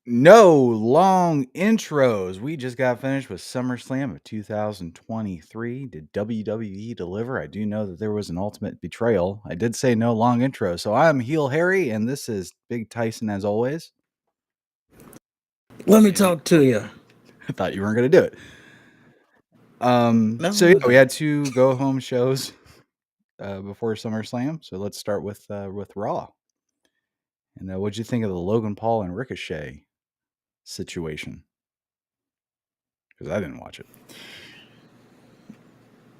No long intros. We just got finished with SummerSlam of 2023. Did WWE deliver? I do know that there was an ultimate betrayal. I did say no long intro. So I'm Heel Harry, and this is Big Tyson as always. Let me talk to you. I thought you weren't going to do it. So No, yeah, we had two go home shows before SummerSlam. So let's start with Raw. And what'd you think of the Logan Paul and Ricochet situation? Because I didn't watch it.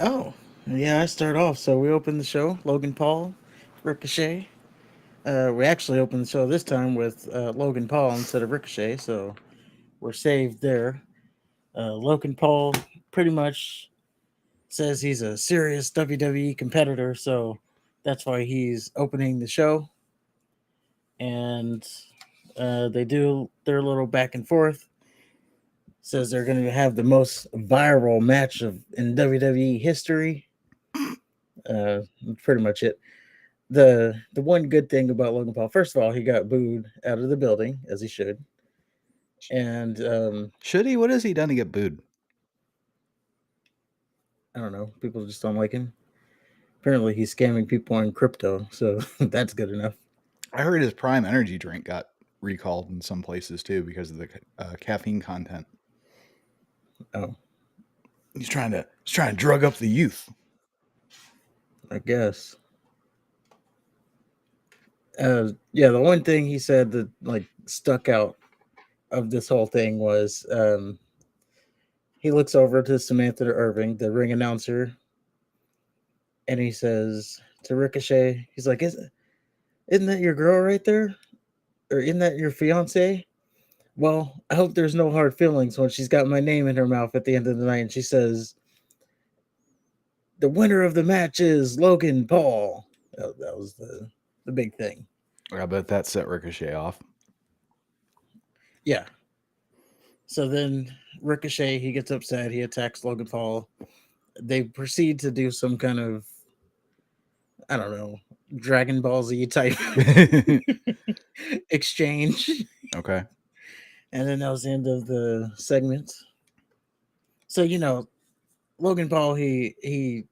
oh, yeah, I start off. So we open the show, Logan Paul, Ricochet. We actually opened the show this time with Logan Paul instead of Ricochet, so we're saved there. Logan Paul pretty much says he's a serious WWE competitor, so that's why he's opening the show. And they do their little back and forth. Says they're going to have the most viral match in WWE history. Pretty much it. The one good thing about Logan Paul, first of all, he got booed out of the building as he should, and Should he? What has he done to get booed? I don't know, people just don't like him. Apparently, he's scamming people on crypto, so that's good enough. I heard his Prime Energy drink got recalled in some places too because of the caffeine content. Oh, He's trying to drug up the youth. I guess. Yeah, the one thing he said that like stuck out of this whole thing was he looks over to Samantha Irving, the ring announcer, and he says to Ricochet, he's like, isn't that your girl right there? Or isn't that your fiance? Well, I hope there's no hard feelings when she's got my name in her mouth at the end of the night and she says, the winner of the match is Logan Paul. That was the big thing. I bet that set Ricochet off. Yeah. So then Ricochet, he gets upset. He attacks Logan Paul. They proceed to do some kind of, I don't know, Dragon Ball Z type exchange. Okay. And then that was the end of the segment. So, Logan Paul, he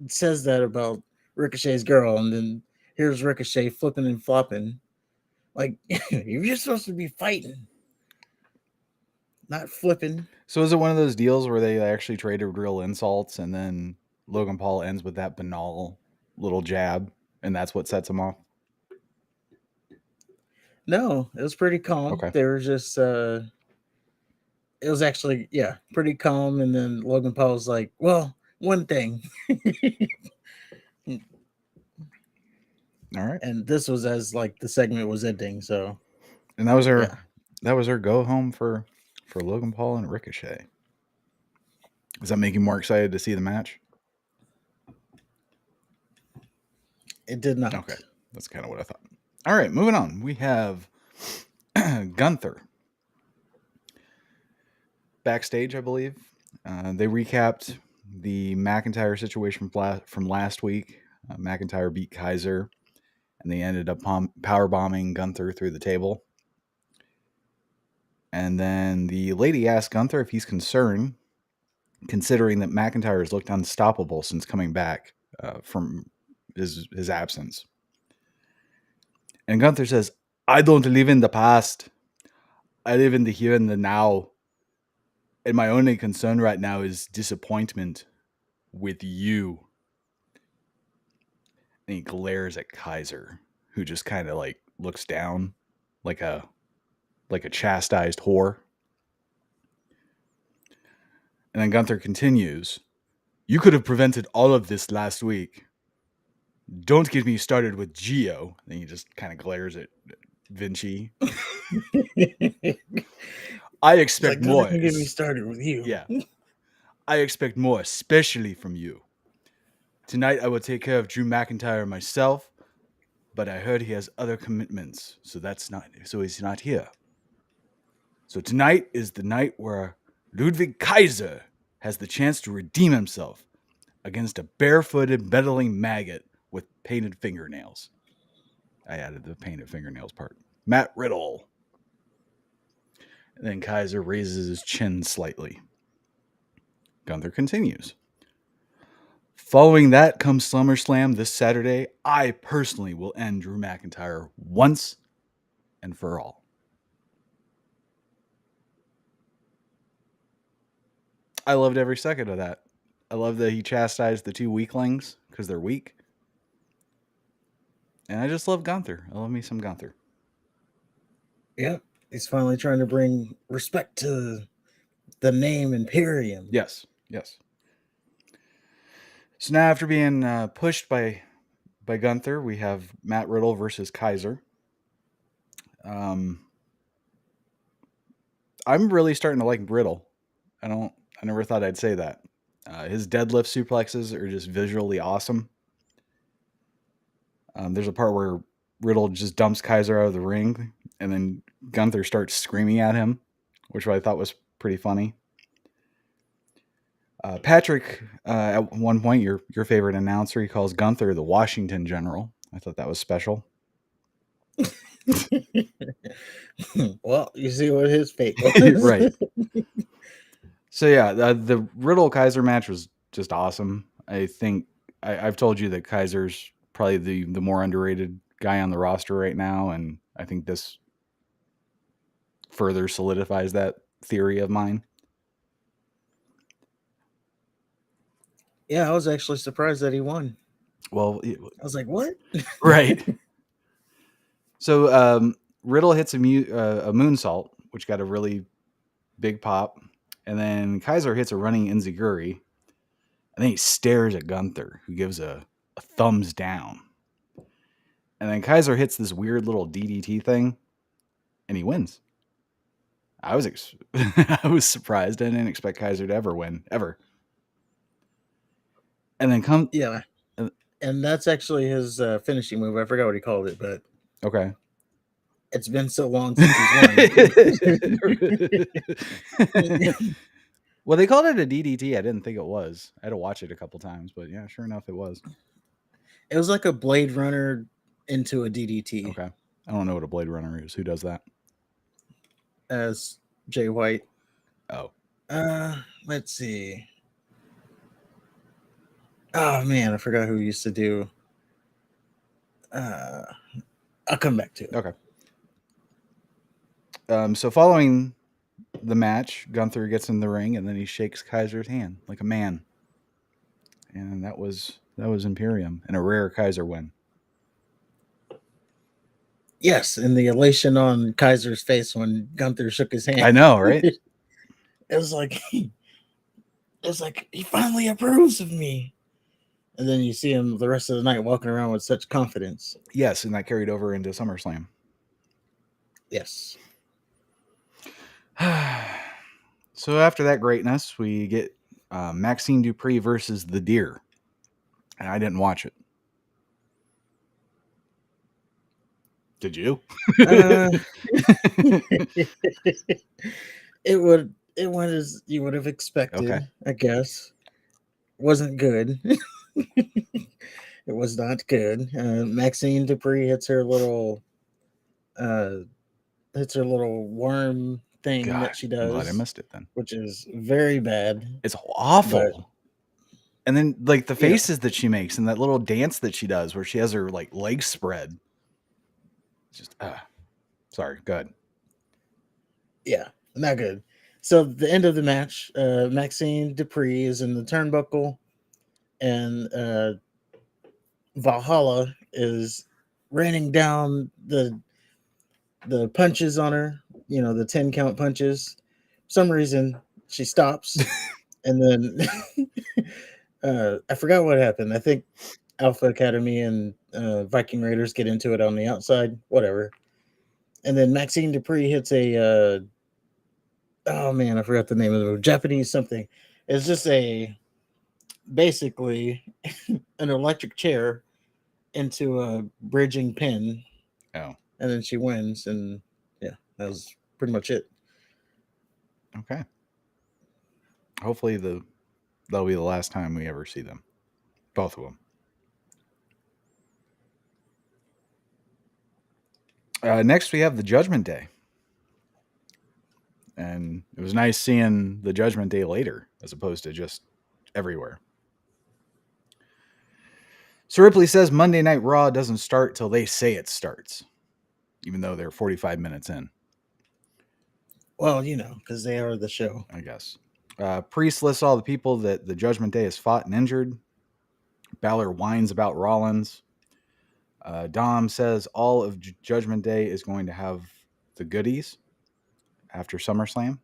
says that about Ricochet's girl, and then here's Ricochet flipping and flopping. Like, you're supposed to be fighting, not flipping. So is it one of those deals where they actually traded real insults and then Logan Paul ends with that banal little jab and that's what sets him off? No, it was pretty calm. Okay. They were just, it was actually, yeah, pretty calm. And then Logan Paul's like, well, one thing. All right. And this was as like the segment was ending. So, And that was yeah, our go home for Logan Paul and Ricochet. Does that make you more excited to see the match? it did Okay. not. That's kind of what I thought. All right, moving on. We have Gunther backstage, I believe. They recapped the McIntyre situation from last week. McIntyre beat Kaiser, and they ended up power bombing Gunther through the table. And then the lady asked Gunther if he's concerned, considering that McIntyre has looked unstoppable since coming back from his absence. And Gunther says, "I don't live in the past. I live in the here and the now. And my only concern right now is disappointment with you." And he glares at Kaiser, who just kind of like looks down like a chastised whore. And then Gunther continues, "You could have prevented all of this last week. Don't get me started with Gio." And he just kind of glares at Vinci. "I It's like, expect don't more. even get me started with you. Yeah. I expect more, especially from you. Tonight I will take care of Drew McIntyre myself, but I heard he has other commitments, so he's not here. So tonight is the night where Ludwig Kaiser has the chance to redeem himself against a barefooted meddling maggot with painted fingernails." I added the painted fingernails part. Matt Riddle. And then Kaiser raises his chin slightly. Gunther continues. Following that comes SummerSlam this Saturday. I personally will end Drew McIntyre once and for all. I loved every second of that. I love that he chastised the two weaklings because they're weak. And I just love Gunther. I love me some Gunther. Yep. He's finally trying to bring respect to the name Imperium. Yes, yes. So now after being pushed by Gunther, we have Matt Riddle versus Kaiser. I'm really starting to like Riddle. I never thought I'd say that. His deadlift suplexes are just visually awesome. There's a part where Riddle just dumps Kaiser out of the ring, and then Gunther starts screaming at him, which I thought was pretty funny. Patrick, at one point, your favorite announcer, he calls Gunther the Washington General. I thought that was special. Well, you see what his fate was. Right. So yeah, the Riddle Kaiser match was just awesome. I think I've told you that Kaiser's probably the more underrated guy on the roster right now, and I think this further solidifies that theory of mine. Yeah, I was actually surprised that he won. Well, I was like, what? right. So Riddle hits a moonsault, which got a really big pop, and then Kaiser hits a running enziguri, and then he stares at Gunther, who gives a thumbs down. And then Kaiser hits this weird little DDT thing, and he wins. I was I was surprised. I didn't expect Kaiser to ever win, ever. And then Yeah, and that's actually his finishing move. I forgot what he called it, but okay. It's been so long since he's won. Well, they called it a DDT. I didn't think it was. I had to watch it a couple times, but yeah, sure enough, it was. It was like a Blade Runner into a DDT. Okay. I don't know what a Blade Runner is. Who does that? As Jay White. Oh. Let's see. Oh man, I forgot who used to do. I'll come back to it. Okay. So following the match, Gunther gets in the ring and then he shakes Kaiser's hand like a man. And that was Imperium and a rare Kaiser win. Yes, and the elation on Kaiser's face when Gunther shook his hand. I know, right? It was like he finally approves of me. And then you see him the rest of the night walking around with such confidence. Yes, and that carried over into SummerSlam. Yes. So after that greatness, we get Maxine Dupree versus the Deer. And I didn't watch it. Did you? It went as you would have expected, Okay. I guess. Wasn't good. It was not good. Maxine Dupree hits her little worm thing that she does. I'm glad I missed it then. Which is very bad. It's awful. And then like the faces that she makes and that little dance that she does where she has her like legs spread. Just sorry, good. Yeah, not good. So the end of the match, Maxine Dupree is in the turnbuckle, and Valhalla is raining down the punches on her. You know, the 10 count punches. For some reason she stops, and then I forgot what happened. I think Alpha Academy and Viking Raiders get into it on the outside. Whatever. And then Maxine Dupree hits a oh man, I forgot the name of the move. Japanese something. It's just basically an electric chair into a bridging pin. Oh. And then she wins, and yeah, that was pretty much it. Okay. Hopefully that'll be the last time we ever see them. Both of them. Next we have the Judgment Day. And it was nice seeing the Judgment Day later as opposed to just everywhere. So Ripley says Monday Night Raw doesn't start till they say it starts, even though they're 45 minutes in. Well, because they are the show. I guess. Priest lists all the people that the Judgment Day has fought and injured. Balor whines about Rollins. Dom says all of Judgment Day is going to have the goodies after SummerSlam.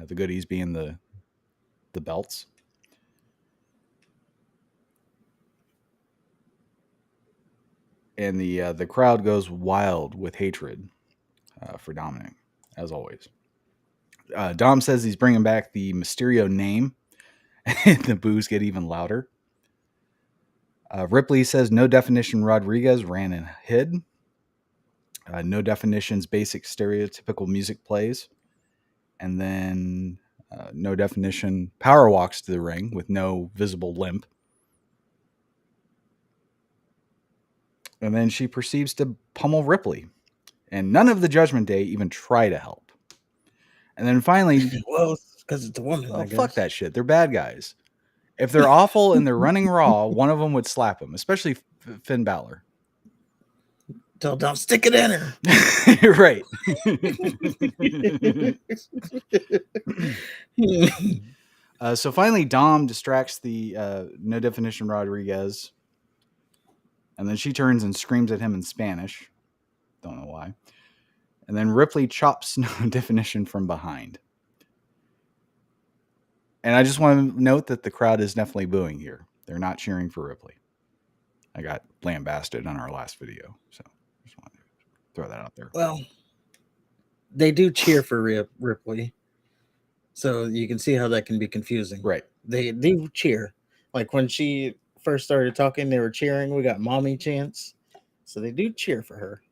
The goodies being the belts. And the crowd goes wild with hatred for Dominic, as always. Dom says he's bringing back the Mysterio name, and the boos get even louder. Ripley says No Definition Rodriguez ran and hid. No Definition's basic stereotypical music plays. And then No Definition power walks to the ring with no visible limp. And then she proceeds to pummel Ripley. And none of the Judgment Day even try to help. And then finally... Well, because it's a woman, I guess. Fuck that shit. They're bad guys. If they're awful and they're running Raw, one of them would slap them, especially Finn Balor. Tell Dom, stick it in her. Right. So finally, Dom distracts the No Definition Rodriguez. And then she turns and screams at him in Spanish. Don't know why. And then Ripley chops No Definition from behind. And I just want to note that the crowd is definitely booing here. They're not cheering for Ripley. I got lambasted on our last video. So just want to throw that out there. Well, they do cheer for Ripley. So you can see how that can be confusing. Right. They do cheer. Like when she first started talking, they were cheering. We got mommy chants. So they do cheer for her.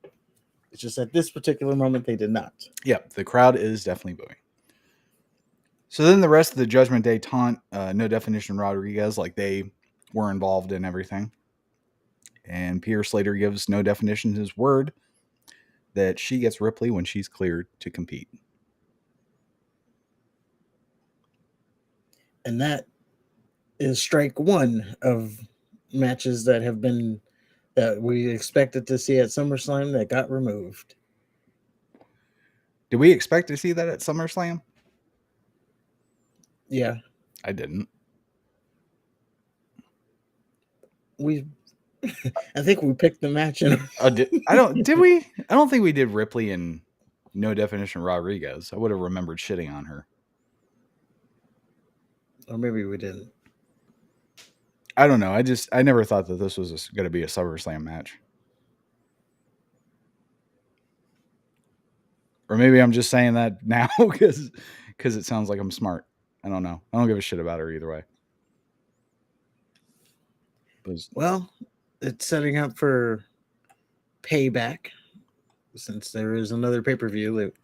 It's just at this particular moment, they did not. Yep. The crowd is definitely booing. So then the rest of the Judgment Day taunt No Definition Rodriguez like they were involved in everything. And Peter Slater gives No Definition his word that she gets Ripley when she's cleared to compete. And that is strike one of matches that have been that we expected to see at SummerSlam that got removed. Did we expect to see that at SummerSlam? Yeah. I didn't. I think we picked the match. Did we? I don't think we did Ripley and No Definition Rodriguez. I would have remembered shitting on her. Or maybe we didn't. I don't know. I never thought that this was going to be a SummerSlam match. Or maybe I'm just saying that now because it sounds like I'm smart. I don't know. I don't give a shit about her either way. Well, it's setting up for Payback, since there is another pay-per-view that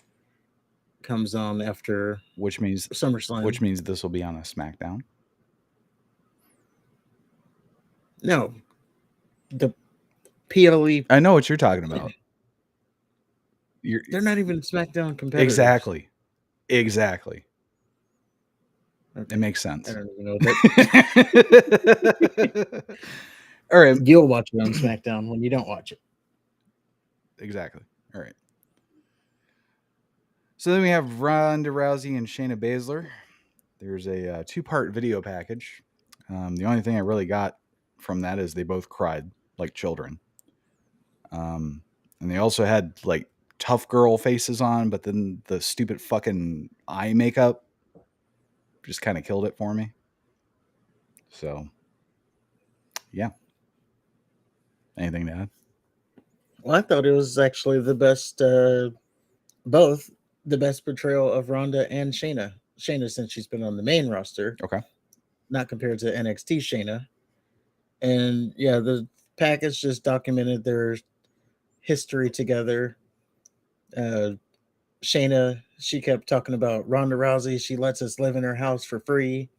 comes on after which means SummerSlam. Which means this will be on a SmackDown. No. The PLE. I know what you're talking about. They're not even SmackDown competitors. Exactly. Okay. It makes sense. I don't even know that. All right. You'll watch it on SmackDown when you don't watch it. Exactly. All right. So then we have Ronda Rousey and Shayna Baszler. There's a 2-part video package. The only thing I really got from that is they both cried like children. And they also had like tough girl faces on, but then the stupid fucking eye makeup just kind of killed it for me. So, yeah. Anything to add? Well, I thought it was actually the best, both the best portrayal of Ronda and Shayna. Shayna, since she's been on the main roster. Okay. Not compared to NXT Shayna. And yeah, the package just documented their history together. Shayna, she kept talking about Ronda Rousey. She lets us live in her house for free,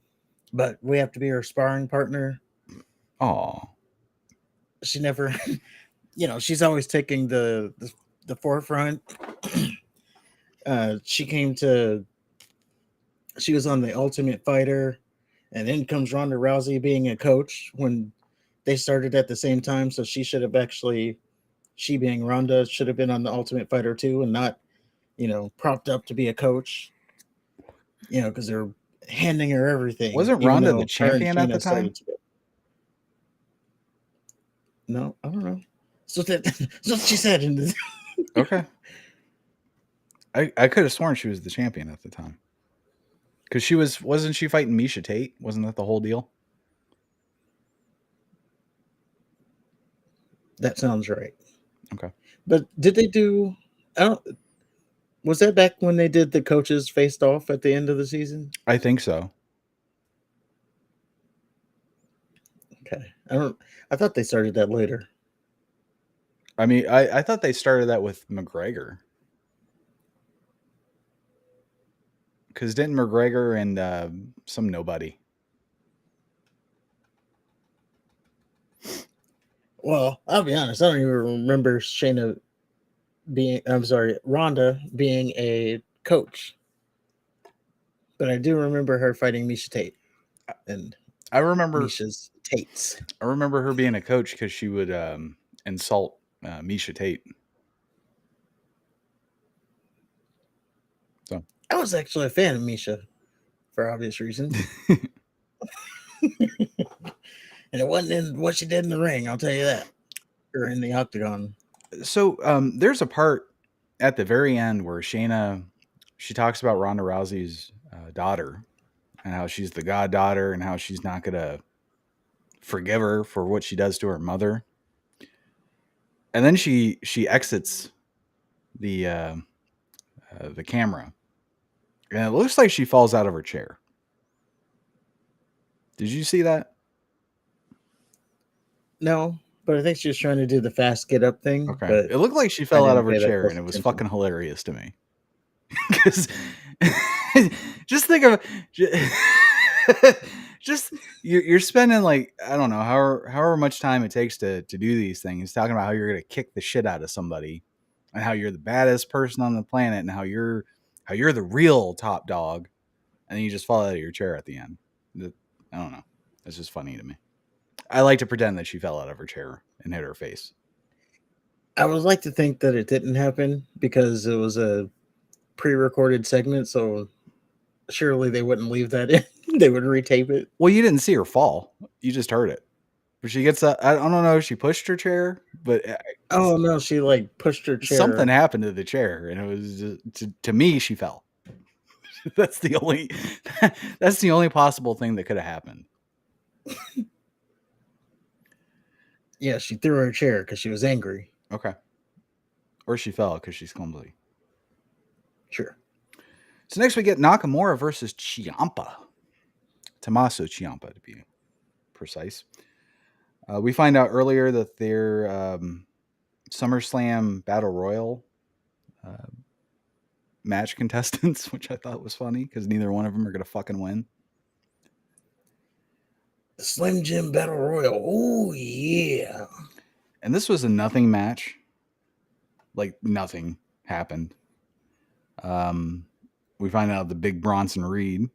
but we have to be her sparring partner. Oh, she never, she's always taking the forefront. She came to she was on the Ultimate Fighter, and then comes Ronda Rousey being a coach when they started at the same time. So she should have actually, she being Ronda, should have been on the Ultimate Fighter too, and not, propped up to be a coach. Because they're handing her everything, Wasn't even Ronda the though her and champion at the Shayna time? started together. No, I don't know. So that's what she said. In the, Okay. I could have sworn she was the champion at the time. Because wasn't she fighting Misha Tate? Wasn't that the whole deal? that sounds right. Okay. But did they do? I don't. Was that back when they did the coaches faced off at the end of the season? I think so. Okay, I don't. I thought they started that later. I mean, I thought they started that with McGregor. Because didn't McGregor and some nobody? Well, I'll be honest. I don't even remember Shayna being. I'm sorry, Ronda being a coach, but I do remember her fighting Misha Tate and I remember Misha's Tates. her being a coach because she would insult Misha Tate. So I was actually a fan of Misha for obvious reasons. And it wasn't in what she did in the ring, I'll tell you that. Or in the octagon. So there's a part at the very end where Shayna, she talks about Ronda Rousey's daughter and how she's the goddaughter and how she's not gonna forgive her for what she does to her mother. And then she exits the camera, and it looks like she falls out of her chair. Did you see that? No, but I think she was trying to do the fast get up thing. Okay, But it looked like she I fell out didn't of her pay that chair, close and it was attention. fucking hilarious to me. Because just think of just you're spending like I don't know however much time it takes to do these things, talking about how you're gonna kick the shit out of somebody, and how you're the baddest person on the planet, and how you're the real top dog, and then you just fall out of your chair at the end. I don't know. It's just funny to me. I like to pretend that she fell out of her chair and hit her face. I would like to think that it didn't happen because it was a pre-recorded segment, so surely they wouldn't leave that in. They would retape it. Well, you didn't see her fall. You just heard it. But she gets up. I don't know if she pushed her chair, but Oh no, she like pushed her something chair. happened to the chair, and it was just, to me, she fell. that's the only that's the only possible thing that could have happened. Yeah, she threw her chair because she was angry. Okay. Or she fell because she's clumsy. Sure. So next we get Nakamura versus Ciampa. Tommaso Ciampa, to be precise. We find out earlier that their SummerSlam Battle Royal match contestants, which I thought was funny because neither one of them are going to fucking win. Slim Jim Battle Royal. Oh yeah. And this was a nothing match. Like nothing happened. We find out the big Bronson Reed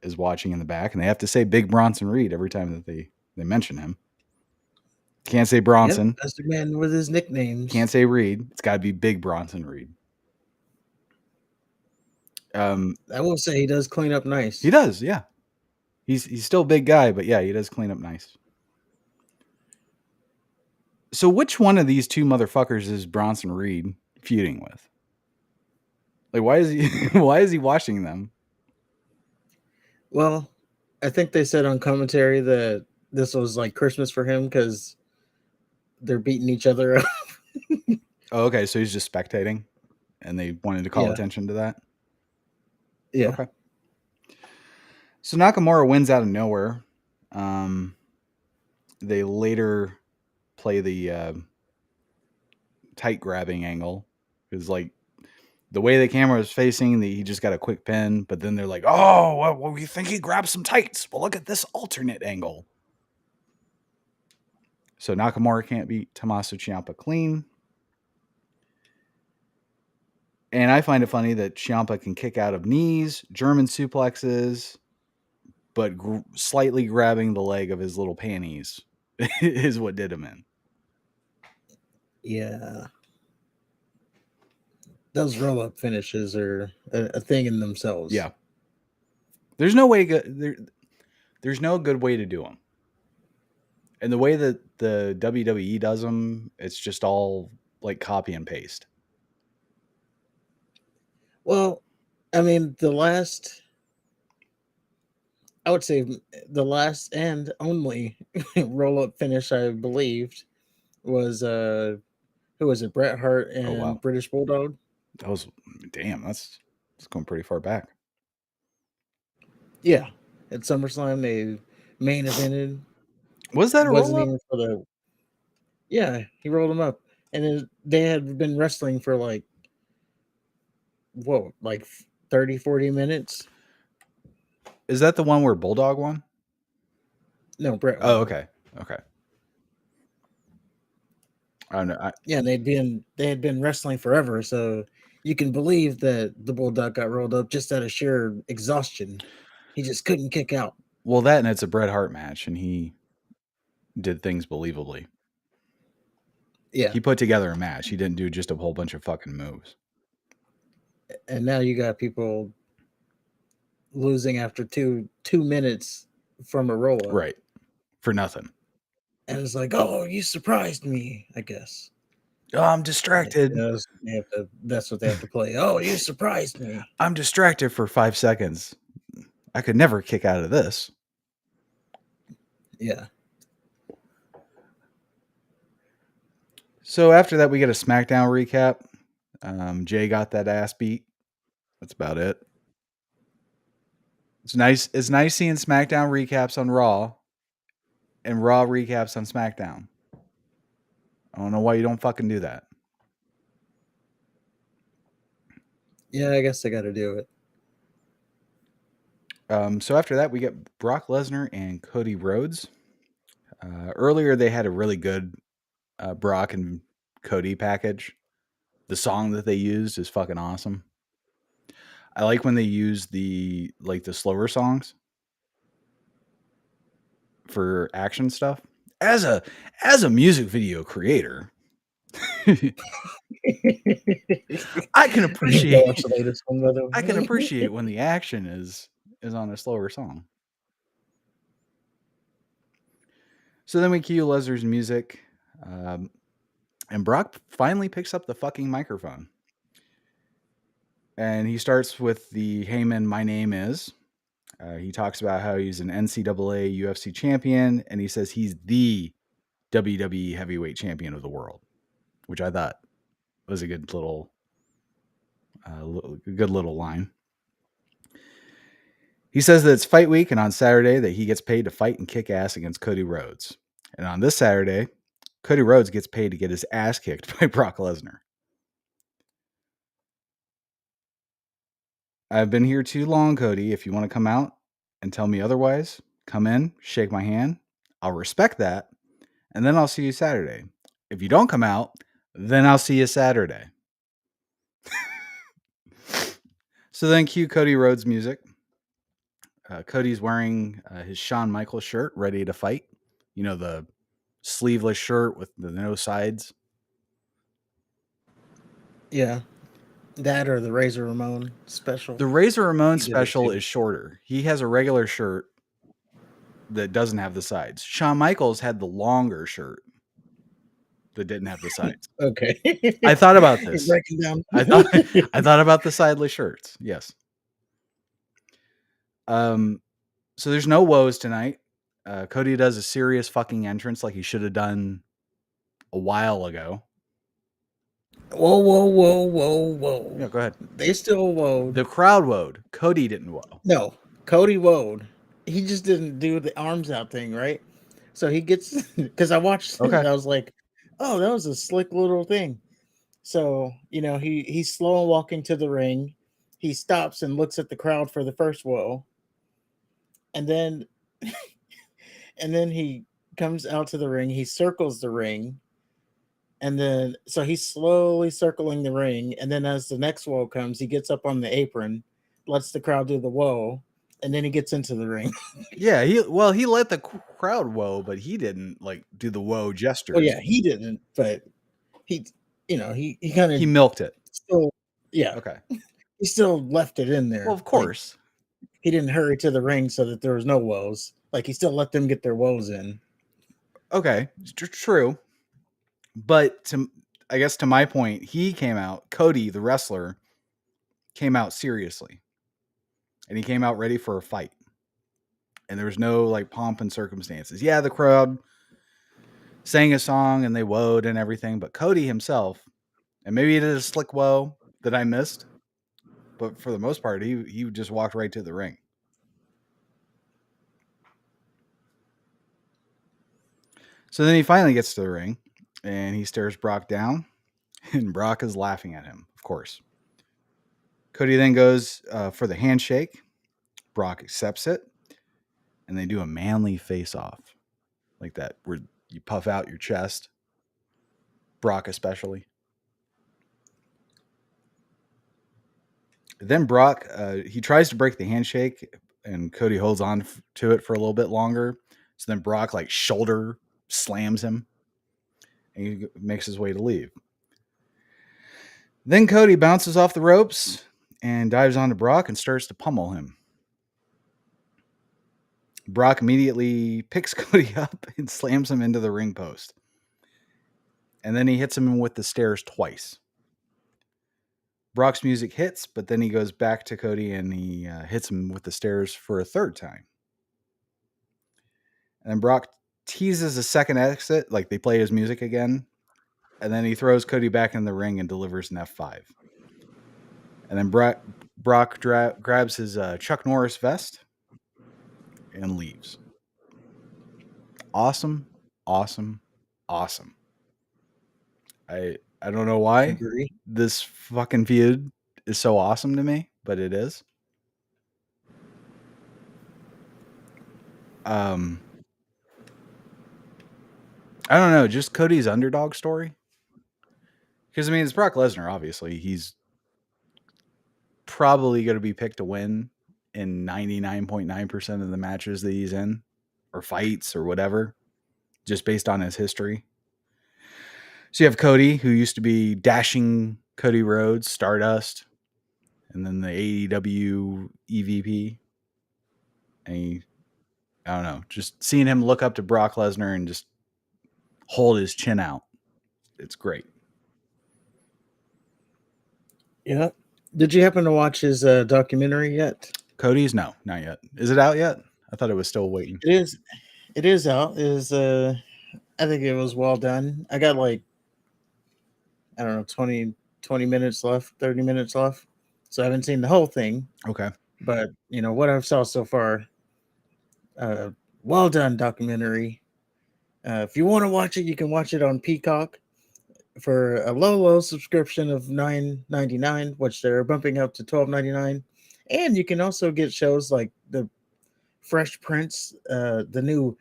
is watching in the back, and they have to say Big Bronson Reed every time that they mention him. Can't say Bronson. Yep, that's the man with his nicknames. Can't say Reed. It's got to be Big Bronson Reed. I will say he does clean up nice. He does, yeah. He's still a big guy, but yeah, he does clean up nice. So which one of these two motherfuckers is Bronson Reed feuding with? Like, why is he watching them? Well, I think they said on commentary that this was like Christmas for him because they're beating each other up. Oh, okay, so he's just spectating, and they wanted to call attention to that. Yeah. Okay. So Nakamura wins out of nowhere. They later play the tight grabbing angle because, like, the way the camera is facing, he just got a quick pin. But then they're like, "Oh, well, we think he grabbed some tights. Well, look at this alternate angle." So Nakamura can't beat Tommaso Ciampa clean. And I find it funny that Ciampa can kick out of knees, German suplexes, but slightly grabbing the leg of his little panties is what did him in. Yeah. Those roll up finishes are a thing in themselves. Yeah. There's no way there's no good way to do them. And the way that the WWE does them, it's just all like copy and paste. Well, I mean, I would say the last and only roll up finish I believed was who was it? Bret Hart Oh and wow. British Bulldog. That was that's going pretty far back. Yeah, at SummerSlam they main evented. Was that a roll Wasn't up? even for the. Yeah, he rolled him up, and they had been wrestling for like whoa, like 30-40 minutes. Is that the one where Bulldog won? No, Bret Oh, won. okay. Okay. I don't know. Yeah, they had been wrestling forever, so you can believe that the Bulldog got rolled up just out of sheer exhaustion. He just couldn't kick out. Well, that and it's a Bret Hart match, and he did things believably. Yeah, He put together a match. He didn't do just a whole bunch of fucking moves. and now you got people losing after 2 minutes from a roll up, Right. For nothing. and it's like, oh, you surprised me. I guess. Oh, I'm distracted. That's what they have to play. Oh, you surprised me. I'm distracted for 5 seconds. I could never kick out of this. Yeah. So after that, we get a SmackDown recap. Jay got that ass beat. That's about it. It's nice. It's nice seeing SmackDown recaps on Raw and Raw recaps on SmackDown. I don't know why you don't fucking do that. Yeah, I guess I got to do it. So after that, we get Brock Lesnar and Cody Rhodes. Earlier, they had a really good Brock and Cody package. The song that they used is fucking awesome. I like when they use the slower songs for action stuff. As a music video creator, I can Go watch appreciate the latest one, by the way. I can appreciate when the action is on a slower song. So then we cue Lesnar's music, and Brock finally picks up the fucking microphone. And he starts with the Heyman, my name is. He talks about how he's an NCAA UFC champion, and he says he's the WWE heavyweight champion of the world, which I thought was a good little line. He says that it's fight week, and on Saturday that he gets paid to fight and kick ass against Cody Rhodes. And on this Saturday, Cody Rhodes gets paid to get his ass kicked by Brock Lesnar. I've been here too long, Cody. If you want to come out and tell me otherwise, come in, shake my hand. I'll respect that. And then I'll see you Saturday. If you don't come out, then I'll see you Saturday. So then cue Cody Rhodes music. Cody's wearing his Shawn Michaels shirt, ready to fight. You know, the sleeveless shirt with the no sides. Yeah. That or the Razor Ramon special. The Razor Ramon He did it special too. is shorter. He has a regular shirt that doesn't have the sides. Shawn Michaels had the longer shirt that didn't have the sides. Okay. I thought about You're this. breaking down. I thought about the sideless shirts. Yes. So there's no woes tonight. Cody does a serious fucking entrance like he should have done a while ago. Whoa, whoa, whoa, whoa, whoa. Yeah, go ahead. They still woed. The crowd woed. Cody didn't woe. No, Cody woed. He just didn't do the arms out thing, right? So he gets, because I watched it, Okay. I was like, oh, that was a slick little thing. So, he's slow walking to the ring. He stops and looks at the crowd for the first woe. And then and then he comes out to the ring. He circles the ring. And then so he's slowly circling the ring, and then as the next whoa comes, he gets up on the apron, lets the crowd do the whoa, and then he gets into the ring. Yeah, he let the crowd whoa, but he didn't like do the whoa Well, gestures. yeah, he didn't, but he, he kind He of milked it. still, yeah, Okay. he still left it in Well, there. of Like course. he didn't hurry to the ring so that there was no woes. Like he still let them get their woes in. Okay, true. But I guess to my point, he came out. Cody, the wrestler, came out seriously, and he came out ready for a fight. And there was no like pomp and circumstances. Yeah, the crowd sang a song and they woed and everything, but Cody himself, and maybe he did a slick woe that I missed, but for the most part, he just walked right to the ring. So then he finally gets to the ring, and he stares Brock down, and Brock is laughing at him, of course. Cody then goes for the handshake. Brock accepts it, and they do a manly face off, like that, where you puff out your chest. Brock especially. Then Brock, he tries to break the handshake, and Cody holds on to it for a little bit longer. So then Brock like shoulder slams him, and he makes his way to leave. Then Cody bounces off the ropes and dives onto Brock and starts to pummel him. Brock immediately picks Cody up and slams him into the ring post. And then he hits him with the stairs twice. Brock's music hits, but then he goes back to Cody and he hits him with the stairs for a third time. And then Brock teases a second exit, like they play his music again. And then he throws Cody back in the ring and delivers an F5. And then Brock grabs his Chuck Norris vest and leaves. Awesome, awesome, awesome. I don't know why Agree. this fucking feud is so awesome to me, but it is. I don't know, just Cody's underdog story. Because I mean, it's Brock Lesnar. Obviously, he's probably going to be picked to win in 99.9% of the matches that he's in, or fights, or whatever, just based on his history. So you have Cody, who used to be Dashing Cody Rhodes, Stardust, and then the AEW EVP. And I don't know, just seeing him look up to Brock Lesnar and just hold his chin out. It's great. Yeah. Did you happen to watch his documentary yet? Cody's? No, not yet. Is it out yet? I thought it was still waiting. It is. It is out. It is. I think it was well done. I got like, I don't know, 20 minutes left, 30 minutes left. So I haven't seen the whole thing, Okay. but what I've saw so far, well done documentary. If you want to watch it, you can watch it on Peacock for a low subscription of $9.99, which they're bumping up to $12.99. And you can also get shows like the Fresh Prince, the new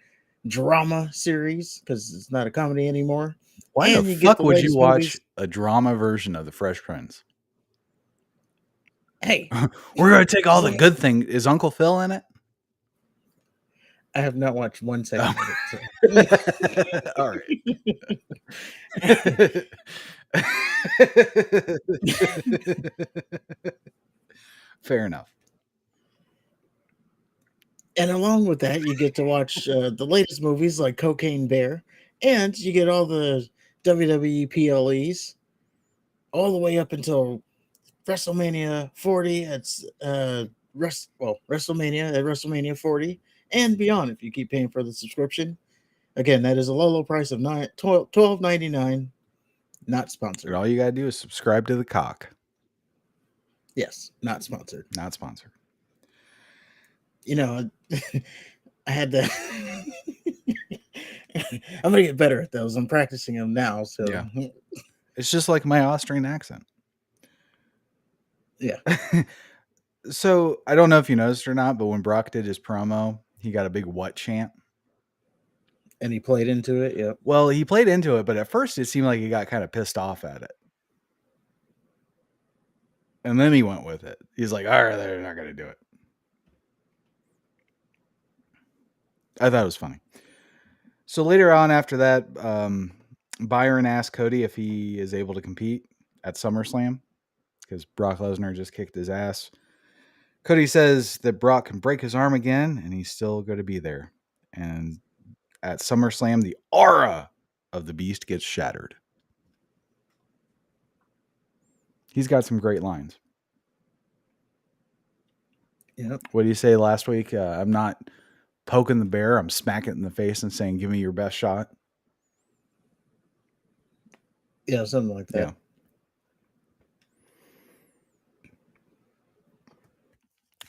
drama series, because it's not a comedy anymore. Why the And you get fuck the would you latest watch movies. a drama version of the Fresh Prince? Hey, We're gonna take all the see, good things. Is Uncle Phil in it? I have not watched one Oh. second of it. So. All right. Fair enough. And along with that, you get to watch the latest movies like Cocaine Bear, and you get all the WWE PLEs all the way up until WrestleMania 40. It's WrestleMania at WrestleMania 40 and beyond if you keep paying for the subscription. Again, that is a low price of $12.99. Not sponsored. And all you gotta do is subscribe to the cock. Yes, not sponsored. Not sponsored. I had to. I'm gonna get better at those. I'm practicing them now. So Yeah. It's just like my Austrian accent. yeah. So I don't know if you noticed or not, but when Brock did his promo, he got a big "what" chant. And he played into it. Yep. Well, he played into it, but at first it seemed like he got kind of pissed off at it. And then he went with it. He's like, all right, they're not going to do it. I thought it was funny. So later on after that, Byron asked Cody if he is able to compete at SummerSlam because Brock Lesnar just kicked his ass. Cody says that Brock can break his arm again and he's still going to be there. And at SummerSlam, the aura of the Beast gets shattered. He's got some great lines. Yep. What do you say last week? I'm not poking the bear. I'm smacking it in the face and saying, give me your best shot. Yeah, something like that. Yeah.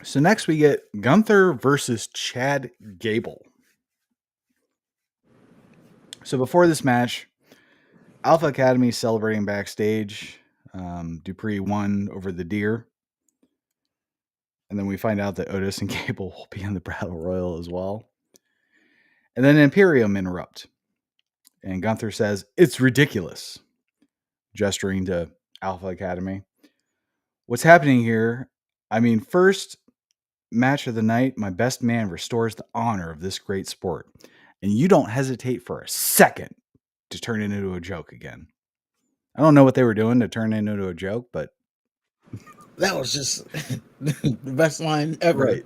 So next we get Gunther versus Chad Gable. So before this match, Alpha Academy celebrating backstage. Dupree won over the Deer. And then we find out that Otis and Gable will be in the Battle Royal as well. And then Imperium interrupt. And Gunther says, it's ridiculous, gesturing to Alpha Academy. What's happening here? I mean, first match of the night, my best man restores the honor of this great sport. And you don't hesitate for a second to turn it into a joke again. I don't know what they were doing to turn it into a joke, but That was just the best line ever. right.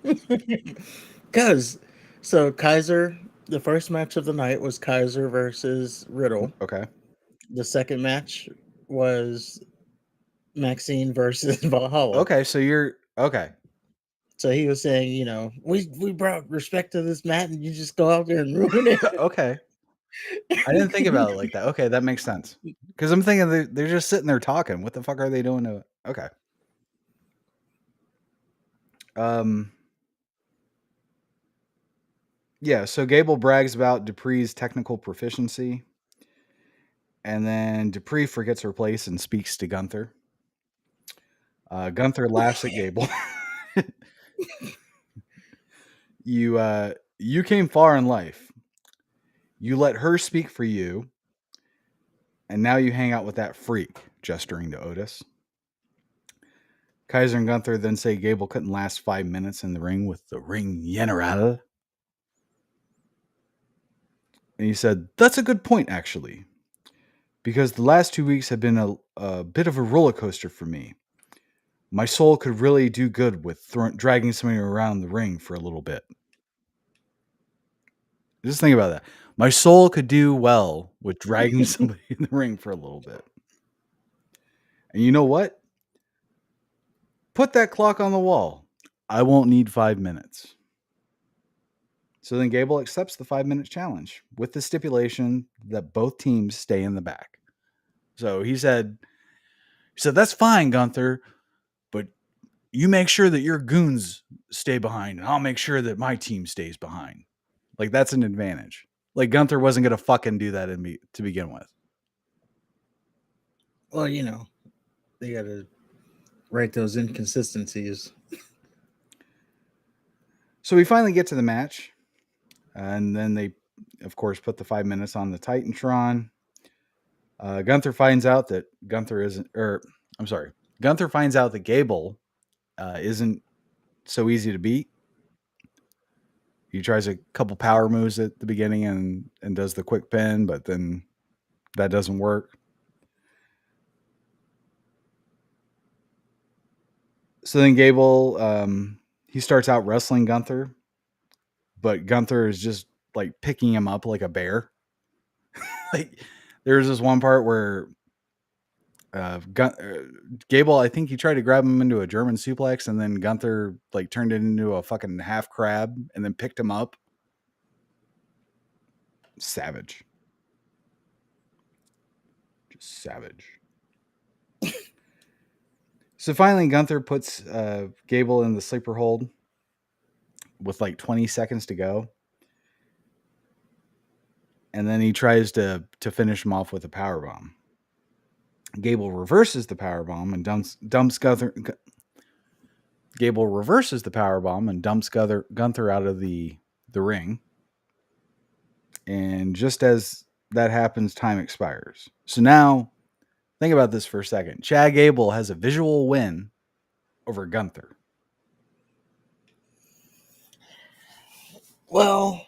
Because, so Kaiser, the first match of the night was Kaiser versus Riddle. Okay. The second match was Maxine versus Valhalla. Okay, so you're okay. So he was saying, we brought respect to this mat, and you just go out there and ruin it. Okay. I didn't think about it like that. Okay, that makes sense. Because I'm thinking they're just sitting there talking. What the fuck are they doing to it? Okay. Yeah, so Gable brags about Dupree's technical proficiency. And then Dupree forgets her place and speaks to Gunther. Gunther laughs at Gable. You came far in life. You let her speak for you. And now you hang out with that freak, gesturing to Otis. Kaiser and Gunther then say Gable couldn't last 5 minutes in the ring with the ring general. And he said, that's a good point, actually. Because the last 2 weeks have been a bit of a roller coaster for me. My soul could really do good with dragging somebody around the ring for a little bit. Just think about that. My soul could do well with dragging somebody in the ring for a little bit. And you know what? Put that clock on the wall. I won't need 5 minutes. So then Gable accepts the 5-minute challenge with the stipulation that both teams stay in the back. So he said, that's fine, Gunther, but you make sure that your goons stay behind, and I'll make sure that my team stays behind. Like, that's an advantage. Like, Gunther wasn't going to fucking do that to begin with. Well, they got to write those inconsistencies. So we finally get to the match, and then they, of course, put the 5 minutes on the Titantron. Gunther finds out that Gunther finds out that Gable isn't so easy to beat. He tries a couple power moves at the beginning and does the quick pin, but then that doesn't work. So then Gable, he starts out wrestling Gunther, but Gunther is just like picking him up like a bear. Like there's this one part where Gable, I think he tried to grab him into a German suplex, and then Gunther like turned it into a fucking half crab and then picked him up. Savage. Just savage. So finally, Gunther puts Gable in the sleeper hold with like 20 seconds to go. And then he tries to finish him off with a powerbomb. Gable reverses the powerbomb and dumps Gunther. Gable reverses the powerbomb and dumps Gunther out of the ring. And just as that happens, time expires. So now, think about this for a second. Chad Gable has a visual win over Gunther. Well,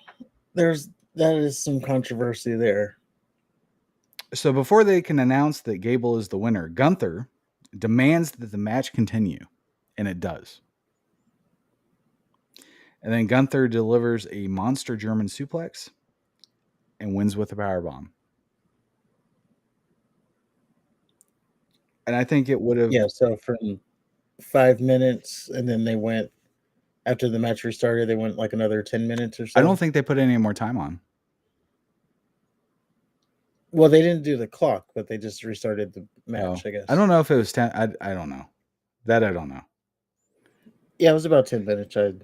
that is some controversy there. So before they can announce that Gable is the winner, Gunther demands that the match continue, and it does. And then Gunther delivers a monster German suplex and wins with a powerbomb. And I think it would have. Yeah, so from 5 minutes, and then they went after the match restarted. They went like another 10 minutes or so. I don't think they put any more time on. Well, they didn't do the clock, but they just restarted the match. I guess. I don't know if it was 10. I don't know. That I don't know. Yeah, it was about 10 minutes. Okay.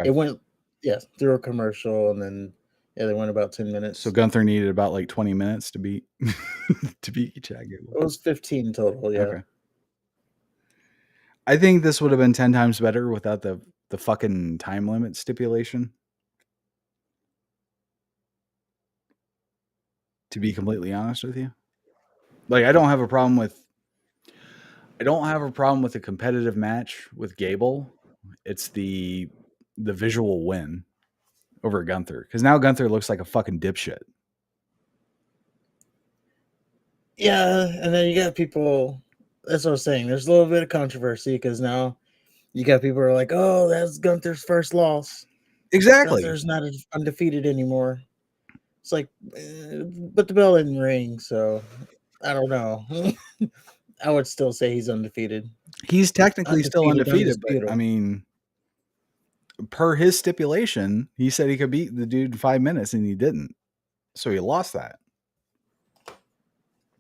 It went through a commercial, and then they went about 10 minutes. So Gunther needed about like 20 minutes to beat Chad Gable. It was 15 total. Yeah. Okay. I think this would have been 10 times better without the fucking time limit stipulation. To be completely honest with you, like I don't have a problem with a competitive match with Gable. It's the visual win over Gunther, because now Gunther looks like a fucking dipshit. Yeah, and then you got people. That's what I was saying. There's a little bit of controversy because now you got people who are like, "Oh, that's Gunther's first loss. Exactly. Gunther's not undefeated anymore." It's like, but the bell didn't ring, so I don't know. I would still say he's undefeated. He's technically still undefeated, but undisputable. I mean, per his stipulation, he said he could beat the dude in 5 minutes, and he didn't. So he lost that.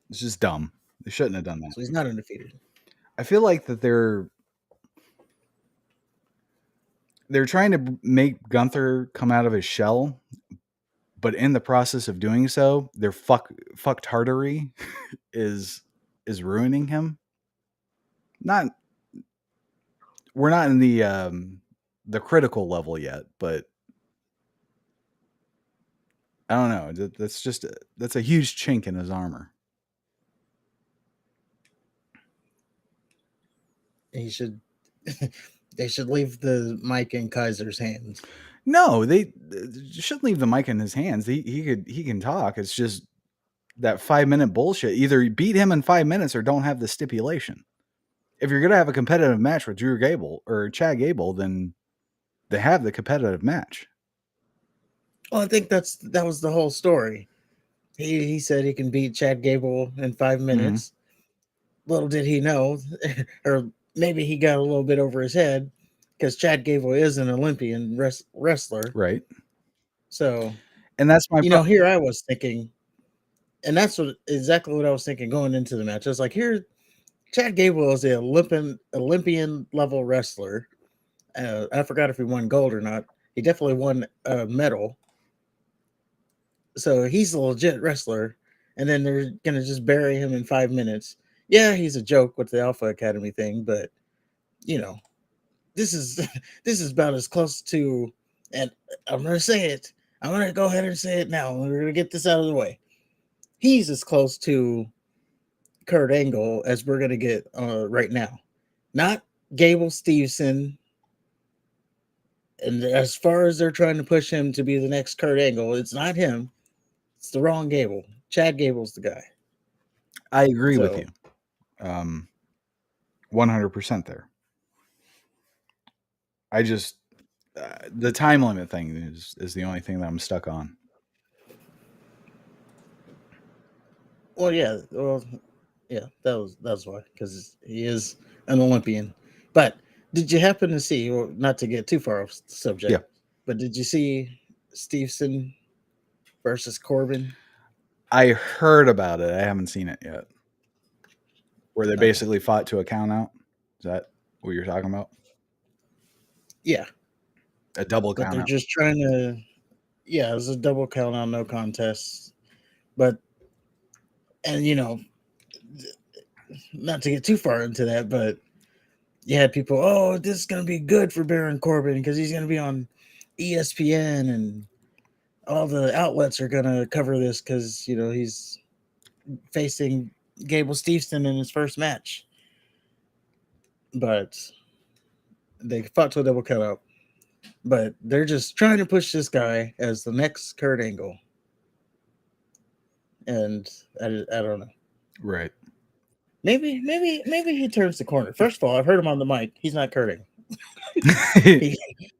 It's just dumb. They shouldn't have done that. So he's not undefeated. I feel like that they're trying to make Gunther come out of his shell, but in the process of doing so, their fucktardery is ruining him. We're not in the critical level yet, but I don't know. That's a huge chink in his armor. He should. They should leave the mic in Kaiser's hands. No, they shouldn't leave the mic in his hands. He can talk. It's just that 5-minute bullshit. Either beat him in 5 minutes or don't have the stipulation. If you're gonna have a competitive match with Drew Gable or Chad Gable, then they have the competitive match. Well, I think that was the whole story. He said he can beat Chad Gable in 5 minutes. Mm-hmm. Little did he know, or maybe he got a little bit over his head, because Chad Gable is an Olympian wrestler, right? So, and that's my here I was thinking, and that's exactly what I was thinking going into the match. I was like, here, Chad Gable is an Olympian level wrestler. I forgot if he won gold or not. He definitely won a medal. So he's a legit wrestler, and then they're gonna just bury him in 5 minutes. Yeah, he's a joke with the Alpha Academy thing, but this is about as close to, and I'm gonna say it. I'm gonna go ahead and say it now. We're gonna get this out of the way. He's as close to Kurt Angle as we're gonna get right now. Not Gable Steveson. And as far as they're trying to push him to be the next Kurt Angle, it's not him. It's the wrong Gable. Chad Gable's the guy. I agree with you. 100% there. I just the time limit thing is the only thing that I'm stuck on. Well, yeah, that's why, because he is an Olympian. But did you happen to see, or not to get too far off the subject, but did you see Steveson versus Corbin? I heard about it. I haven't seen it yet. Where they basically fought to a count out. Is that what you're talking about? Yeah. A double count out. But they're just trying to, it was a double count out, no contest. But, and not to get too far into that, but you had people, oh, this is going to be good for Baron Corbin because he's going to be on ESPN and all the outlets are gonna cover this because he's facing Gable Steveson in his first match, but they fought to a double cutout. But they're just trying to push this guy as the next Kurt Angle, and I don't know. Right. Maybe he turns the corner. First of all, I've heard him on the mic. He's not Kurting. He,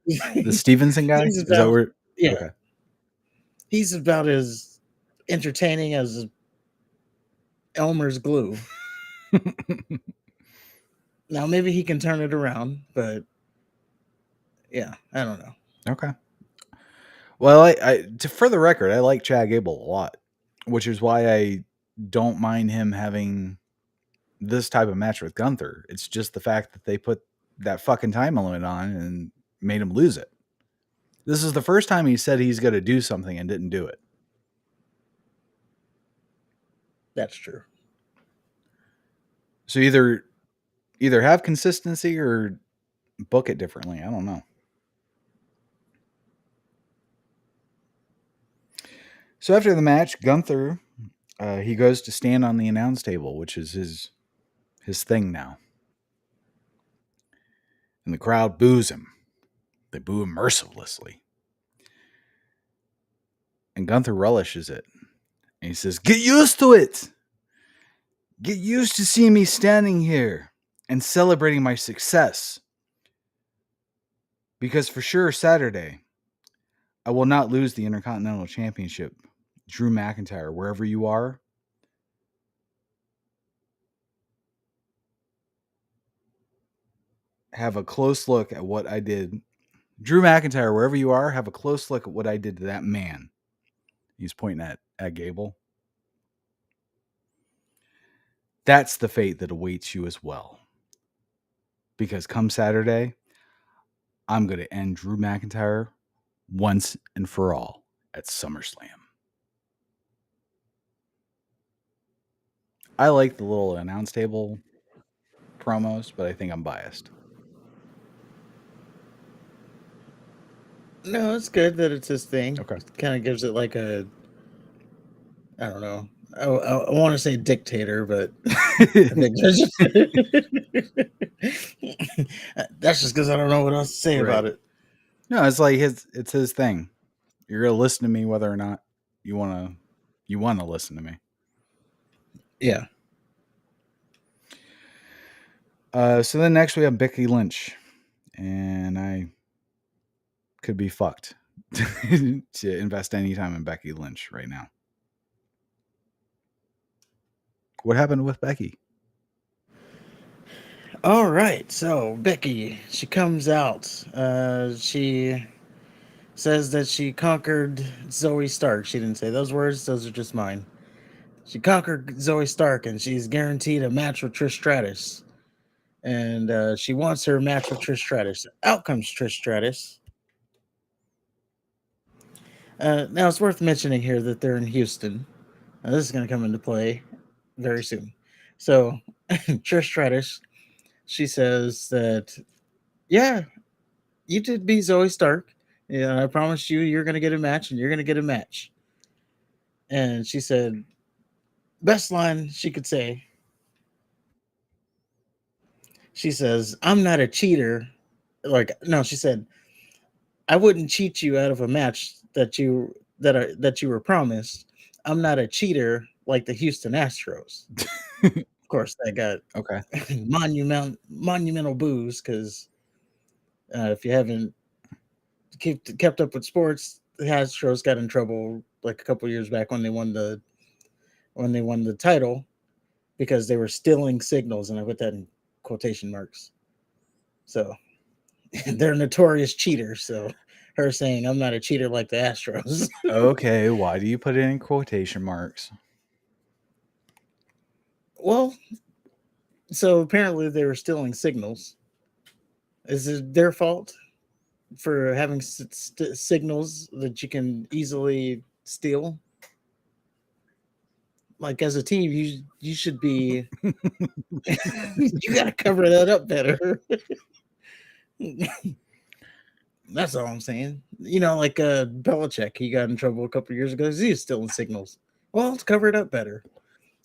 The Stevenson guy? he's Is that about where? yeah. Okay. He's about as entertaining as Elmer's glue. Now maybe he can turn it around, but yeah, I don't know. Okay. Well, for the record, I like Chad Gable a lot, which is why I don't mind him having this type of match with Gunther. It's just the fact that they put that fucking time limit on and made him lose it. This is the first time he said he's going to do something and didn't do it. That's true. So either have consistency or book it differently. I don't know. So after the match, Gunther, he goes to stand on the announce table, which is his thing now. And the crowd boos him. They boo him mercilessly. And Gunther relishes it. And he says, "Get used to it. Get used to seeing me standing here and celebrating my success. Because for sure, Saturday, I will not lose the Intercontinental Championship. Drew McIntyre, wherever you are, have a close look at what I did. Drew McIntyre, wherever you are, have a close look at what I did to that man." He's pointing at Gable. That's the fate that awaits you as well. Because come Saturday, I'm going to end Drew McIntyre once and for all at SummerSlam. I like the little announce table promos, but I think I'm biased. No, it's good that it's his thing. Okay. It kind of gives it like a, I don't know. I want to say dictator, but I think that's just because I don't know what else to say about it. No, it's like it's his thing. You're gonna listen to me whether or not you wanna listen to me. Yeah. So then next we have Becky Lynch, and I could be fucked to invest any time in Becky Lynch right now. What happened with Becky? All right. So Becky, she comes out. She says that she conquered Zoe Stark. She didn't say those words. Those are just mine. She conquered Zoe Stark, and she's guaranteed a match with Trish Stratus. And she wants her match with Trish Stratus. Out comes Trish Stratus. Now, it's worth mentioning here that they're in Houston. Now, this is going to come into play very soon. So, Trish Stratus, she says that, yeah, you did beat Zoe Stark. Yeah, I promised you're going to get a match, and you're going to get a match. And she said, best line she could say. She says, "I'm not a cheater." She said, "I wouldn't cheat you out of a match that you were promised. I'm not a cheater like the Houston Astros." Of course, that got Okay. monumental boos because if you haven't kept up with sports, the Astros got in trouble like a couple years back when they won the title because they were stealing signals, and I put that in quotation marks. So they're notorious cheaters. So her saying, "I'm not a cheater like the Astros." Okay, why do you put it in quotation marks? Well, so apparently they were stealing signals. Is it their fault for having signals that you can easily steal? Like as a team, you should be. You got to cover that up better. That's all I'm saying. like Belichick, he got in trouble a couple years ago because he was stealing signals. Well, let's cover it up better.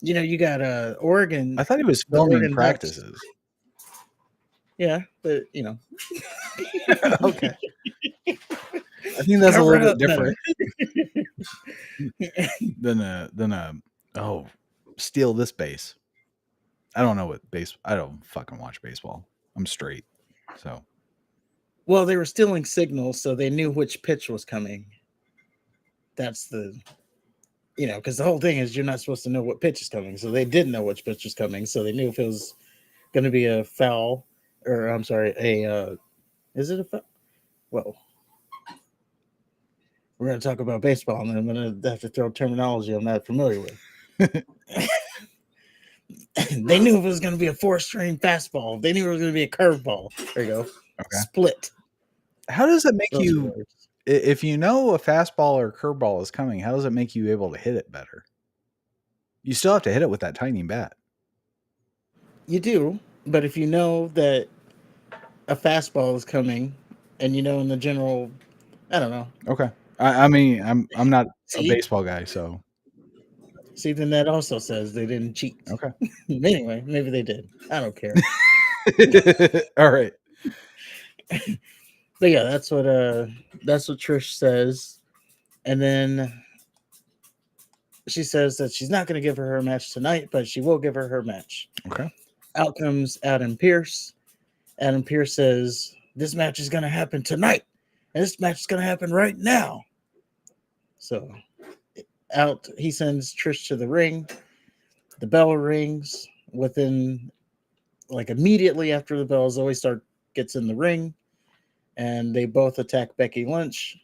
You got Oregon. I thought he was The filming Oregon Ducks. practices. Yeah, but Okay. I think that's a cover little it bit up better. different than steal this base. I don't know what base. I don't fucking watch baseball. I'm straight. So Well, they were stealing signals, so they knew which pitch was coming. That's because the whole thing is you're not supposed to know what pitch is coming. So they did know which pitch was coming. So they knew if it was going to be a foul, or I'm sorry, is it a foul? Well, we're going to talk about baseball, and I'm going to have to throw terminology I'm not familiar with. They knew if it was going to be a 4-string fastball. They knew it was going to be a curveball. There you go. okay. Split. How does it make Those you? words. If you know a fastball or curveball is coming, how does it make you able to hit it better? You still have to hit it with that tiny bat. You do, but if you know that a fastball is coming, and in the general, I don't know. Okay. I mean, I'm not a See, baseball guy, so then that also says they didn't cheat. okay. Anyway, maybe they did. I don't care. All right. But yeah, that's what Trish says, and then she says that she's not going to give her match tonight, but she will give her match. Okay. Out comes Adam Pearce. Adam Pearce says this match is going to happen tonight, and this match is going to happen right now. So out he sends Trish to the ring. The bell rings. Within immediately after the bell, Zoe Stark gets in the ring, and they both attack Becky Lynch,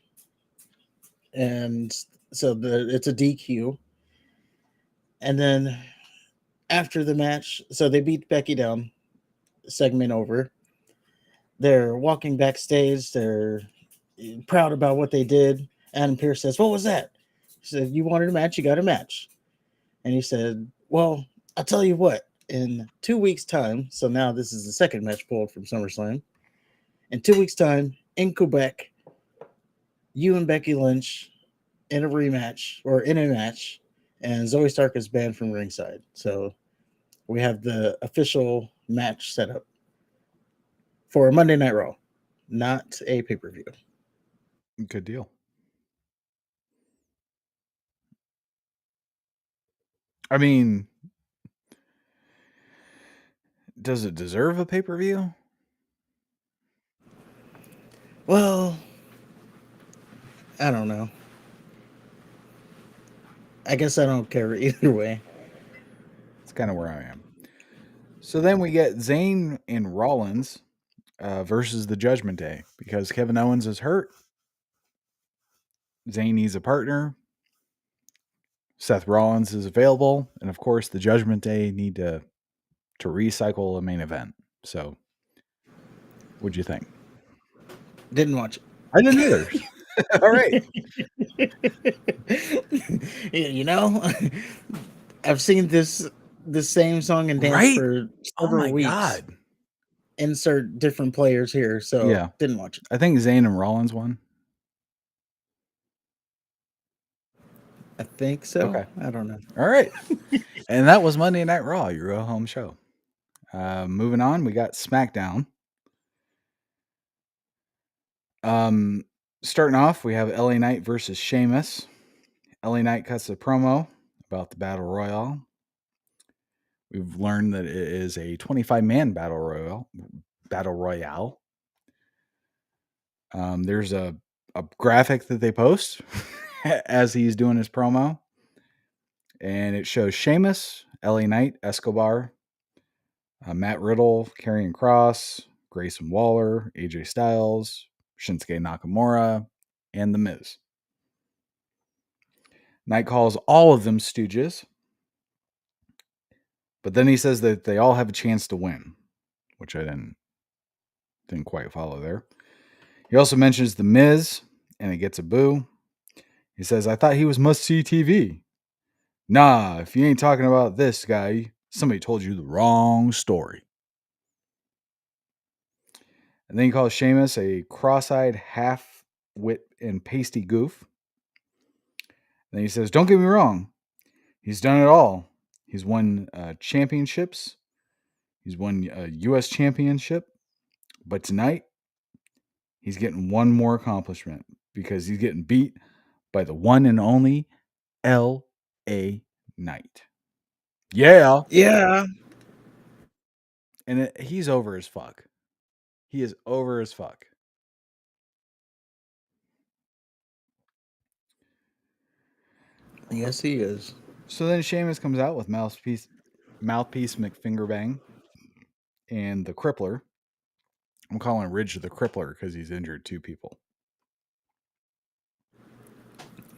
and so it's a DQ. And then after the match, so they beat Becky down. Segment over. They're walking backstage. They're proud about what they did. Adam Pearce says, "What was that?" He said, "You wanted a match, you got a match." And he said, "Well, I'll tell you what. In 2 weeks' time, so now this is the second match pulled from SummerSlam. In 2 weeks' time, in Quebec, you and Becky Lynch in a rematch or in a match, and Zoe Stark is banned from ringside. So we have the official match set up for a Monday Night Raw, not a pay-per-view." Good deal. I mean, does it deserve a pay-per-view? Well, I don't know. I guess I don't care either way. It's kind of where I am. So then we get Zayn and Rollins versus the Judgment Day because Kevin Owens is hurt. Zayn needs a partner. Seth Rollins is available, and of course, the Judgment Day need to recycle a main event. So, what'd you think? Didn't watch I didn't either. All right. it. I've seen this same song and dance Right? for Oh several my weeks. god. Insert different players here, so Yeah. didn't watch it. I think Zayn and Rollins won. I think so. Okay. I don't know. All right. And that was Monday Night Raw, your real home show. Moving on, we got SmackDown. Starting off, we have LA Knight versus Sheamus. LA Knight cuts a promo about the Battle Royale. We've learned that it is a 25-man Battle Royale. There's a graphic that they post as he's doing his promo. And it shows Sheamus, LA Knight, Escobar, Matt Riddle, Karrion Kross, Grayson Waller, AJ Styles, Shinsuke Nakamura, and The Miz. Knight calls all of them stooges, but then he says that they all have a chance to win, which I didn't quite follow there. He also mentions The Miz, and it gets a boo. He says, "I thought he was must-see TV." Nah, if you ain't talking about this guy, somebody told you the wrong story. And then he calls Sheamus a cross-eyed, wit and pasty goof. And then he says, "Don't get me wrong. He's done it all. He's won championships. He's won a U.S. championship. But tonight, he's getting one more accomplishment because he's getting beat by the one and only L.A. Knight." Yeah. Yeah. And he's over as fuck. He is over as fuck. Yes, he is. So then Sheamus comes out with Mouthpiece McFingerbang and the Crippler. I'm calling Ridge the Crippler because he's injured two people.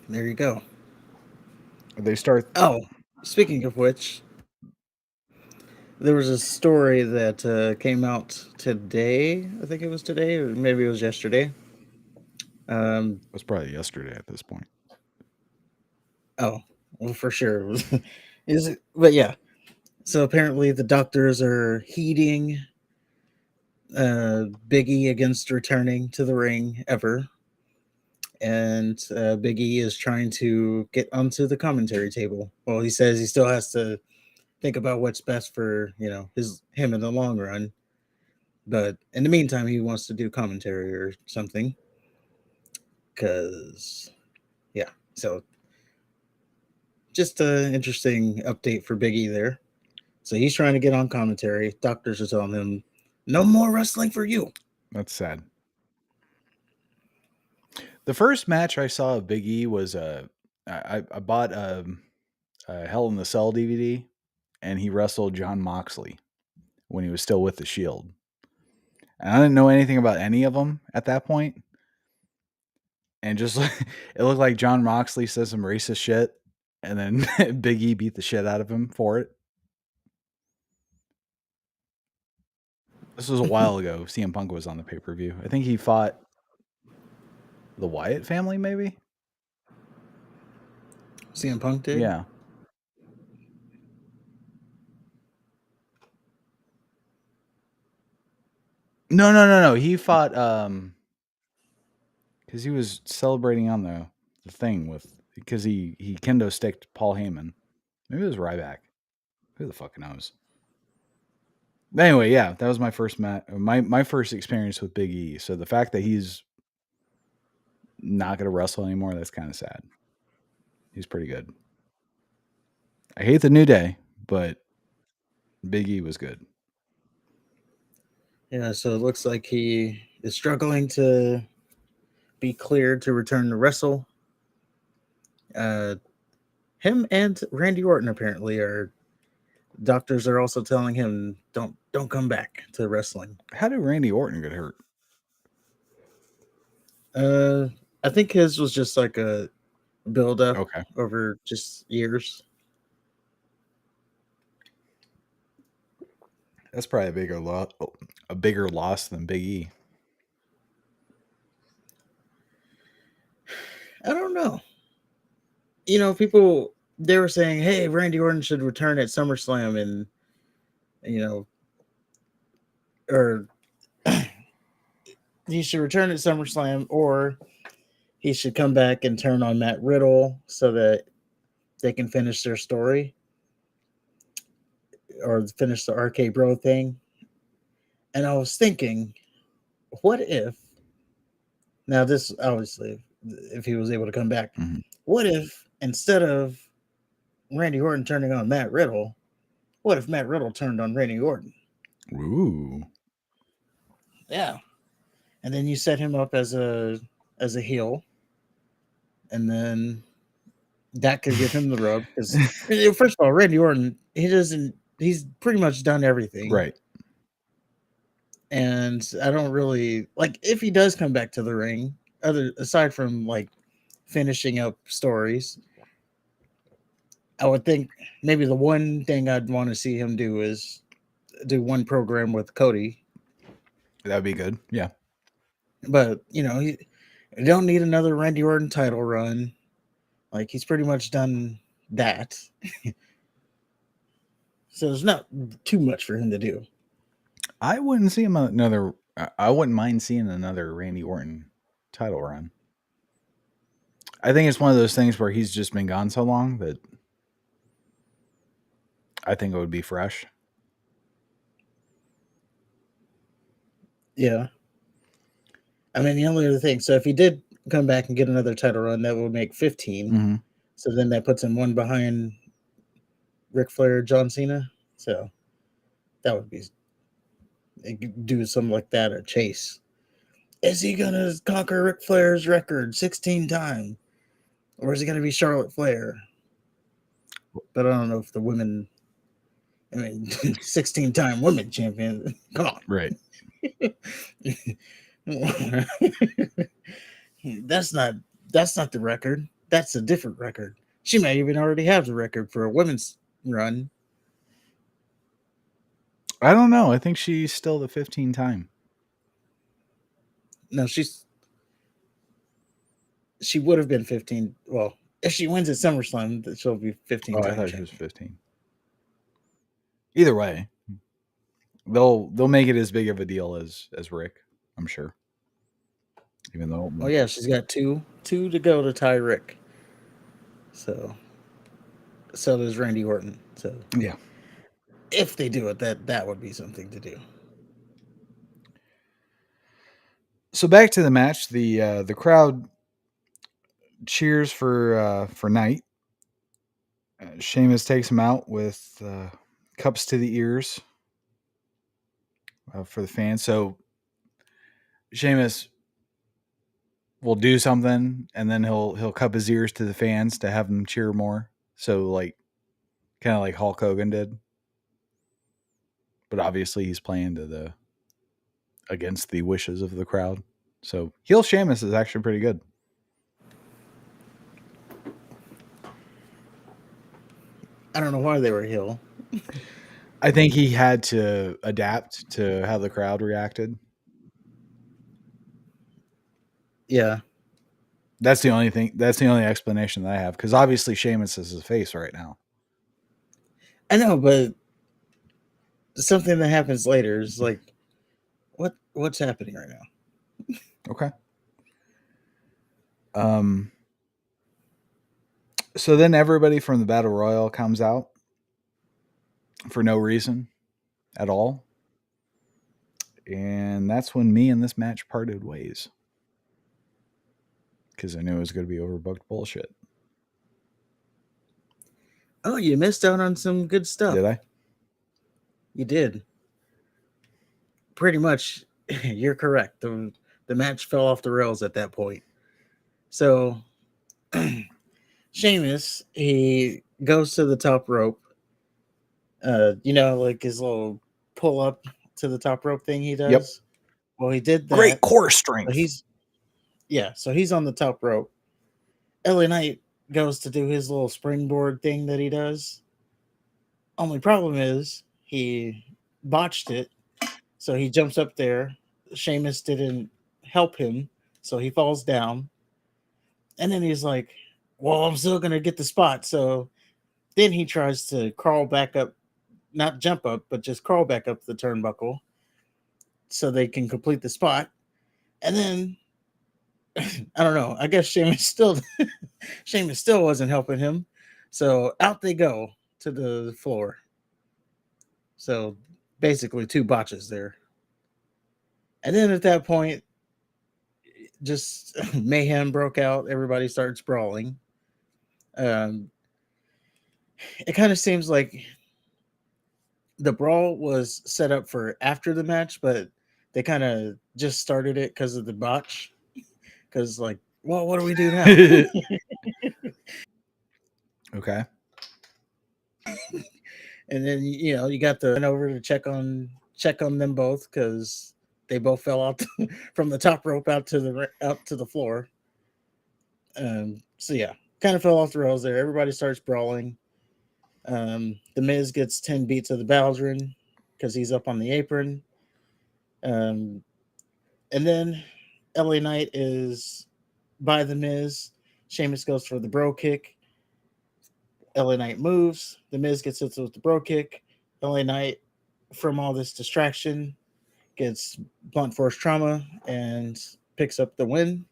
There you go. They start. Oh, speaking of which, there was a story that came out today. I think it was today, or maybe it was yesterday. It was probably yesterday at this point. Oh, well, for sure. Is it? But yeah. So apparently, the doctors are heeding Big E against returning to the ring ever, and Big E is trying to get onto the commentary table. Well, he says he still has to think about what's best for him in the long run. But in the meantime, he wants to do commentary or something. Cause yeah, so just an interesting update for Big E there. So he's trying to get on commentary. Doctors are telling him, "No more wrestling for you." That's sad. The first match I saw of Big E was I bought a Hell in the Cell DVD, and he wrestled John Moxley when he was still with the Shield. And I didn't know anything about any of them at that point. And just it looked like John Moxley said some racist shit, and then Big E beat the shit out of him for it. This was a while ago. CM Punk was on the pay-per-view. I think he fought the Wyatt family, maybe? CM Punk did. Yeah. No. He fought because he was celebrating on the thing with because he kendo sticked Paul Heyman. Maybe it was Ryback. Who the fuck knows? Anyway, yeah, that was my first my first experience with Big E. So the fact that he's not going to wrestle anymore, that's kind of sad. He's pretty good. I hate the New Day, but Big E was good. Yeah, so it looks like he is struggling to be cleared to return to wrestle. Him and Randy Orton apparently are doctors are also telling him don't come back to wrestling. How did Randy Orton get hurt? Uh, I think his was just like a build up Okay. over just years. That's probably a bigger loss than Big E. I don't know. People they were saying, "Hey, Randy Orton should return at SummerSlam," and or he should return at SummerSlam, or he should come back and turn on Matt Riddle so that they can finish their story or finish the RK Bro thing. And I was thinking, what if now this obviously if he was able to come back, Mm-hmm. what if instead of Randy Orton turning on Matt Riddle, what if Matt Riddle turned on Randy Orton? Ooh. Yeah. And then you set him up as a heel, and then that could give him the rub because first of all, Randy Orton he's pretty much done everything. Right. And I don't really like if he does come back to the ring, other aside from like finishing up stories. I would think maybe the one thing I'd want to see him do is do one program with Cody. That'd be good. Yeah. But you don't need another Randy Orton title run. Like he's pretty much done that. So there's not too much for him to do. I wouldn't see him I wouldn't mind seeing another Randy Orton title run. I think it's one of those things where he's just been gone so long that I think it would be fresh. Yeah. I mean, the only other thing, so if he did come back and get another title run, that would make 15. Mm-hmm. So then that puts him one behind Ric Flair, John Cena. So that would be do something like that or Chase. Is he gonna conquer Ric Flair's record 16 times, or is it gonna be Charlotte Flair? But I don't know if the women. I mean, 16-time women champion. Come on, Right. that's not that's not the record. That's a different record. She may even already have the record for a women's run. I don't know. I think she's still the 15 time. No, she would have been 15. Well, if she wins at SummerSlam, she'll be 15 Oh, I time thought she was champion. 15. Either way, they'll make it as big of a deal as Rick, I'm sure. Even though, Oh yeah, she's got two to go to tie Rick. So does Randy Orton. So yeah. if they do it, that would be something to do. So back to the match. The crowd cheers for Knight. Sheamus takes him out with cups to the ears for the fans. So Sheamus will do something, and then he'll cup his ears to the fans to have them cheer more. So like, kind of like Hulk Hogan did, but obviously he's playing to the against the wishes of the crowd. So heel Sheamus is actually pretty good. I don't know why they were heel. I think he had to adapt to how the crowd reacted. Yeah, That's the only thing. That's the only explanation that I have. Because obviously Sheamus is his face right now. I know, but something that happens later is like, what's happening right now? Okay. Um. So then everybody from the Battle Royal comes out for no reason at all, and that's when me and this match parted ways. Because I knew it was going to be overbooked bullshit. Oh, you missed out on some good stuff. Did I? You did. Pretty much, you're correct. The match fell off the rails at that point. So Sheamus, he goes to the top rope. Like his little pull up to the top rope thing he Yep. does. Well, he did Great that. core So strength. he's on the top rope. LA Knight goes to do his little springboard thing that he does. Only problem is he botched it. So he jumps up there. Sheamus didn't help him, so he falls down. And then he's like, "Well, I'm still gonna get the spot." So then he tries to crawl back up, not jump up, but just crawl back up the turnbuckle so they can complete the spot. And then I don't know. I guess Sheamus still wasn't helping him. So out they go to the floor. So basically two botches there. And then at that point, just mayhem broke out. Everybody started sprawling. Um, it kind of seems like the brawl was set up for after the match, but they kind of just started it because of the botch. Because like, well, what do we do now? Okay. And then you got the over to check on them both because they both fell out from the top rope out to the floor. So yeah, kind of fell off the rails there. Everybody starts brawling. The Miz gets 10 beats of the Baldwin because he's up on the apron. Um, and then LA Knight is by the Miz. Sheamus goes for the bro kick. LA Knight moves. The Miz gets hit with the bro kick. LA Knight, from all this distraction, gets blunt force trauma and picks up the win.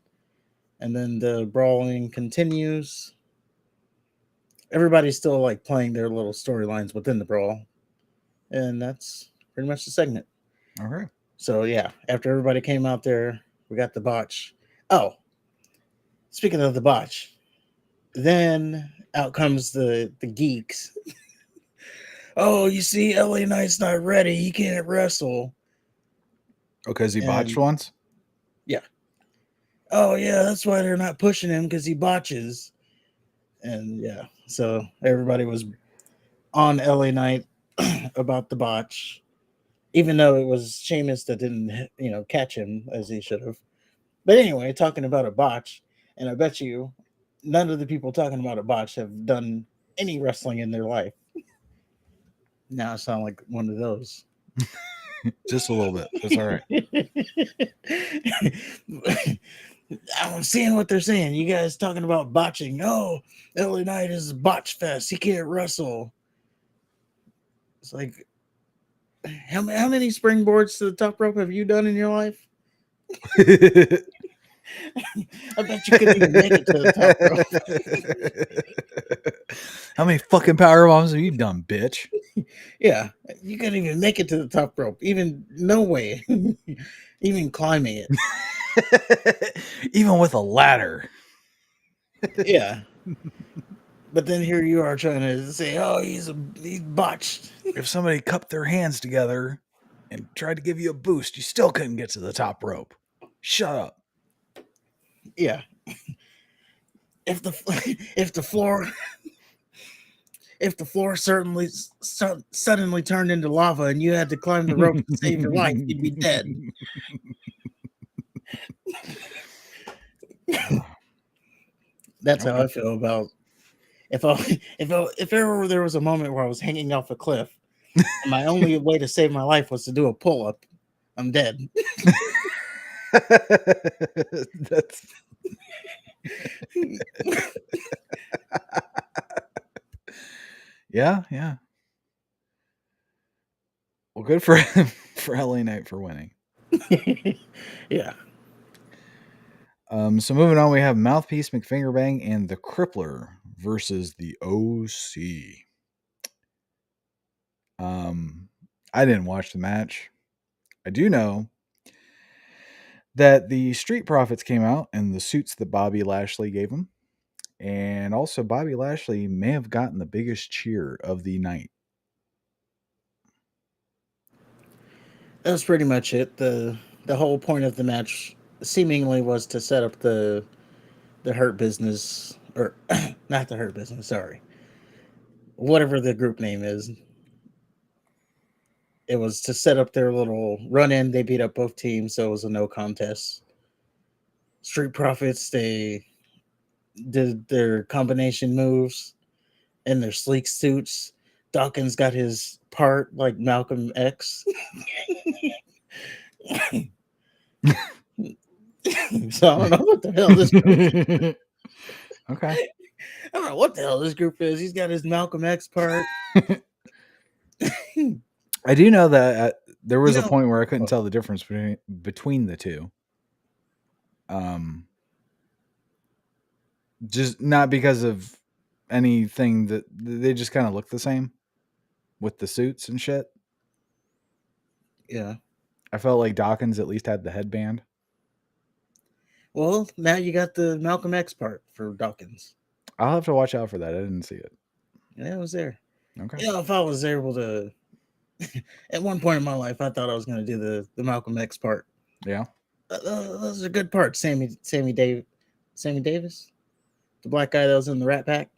and then the brawling continues. Everybody's still like playing their little storylines within the brawl, and that's pretty much the segment. Okay. So yeah, after everybody came out there, we got the botch. Oh, speaking of the botch, then out comes the geeks. Oh, you see, LA Knight's not ready. He can't wrestle. Oh, because he botched And once? yeah. Oh yeah, that's why they're not pushing him because he botches. And yeah, so everybody was on LA Knight about the botch, even though it was Sheamus that didn't, catch him as he should have. But anyway, talking about a botch, and I bet you none of the people talking about a botch have done any wrestling in their life. Now I sound like one of those. Just a little bit. That's all right. I'm seeing what they're saying. You guys talking about botching. Oh, LA Knight is a botch fest. He can't wrestle. It's like, how many springboards to the top rope have you done in your life? I bet you couldn't even make it to the top rope. How many fucking power bombs have you done, bitch? Yeah, you couldn't even make it to the top rope. Even no way. Even climbing it. Even with a ladder. Yeah. But then here you are trying to say, "Oh, he's botched." If somebody cupped their hands together and tried to give you a boost, you still couldn't get to the top rope. Shut up. Yeah. If the if the floor if the floor suddenly turned into lava and you had to climb the rope to save your life, you'd be dead. That's how I feel about if ever there was a moment where I was hanging off a cliff and my only way to save my life was to do a pull up, I'm dead. That's yeah. Well, good for him, for LA Knight for winning. Yeah. So moving on, we have Mouthpiece, McFingerbang, and the Crippler versus the OC. I didn't watch the match. I do know that the Street Profits came out in the suits that Bobby Lashley gave them. And also, Bobby Lashley may have gotten the biggest cheer of the night. That was pretty much it. The whole point of the match seemingly was to set up the Hurt Business, or not the Hurt Business, sorry. Whatever the group name is. It was to set up their little run in. They beat up both teams, so it was a no contest. Street Profits, they did their combination moves in their sleek suits. Dawkins got his part like Malcolm X. So I don't know what the hell this group is. Okay. I don't know what the hell this group is. He's got his Malcolm X part. I do know that there was You a know, point where I couldn't tell the difference between the two. Just not because of anything, that they just kind of look the same with the suits and shit. yeah. I felt like Dawkins at least had the headband. Well, now you got the Malcolm X part for Dawkins. I'll have to watch out for that. I didn't see it. Yeah, it was there. Okay. You know, if I was able to, at one point in my life, I thought I was going to do the Malcolm X part. Yeah. Those are good parts. Sammy Davis, the black guy that was in the Rat Pack.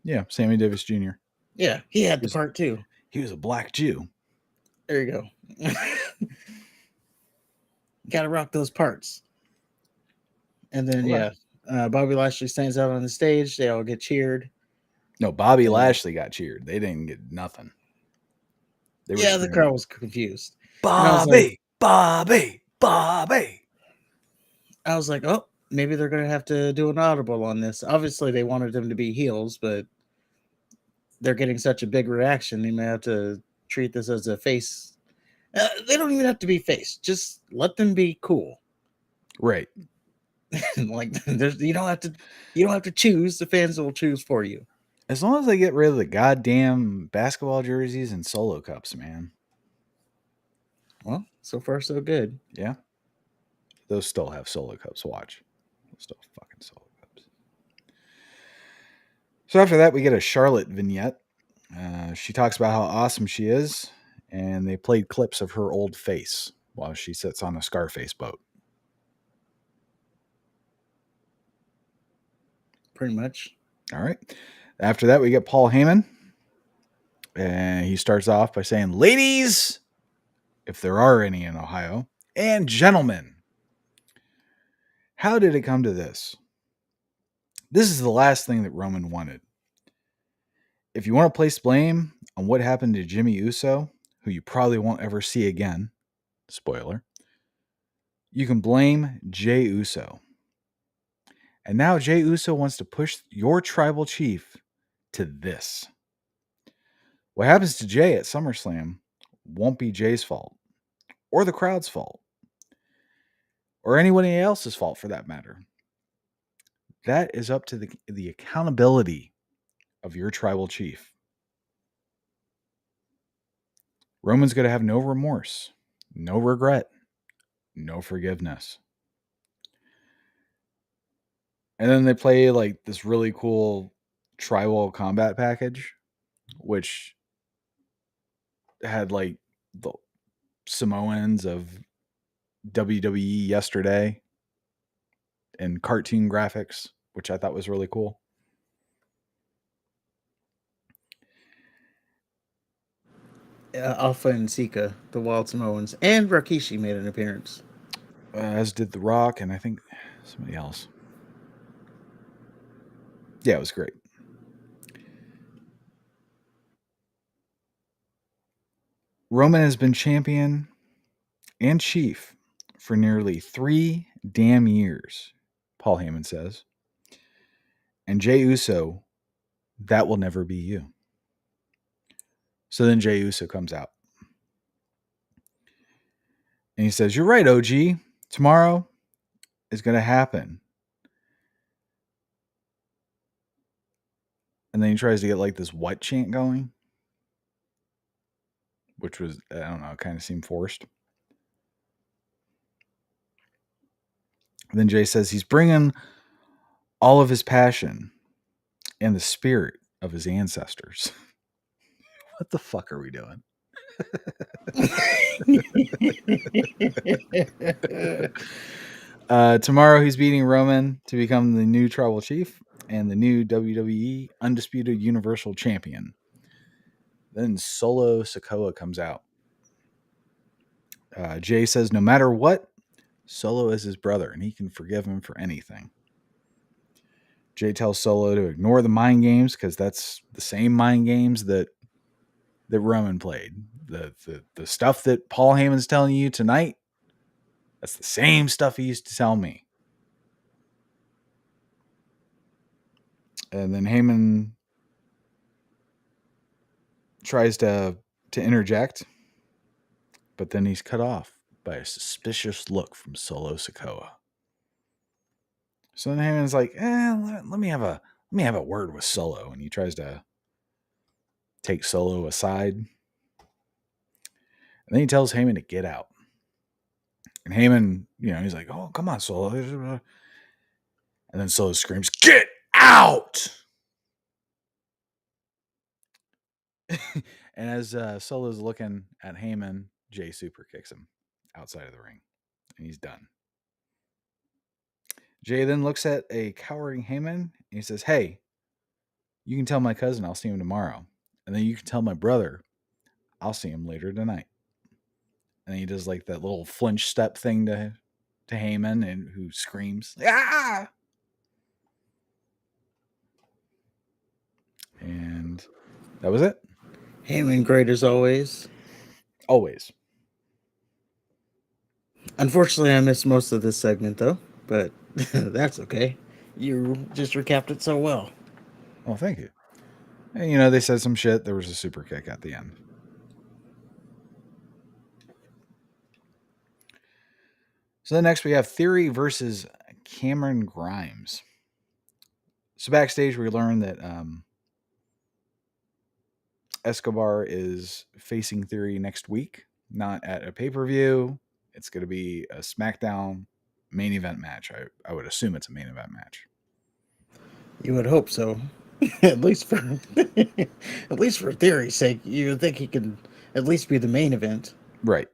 Yeah. Sammy Davis Jr. Yeah, he had the part too. He was a black Jew. There you go. Got to rock those parts. And then, Okay. Bobby Lashley stands out on the stage. They all get cheered. No, Bobby Lashley got cheered. They didn't get nothing. They were The screaming, crowd was confused. And I was like, Bobby. I was like, oh, maybe they're going to have to do an audible on this. Obviously, they wanted them to be heels, but they're getting such a big reaction. They may have to treat this as a face. They don't even have to be face. Just let them be cool. Right. Like you don't have to choose. The fans will choose for you. As long as they get rid of the goddamn basketball jerseys and Solo cups, man. Well, so far so good. Yeah. Those still have Solo cups. Watch. Those still have fucking Solo cups. So after that, we get a Charlotte vignette. She talks about how awesome she is, and they played clips of her old face while she sits on a Scarface boat. Pretty much. All right. After that, we get Paul Heyman. And he starts off by saying, ladies, if there are any in Ohio, and gentlemen, how did it come to this? This is the last thing that Roman wanted. If you want to place blame on what happened to Jimmy Uso, who you probably won't ever see again, spoiler, you can blame Jey Uso. And now Jey Uso wants to push your tribal chief to this. What happens to Jey at SummerSlam won't be Jay's fault, or the crowd's fault, or anybody else's fault for that matter. That is up to the accountability of your tribal chief. Roman's going to have no remorse, no regret, no forgiveness. And then they play like this really cool tribal combat package, which had like the Samoans of WWE yesterday and cartoon graphics, which I thought was really cool. Alpha and Sika, the Wild Samoans, and Rikishi made an appearance. As did The Rock, and I think somebody else. Yeah, it was great. Roman has been champion and chief for nearly 3 damn years, Paul Heyman says. And Jey Uso, that will never be you. So then Jey Uso comes out. And he says, you're right, OG. Tomorrow is going to happen. And then he tries to get like this what chant going, which was, I don't know, kind of seemed forced. And then Jay says he's bringing all of his passion and the spirit of his ancestors. What the fuck are we doing? Tomorrow he's beating Roman to become the new tribal chief and the new WWE Undisputed Universal Champion. Then Solo Sikoa comes out. Jay says no matter what, Solo is his brother and he can forgive him for anything. Jay tells Solo to ignore the mind games because that's the same mind games that Roman played. The stuff that Paul Heyman's telling you tonight, that's the same stuff he used to tell me. And then Heyman tries to interject, but then he's cut off by a suspicious look from Solo Sikoa. So then Heyman's like, let me have a word with Solo, and he tries to take Solo aside. And then he tells Heyman to get out. And Heyman, he's like, oh, come on, Solo. And then Solo screams, get out! And as Solo's looking at Heyman, Jay super kicks him outside of the ring. And he's done. Jay then looks at a cowering Heyman and he says, hey, you can tell my cousin I'll see him tomorrow. And then you can tell my brother I'll see him later tonight. And he does like that little flinch step thing to Heyman, and who screams, ah! And that was it. Heyman great as always. Always. Unfortunately, I missed most of this segment though, but that's okay. You just recapped it so well. Oh, thank you. And, they said some shit. There was a super kick at the end. So then next we have Theory versus Cameron Grimes. So backstage, we learn that Escobar is facing Theory next week, not at a pay-per-view. It's going to be a SmackDown main event match. I would assume it's a main event match. You would hope so. at least for at least for theory's sake, you would think he could at least be the main event. Right.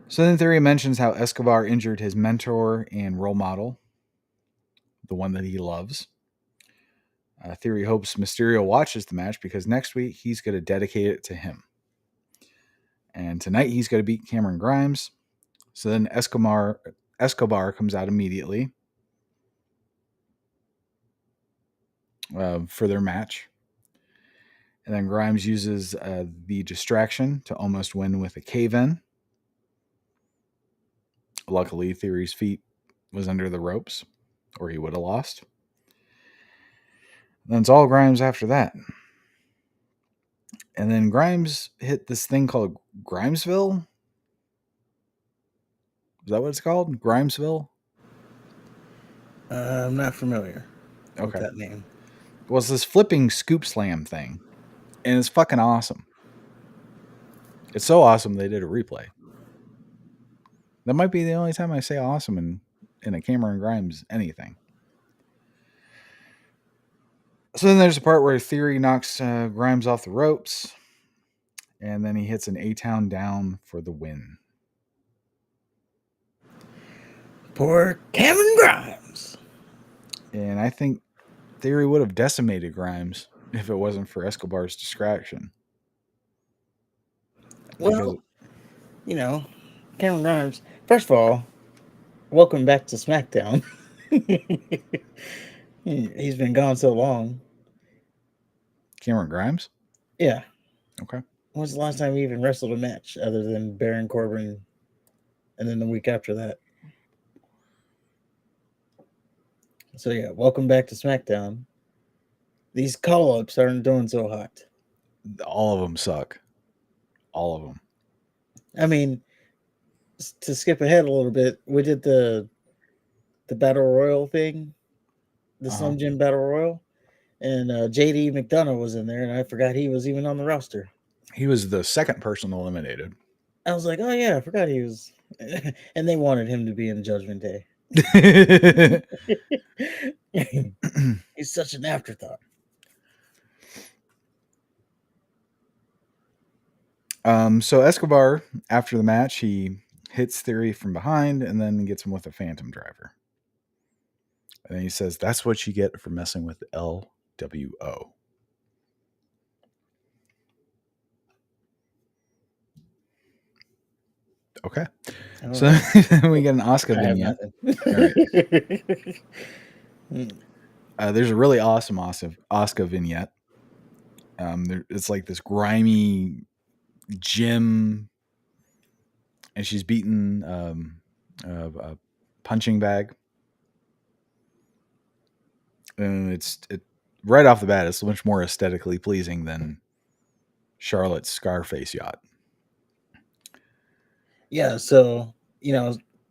So then Theory mentions how Escobar injured his mentor and role model, the one that he loves. Theory hopes Mysterio watches the match because next week he's going to dedicate it to him. And tonight he's going to beat Cameron Grimes. So then Escobar comes out immediately for their match. And then Grimes uses the distraction to almost win with a cave-in. Luckily, Theory's feet was under the ropes, or he would have lost. Then it's all Grimes after that. And then Grimes hit this thing called Grimesville. Is that what it's called? Grimesville? I'm not familiar with Okay. that name. It was this flipping scoop slam thing. And it's fucking awesome. It's so awesome they did a replay. That might be the only time I say awesome in a Cameron Grimes anything. So then there's a part where Theory knocks Grimes off the ropes. And then he hits an A-Town down for the win. Poor Cameron Grimes. And I think Theory would have decimated Grimes if it wasn't for Escobar's distraction. Well, you know, Cameron Grimes, first of all, welcome back to SmackDown. He's been gone so long. Cameron Grimes? Yeah. Okay. When was the last time he even wrestled a match other than Baron Corbin and then the week after that? So, yeah, welcome back to SmackDown. These call-ups aren't doing so hot. All of them suck. All of them. I mean, to skip ahead a little bit, we did the Battle Royal thing, the Slim Jim Battle Royal, and JD McDonough was in there, and I forgot he was even on the roster. He was the second person eliminated. I was like, oh yeah, I forgot he was. And they wanted him to be in Judgment Day. He's such an afterthought. So Escobar, after the match, he hits Theory from behind and then gets him with a Phantom Driver. And then he says, that's what you get for messing with LWO. Okay. So we get an Asuka vignette. All right. There's a really awesome Asuka vignette. It's like this grimy gym, and she's beating a punching bag. And it's right off the bat, it's much more aesthetically pleasing than Charlotte's Scarface yacht. Yeah, so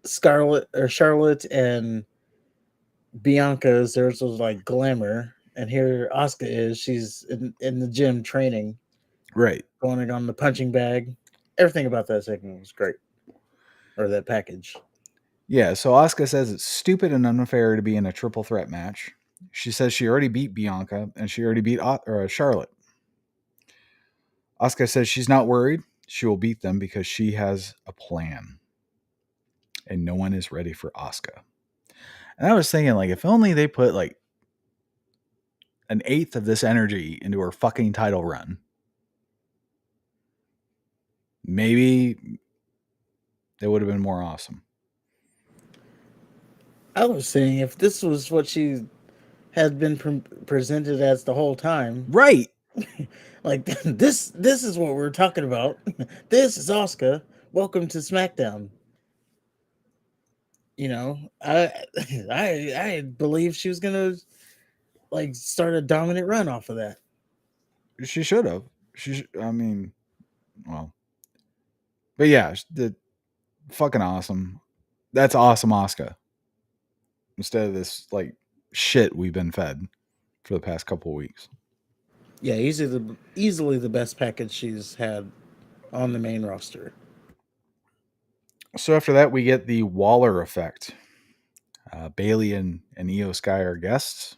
Charlotte and Bianca's theirs was like glamour, and here Asuka she's in the gym training, right? Going on the punching bag. Everything about that segment was great, or that package. Yeah, so Asuka says it's stupid and unfair to be in a triple threat match. She says she already beat Bianca and she already beat Charlotte. Asuka says she's not worried. She will beat them because she has a plan. And no one is ready for Asuka. And I was thinking, like, if only they put like an eighth of this energy into her fucking title run, maybe it would have been more awesome. I was saying if this was what she had been presented as the whole time, right? Like this is what we're talking about. This is Asuka. Welcome to SmackDown. I believe she was gonna like start a dominant run off of that. She should have. But yeah, the fucking awesome. That's awesome, Asuka. instead of this like shit we've been fed for the past couple of weeks. Yeah, easily the best package she's had on the main roster. So after that, we get the Waller effect. Bailey and Io Sky are guests.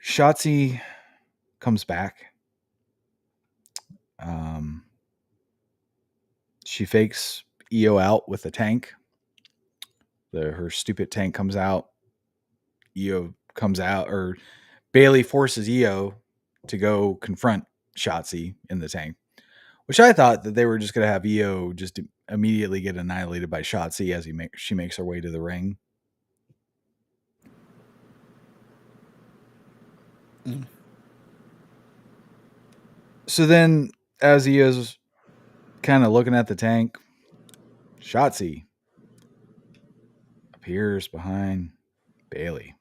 Shotzi comes back. Um, she fakes Io out with a tank. Her stupid tank comes out. Io comes out, or Bailey forces Io to go confront Shotzi in the tank, which I thought that they were just going to have Io just immediately get annihilated by Shotzi as she makes her way to the ring. Mm. So then, as Io's kind of looking at the tank, Shotzi appears behind Bailey.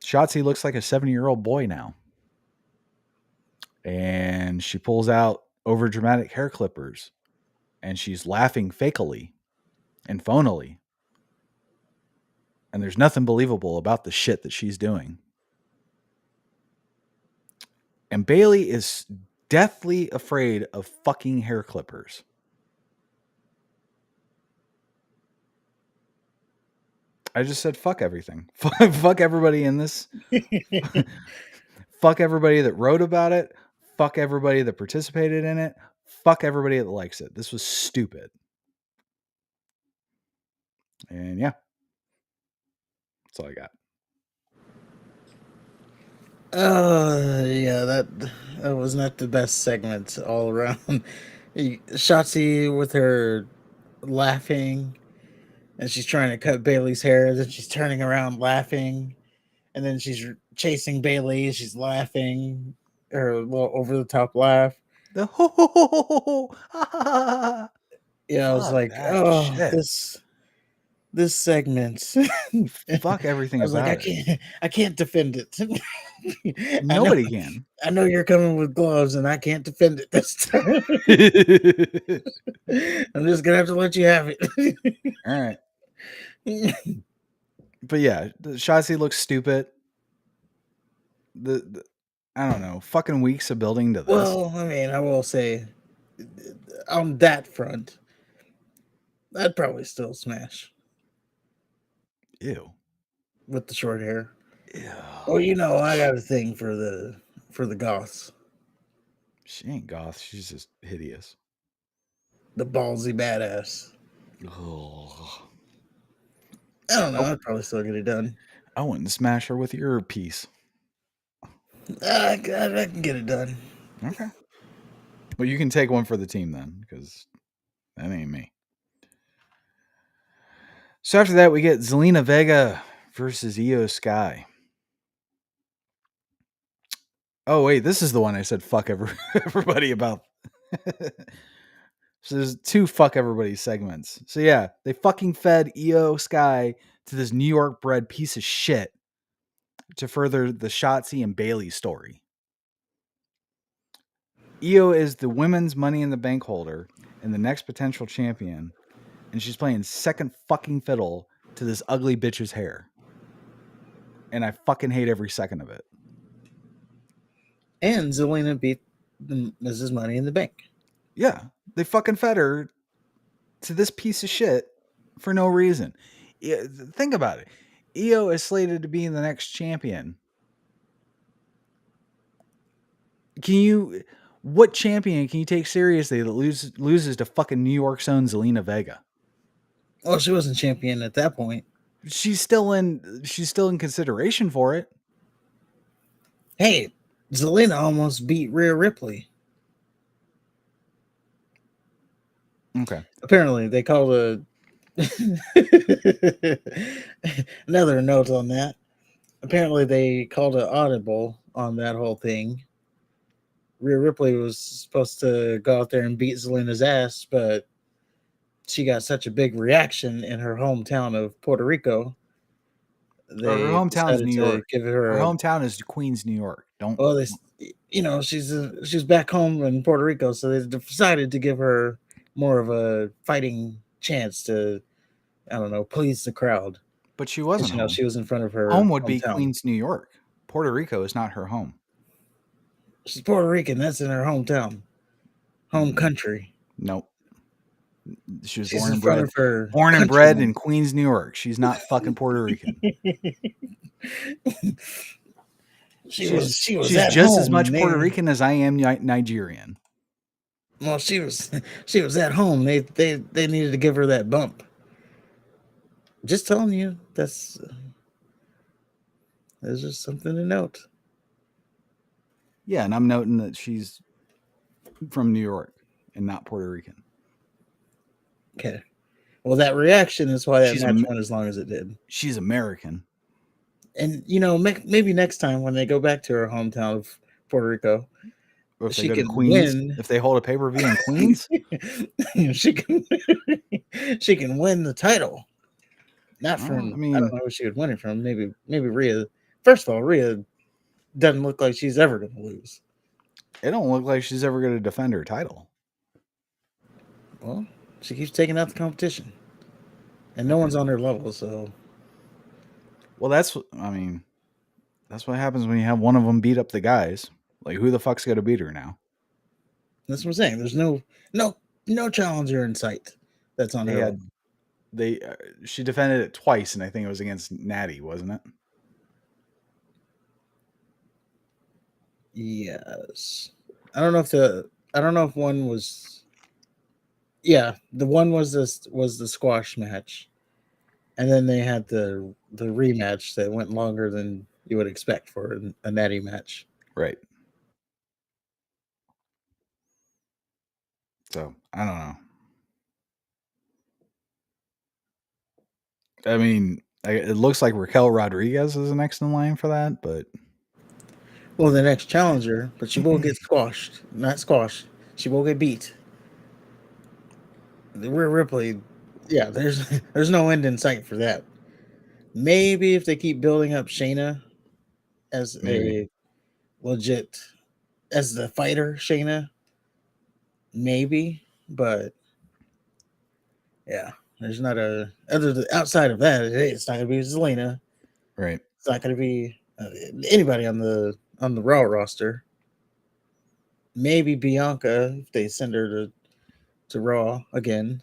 Shotzi looks like a 7-year-old boy now. And she pulls out over dramatic hair clippers and she's laughing fakely and phonily. And there's nothing believable about the shit that she's doing. And Bailey is deathly afraid of fucking hair clippers. I just said fuck everything. Fuck everybody in this. Fuck everybody that wrote about it. Fuck everybody that participated in it. Fuck everybody that likes it. This was stupid. And yeah, that's all I got. Yeah, that was not the best segment all around. Shotzi with her laughing, and she's trying to cut Bailey's hair. Then she's turning around laughing, and then she's chasing Bailey. She's laughing, her little over the top laugh. The ho ho ho ho ho ho. Yeah, I was Fuck like, that oh, shit. this segment. Fuck everything I was like, about it. I can't defend it. I know, Nobody can. I know you're coming with gloves, and I can't defend it this time. I'm just gonna have to let you have it. All right. But yeah, the Shotzi looks stupid. The I don't know, fucking weeks of building to this. Well, I mean, I will say, on that front, I'd probably still smash Ew. with the short hair. Ew. Oh, you know, I got a thing for the goths, She ain't goth. She's just hideous. the ballsy badass. Ugh. I don't know. I, I'd probably still get it done. I wouldn't smash her with your piece. I can get it done. Okay. Well, you can take one for the team then, because that ain't me. So after that, we get Zelina Vega versus Io Sky. Oh wait, this is the one I said fuck everybody about. So there's 2 fuck everybody segments. So yeah, they fucking fed Io Sky to this New York bred piece of shit to further the Shotzi and Bailey story. Io is the women's Money in the Bank holder and the next potential champion, and she's playing second fucking fiddle to this ugly bitch's hair. And I fucking hate every second of it. And Zelina beat the Mrs. Money in the Bank. Yeah, they fucking fed her to this piece of shit for no reason. Think about it. Io is slated to be the next champion. What champion can you take seriously that loses to fucking New York's own Zelina Vega? Well, she wasn't champion at that point. She's still in consideration for it. Hey, Zelina almost beat Rhea Ripley. Okay. Apparently, they called a another note on that. Apparently, they called an audible on that whole thing. Rhea Ripley was supposed to go out there and beat Zelina's ass, but she got such a big reaction in her hometown of Puerto Rico. Her They hometown's decided New to York. give Her her a hometown is Queens, New York. Don't. well. She's back home in Puerto Rico, so they decided to give her more of a fighting chance to, I don't know, please the crowd. But she Because, wasn't home. she was in front of her Home would be hometown. Queens, New York. Puerto Rico is not her home. She's Puerto Rican. That's in her hometown, home country. Nope. She was She's in front of her born and bred countrymen. in Queens, New York. She's not fucking Puerto Rican. She was She's at just as home. much Puerto Rican as I am Nigerian. Well, she was at home. They needed to give her that bump. Just telling you, that's just something to note. Yeah, and I'm noting that she's from New York and not Puerto Rican. Okay. Well, that reaction is why that She's match went as long as it did. She's American. And maybe next time when they go back to her hometown of Puerto Rico, Or if they she go to can Queens, win. if they hold a pay-per-view in Queens, she can she can win the title. Not I from, I mean, don't know who she would win it from. Maybe Rhea. First of all, Rhea doesn't look like she's ever going to lose. it don't look like she's ever going to defend her title. Well, she keeps taking out the competition, and no one's on her level. So, well, that's what happens when you have one of them beat up the guys. Like, who the fuck's going to beat her now? that's what I'm saying. There's no challenger in sight that's on They her had level. she defended it twice, and I think it was against Natty, wasn't it? Yes. I don't know if one was. Yeah, the one was the squash match, and then they had the rematch that went longer than you would expect for a natty match. Right. So I don't know. I mean, it looks like Raquel Rodriguez is the next in line for that, but Well, the next challenger, but she will get squashed. Not squashed. She will get beat. The Rhea Ripley, yeah, there's no end in sight for that. Maybe if they keep building up Shayna as maybe. a legit, as the fighter, Shayna, maybe, but yeah, there's not outside of that. It's not gonna be Zelina. Right. It's not gonna be anybody on the Raw roster. Maybe Bianca if they send her to Raw again.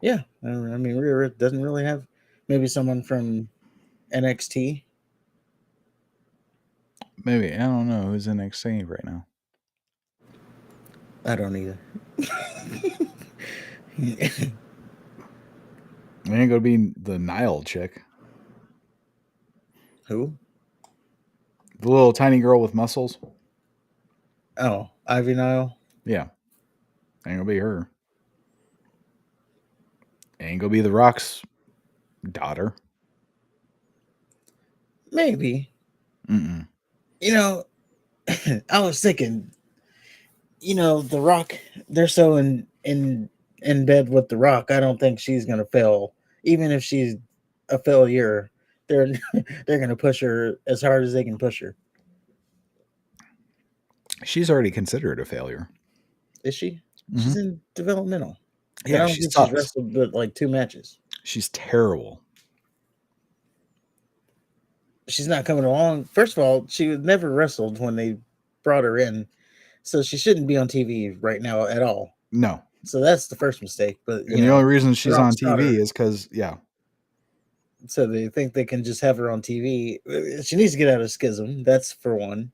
Yeah, I mean, Rhea doesn't really have maybe someone from NXT. Maybe. I don't know who's in NXT right now. I don't either. It ain't gonna be the Nile chick. Who? The little tiny girl with muscles. Oh, Ivy Nile. Yeah. Ain't gonna be her. Ain't gonna be The Rock's daughter. Maybe. Mm-mm. I was thinking, The Rock. They're so in bed with The Rock. I don't think she's gonna fail, even if she's a failure. They're they're gonna push her as hard as they can push her. She's already considered a failure. Is she? Mm-hmm. She's in developmental, and Yeah, I don't she think she's sucks. wrestled but like 2 matches. She's terrible. She's not coming along. First of all, she was never wrestled when they brought her in, so she shouldn't be on TV right now at all. No. So that's the first mistake. But And the only reason she's on Rock's daughter, TV is because, yeah. so they think they can just have her on TV. She needs to get out of schism. That's for one.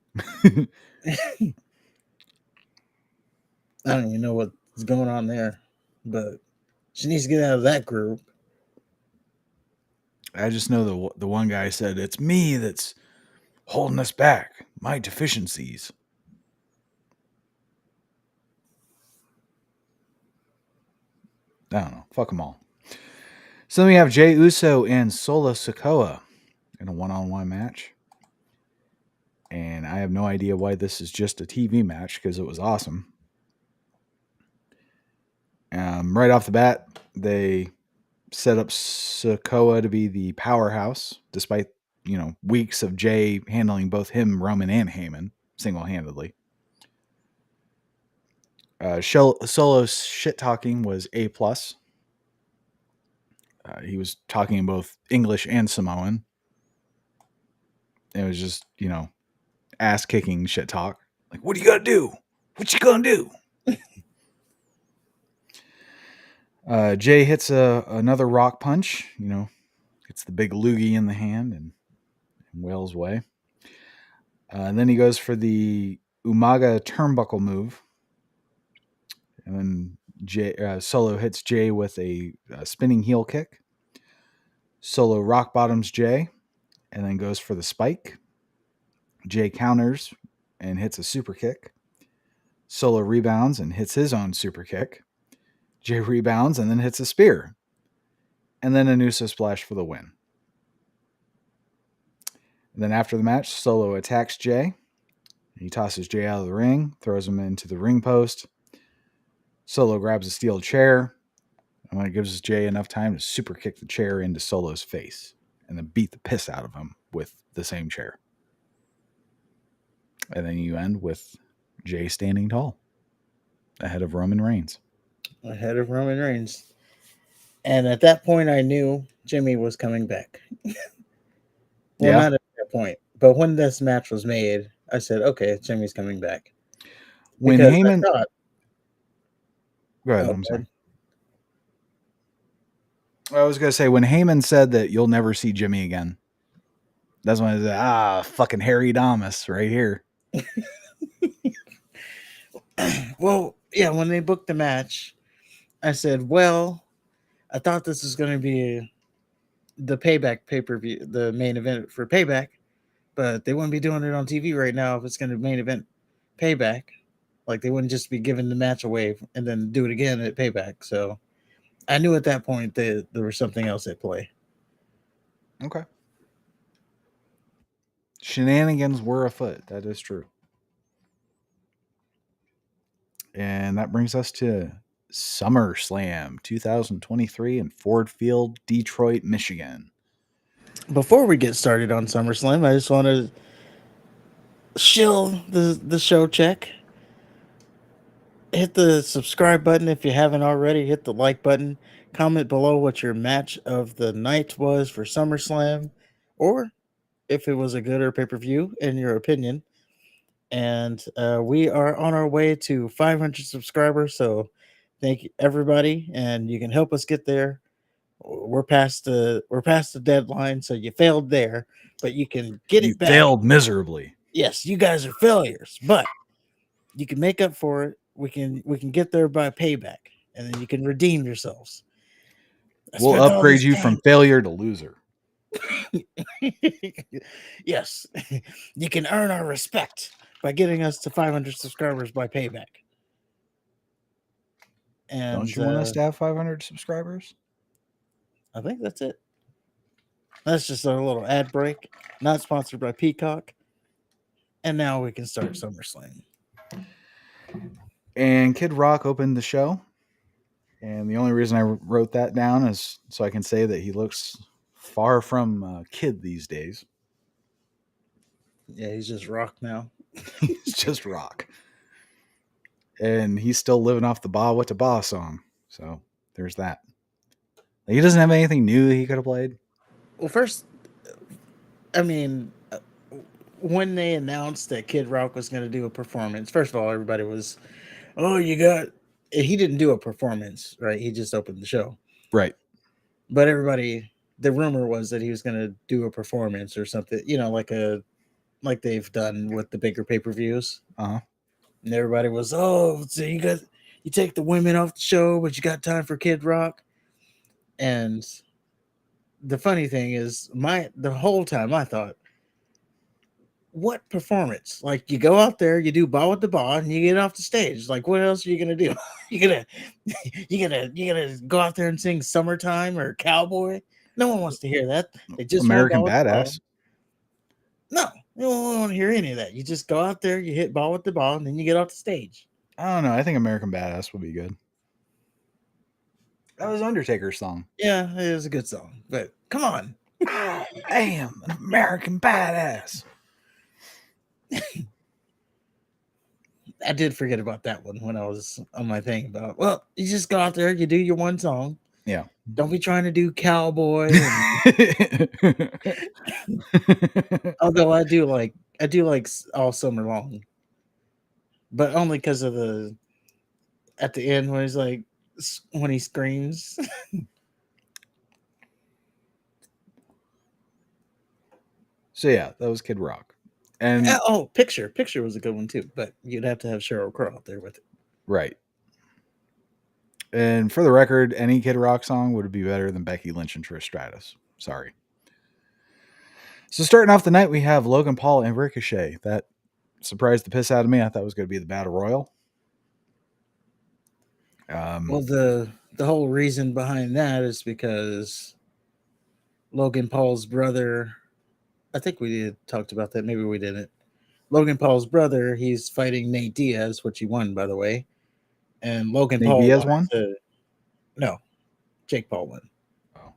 I don't even know what's going on there, but she needs to get out of that group. I just know the one guy said, it's me that's holding us back. My deficiencies. I don't know. Fuck them all. So then we have Jey Uso and Solo Sikoa in a one-on-one match. And I have no idea why this is just a TV match because it was awesome. Right off the bat, they set up Sikoa to be the powerhouse, despite, weeks of Jey handling both him, Roman, and Heyman single-handedly. Solo's shit talking was A plus. He was talking in both English and Samoan. It was just, ass kicking shit talk. Like, what are you gonna do? What you gonna do? Jay hits another rock punch. Gets the big loogie in the hand and wails away. And then he goes for the Umaga turnbuckle move. And then Solo hits Jay with a spinning heel kick. Solo rock bottoms Jay and then goes for the spike. Jay counters and hits a super kick. Solo rebounds and hits his own super kick. Jay rebounds and then hits a spear. And then a Nusa splash for the win. And then after the match, Solo attacks Jay. He tosses Jay out of the ring, throws him into the ring post. Solo grabs a steel chair, and when it gives Jay enough time to super kick the chair into Solo's face and then beat the piss out of him with the same chair. And then you end with Jay standing tall ahead of Roman Reigns. Ahead of Roman Reigns. And at that point, I knew Jimmy was coming back. Well, not at that point, but when this match was made, I said, okay, Jimmy's coming back. When Because Heyman... I thought... Go ahead, I'm sorry. I was going to say, when Heyman said that you'll never see Jimmy again, that's when I said, fucking Harry Damas right here. Well, yeah, when they booked the match, I said, well, I thought this was going to be the Payback pay-per-view, the main event for Payback, but they wouldn't be doing it on TV right now if it's going to main event Payback. Like, they wouldn't just be giving the match away and then do it again at Payback. So I knew at that point that there was something else at play. Okay. Shenanigans were afoot. That is true. And that brings us to SummerSlam 2023 in Ford Field, Detroit, Michigan. Before we get started on SummerSlam, I just want to shill the show check. Hit the subscribe button if you haven't already. Hit the like button. Comment below what your match of the night was for SummerSlam, or if it was a gooder pay-per-view in your opinion. And we are on our way to 500 subscribers, so thank you everybody, and you can help us get there. We're past the deadline, so you failed there, but you can get it back. You failed miserably. Yes, you guys are failures, but you can make up for it. We can get there by Payback, and then you can redeem yourselves. We'll upgrade you from failure to loser. Yes, you can earn our respect by getting us to 500 subscribers by Payback. And don't you want us to have 500 subscribers? I think that's it. That's just a little ad break. Not sponsored by Peacock. And now we can start SummerSlam. And Kid Rock opened the show. And the only reason I wrote that down is so I can say that he looks far from Kid these days. Yeah, he's just Rock now. He's just Rock. And he's still living off the Ba What Da Ba song. So there's that. He doesn't have anything new he could have played. Well, first, I mean, when they announced that Kid Rock was going to do a performance, first of all, everybody was, he didn't do a performance, right? He just opened the show. Right. But everybody, the rumor was that he was going to do a performance or something, like they've done with the bigger pay-per-views. Uh-huh. And everybody was, so you take the women off the show, but you got time for Kid Rock. And the funny thing is, the whole time I thought, what performance? Like, you go out there, you do Ba with the Ba, and you get off the stage. Like, what else are you gonna do? you gonna go out there and sing "Summertime" or "Cowboy"? No one wants to hear that. They just American Badass. No, you don't want to hear any of that. You just go out there, you hit Ba with the Ba, and then you get off the stage. I don't know. I think American Badass would be good. That was Undertaker's song. Yeah, it was a good song, but come on. I am an American Badass. I did forget about that one when I was on my thing about. Well, you just go out there, you do your one song. Yeah. Don't be trying to do cowboy and. Although I do like all summer long, but only because of the at the end when he's like when he screams. So yeah, that was Kid Rock. And Oh, picture was a good one too, but you'd have to have Cheryl Crow out there with it. right. And for the record, any Kid Rock song would be better than Becky Lynch and Trish Stratus. Sorry. So starting off the night, we have Logan Paul and Ricochet. That surprised the piss out of me. I thought it was going to be the Battle Royal. Well, the whole reason behind that is because Logan Paul's brother. I think we did talked about that. Maybe we didn't. Logan Paul's brother. He's fighting Nate Diaz, which he won, by the way. And Logan Nate Paul Diaz wanted won? to. No, Jake Paul won. Oh.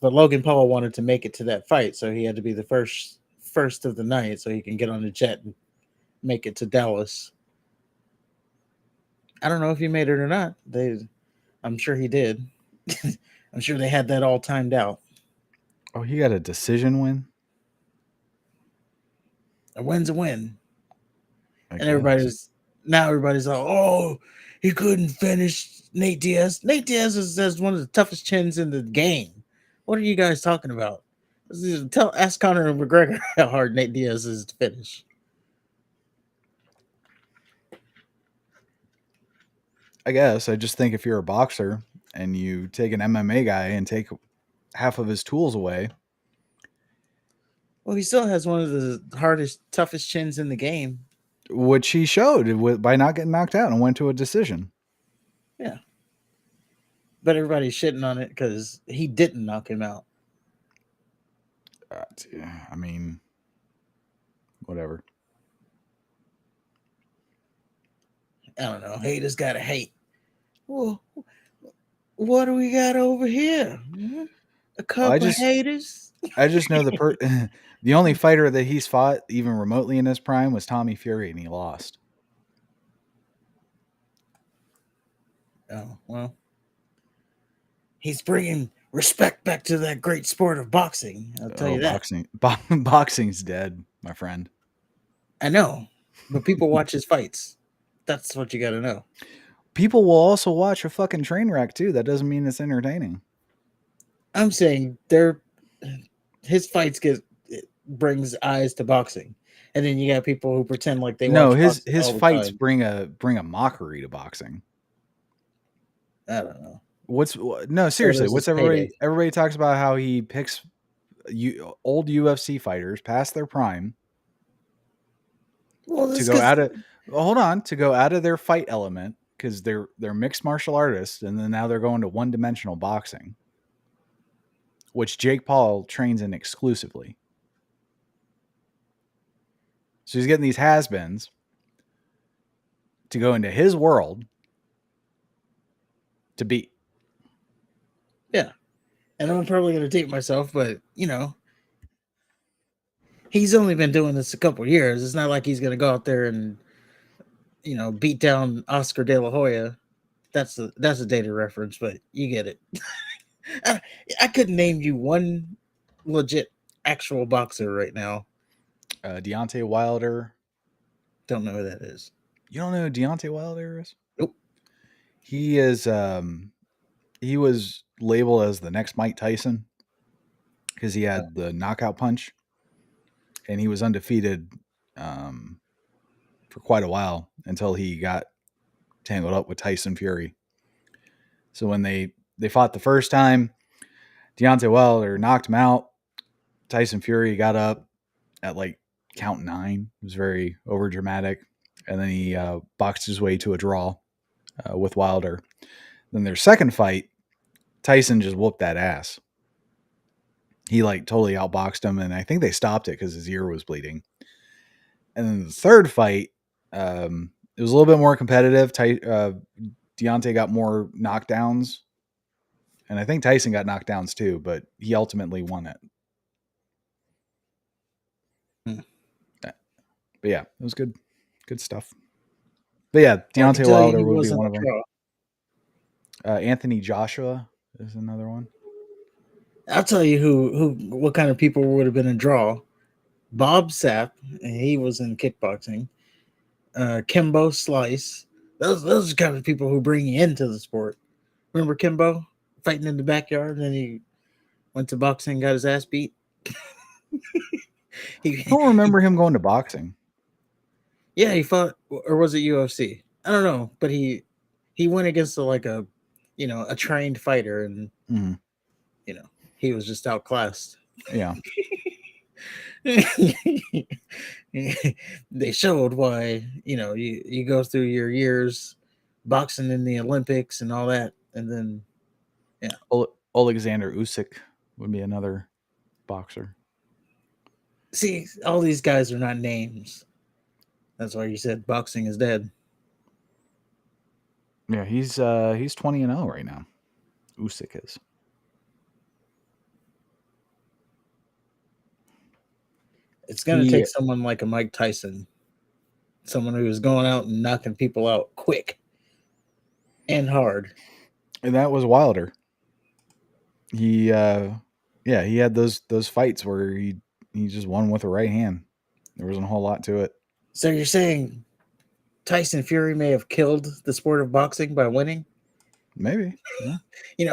But Logan Paul wanted to make it to that fight, so he had to be the first of the night, so he can get on the jet and make it to Dallas. I don't know if he made it or not. I'm sure he did. I'm sure they had that all timed out. Oh, he got a decision win? A win's a win. I And guess. everybody's like, oh, he couldn't finish Nate Diaz. Nate Diaz is one of the toughest chins in the game. What are you guys talking about? Ask Conor McGregor how hard Nate Diaz is to finish. I guess. I just think if you're a boxer and you take an MMA guy and take half of his tools away. Well, he still has one of the hardest, toughest chins in the game. Which he showed by not getting knocked out and went to a decision. Yeah. But everybody's shitting on it because he didn't knock him out. I mean, whatever. I don't know. Haters gotta hate. Well, what do we got over here? A I couple just haters. I just know the only fighter that he's fought even remotely in his prime was Tommy Fury, and he lost. Oh well, he's bringing respect back to that great sport of boxing. I'll tell Oh, you that. boxing's dead, my friend. I know, but people watch his fights. That's what you got to know. People will also watch a fucking train wreck too. That doesn't mean it's entertaining. I'm saying his fights brings eyes to boxing, and then you got people who pretend like they No, watch his boxing his all the fights time. bring a mockery to boxing. I don't know. No, So seriously, there's what's his payday. everybody talks about how he picks old UFC fighters past their prime Well, to that's go because out of hold on, to go out of their fight element because they're mixed martial artists, and then now they're going to one-dimensional boxing, which Jake Paul trains in exclusively. So he's getting these has-beens to go into his world to beat. yeah. And I'm probably going to date myself, but he's only been doing this a couple years. It's not like he's going to go out there and beat down Oscar De La Hoya. That's a data reference, but you get it. I, I couldn't name you one legit actual boxer right now. Deontay Wilder. Don't know who that is. You don't know who Deontay Wilder is? Nope. He is. He was labeled as the next Mike Tyson because he had the knockout punch, and he was undefeated for quite a while until he got tangled up with Tyson Fury. So when they fought the first time, Deontay Wilder knocked him out. Tyson Fury got up at like count 9. It was very over dramatic, and then he boxed his way to a draw with Wilder. Then their second fight, Tyson just whooped that ass. He like totally outboxed him, and I think they stopped it because his ear was bleeding. And then the third fight, it was a little bit more competitive. Deontay got more knockdowns, and I think Tyson got knockdowns too, but he ultimately won it. Hmm. But yeah, it was good stuff. But yeah, Well, I can Deontay tell you Wilder he would be wasn't one a of them. draw. Anthony Joshua is another one. I'll tell you what kind of people would have been a draw. Bob Sapp, and he was in kickboxing. Kimbo Slice. Those are the kind of people who bring you into the sport. Remember Kimbo fighting in the backyard, and then he went to boxing and got his ass beat. I he, don't remember him going to boxing. yeah, he fought, or was it UFC? I don't know, but he went against a trained fighter, and Mhm. he was just outclassed. Yeah. They showed why you go through your years boxing in the Olympics and all that, and then Alexander Usyk would be another boxer. see, all these guys are not names. That's why you said boxing is dead. Yeah, he's 20-0 right now. Usyk is. It's gonna He take someone like a Mike Tyson, someone who is going out and knocking people out quick and hard. and that was Wilder. He he had those fights where he just won with a right hand. There wasn't a whole lot to it. So you're saying Tyson Fury may have killed the sport of boxing by winning? Maybe. Yeah.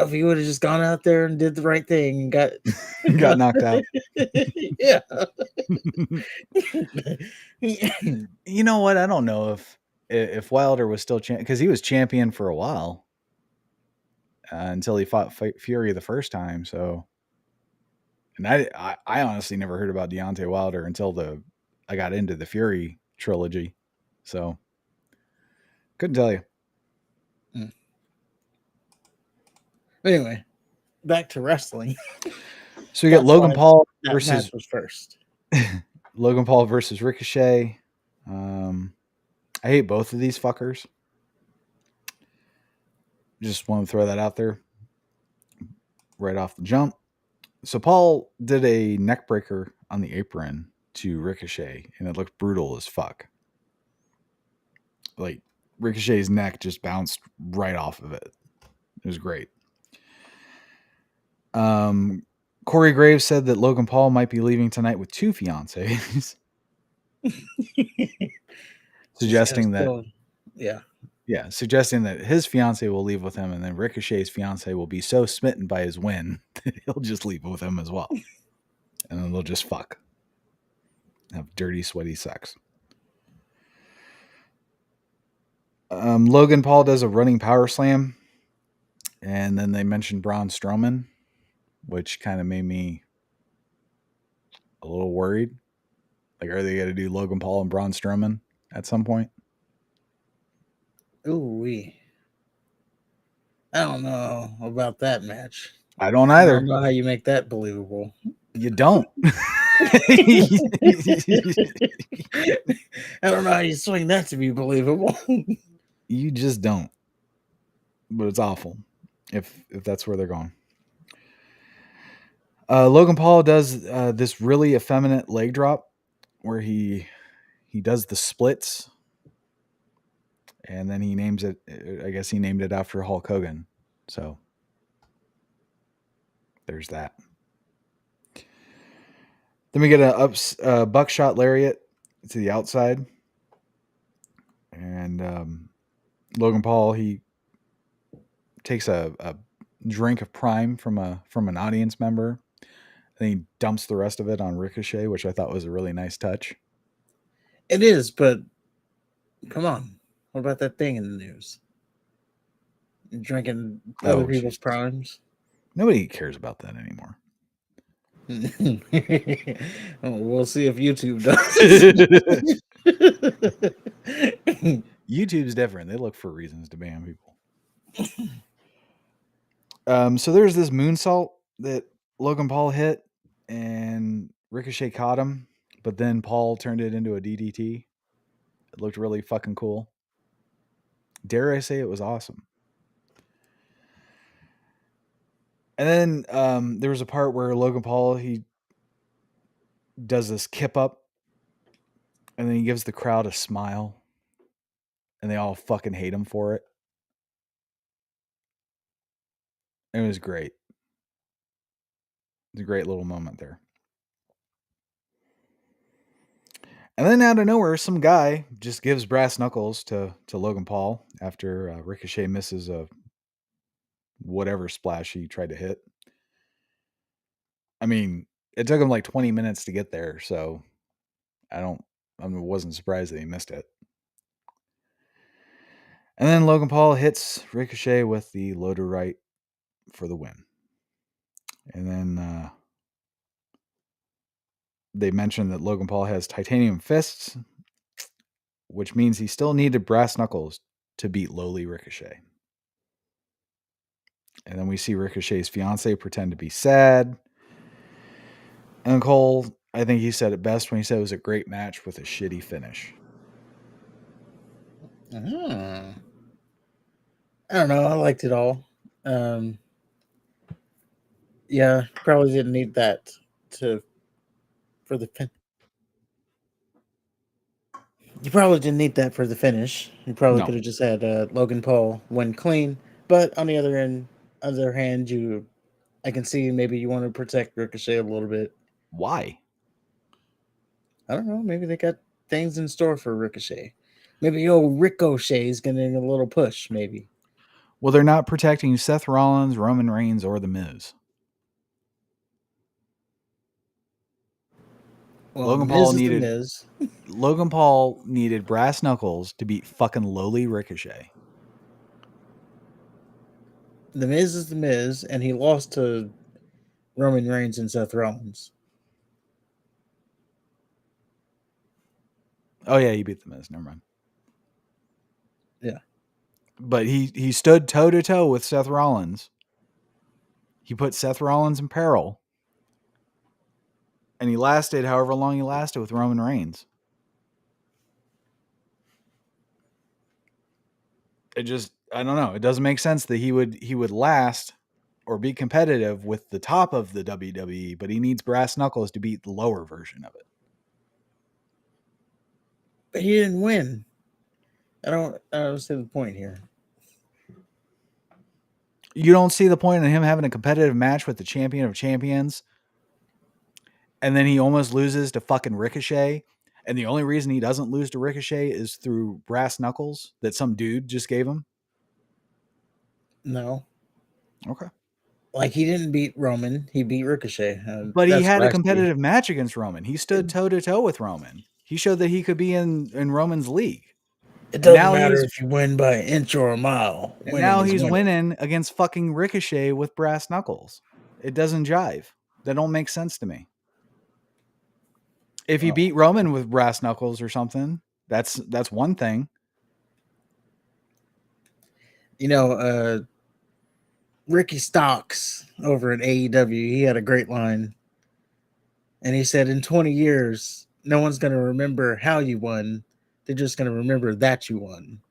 If he would have just gone out there and did the right thing and got Got knocked out. yeah. You know what? I don't know if Wilder was still champion, because he was champion for a while until he fought Fury the first time. So, and I honestly never heard about Deontay Wilder until I got into the Fury trilogy. So, couldn't tell you. Anyway, back to wrestling. So we got Logan Paul That versus match was first. Logan Paul versus Ricochet. I hate both of these fuckers. Just want to throw that out there right off the jump. So Paul did a neck breaker on the apron to Ricochet, and it looked brutal as fuck. Like Ricochet's neck just bounced right off of it. It was great. Corey Graves said that Logan Paul might be leaving tonight with 2 fiancées, suggesting that suggesting that his fiance will leave with him, and then Ricochet's fiance will be so smitten by his win that he'll just leave with him as well, and then they'll just fuck, have dirty, sweaty sex. Logan Paul does a running power slam, and then they mentioned Braun Strowman, which kind of made me a little worried. Like, are they going to do Logan Paul and Braun Strowman at some point? Ooh, I don't know about that match. I don't I either. don't know how you make that believable. You don't. I don't know how you swing that to be believable. You just don't. But it's awful if that's where they're going. Logan Paul does this really effeminate leg drop where he does the splits, and then he names it. I guess he named it after Hulk Hogan. So there's that. Then we get a buckshot lariat to the outside, and Logan Paul, he takes a drink of Prime from an audience member. Then he dumps the rest of it on Ricochet, which I thought was a really nice touch. It is, but come on. What about that thing in the news? Drinking other people's Jesus. primes? Nobody cares about that anymore. We'll see if YouTube does. YouTube's different. They look for reasons to ban people. So there's this moonsault that Logan Paul hit, and Ricochet caught him, but then Paul turned it into a DDT. It looked really fucking cool. Dare I say it was awesome. And then there was a part where Logan Paul, he does this kip up, and then he gives the crowd a smile. and they all fucking hate him for it. It was great. It's a great little moment there. And then out of nowhere, some guy just gives brass knuckles to Logan Paul after Ricochet misses a whatever splash he tried to hit. I mean, it took him like 20 minutes to get there, so I wasn't surprised that he missed it. And then Logan Paul hits Ricochet with the loader right for the win. And then they mentioned that Logan Paul has titanium fists, which means he still needed brass knuckles to beat lowly Ricochet. And then we see Ricochet's fiance pretend to be sad. And Cole, I think he said it best when he said it was a great match with a shitty finish. I don't know. I liked it all. Yeah, probably didn't need that for the fin. You probably didn't need that for the finish. You probably No. could have just had Logan Paul win clean. But on the other hand, I can see maybe you want to protect Ricochet a little bit. Why? I don't know. Maybe they got things in store for Ricochet. Maybe old Ricochet is getting a little push. Maybe. Well, they're not protecting Seth Rollins, Roman Reigns, or The Miz. Well, Miz is the Miz. Logan Paul needed brass knuckles to beat fucking lowly Ricochet. The Miz is the Miz, and he lost to Roman Reigns and Seth Rollins. Oh yeah, he beat The Miz. Never mind. Yeah. But he stood toe to toe with Seth Rollins. He put Seth Rollins in peril. And he lasted however long he lasted with Roman Reigns. I don't know. It doesn't make sense that he would last or be competitive with the top of the WWE, but he needs brass knuckles to beat the lower version of it. But he didn't win. I don't see the point here. You don't see the point in him having a competitive match with the champion of champions, and then he almost loses to fucking Ricochet. And the only reason he doesn't lose to Ricochet is through brass knuckles that some dude just gave him. No. Okay. Like, he didn't beat Roman. He beat Ricochet. But he That's had what a I see. competitive match against Roman. He stood toe to toe with Roman. He showed that he could be in Roman's league. It doesn't matter if you win by an inch or a mile. And Winning now is he's winning. winning against fucking Ricochet with brass knuckles. It doesn't jive. That don't make sense to me. If he beat Roman with brass knuckles or something, that's one thing. You know, Ricky Stocks over at AEW, he had a great line. And he said, in 20 years, no one's going to remember how you won. They're just going to remember that you won.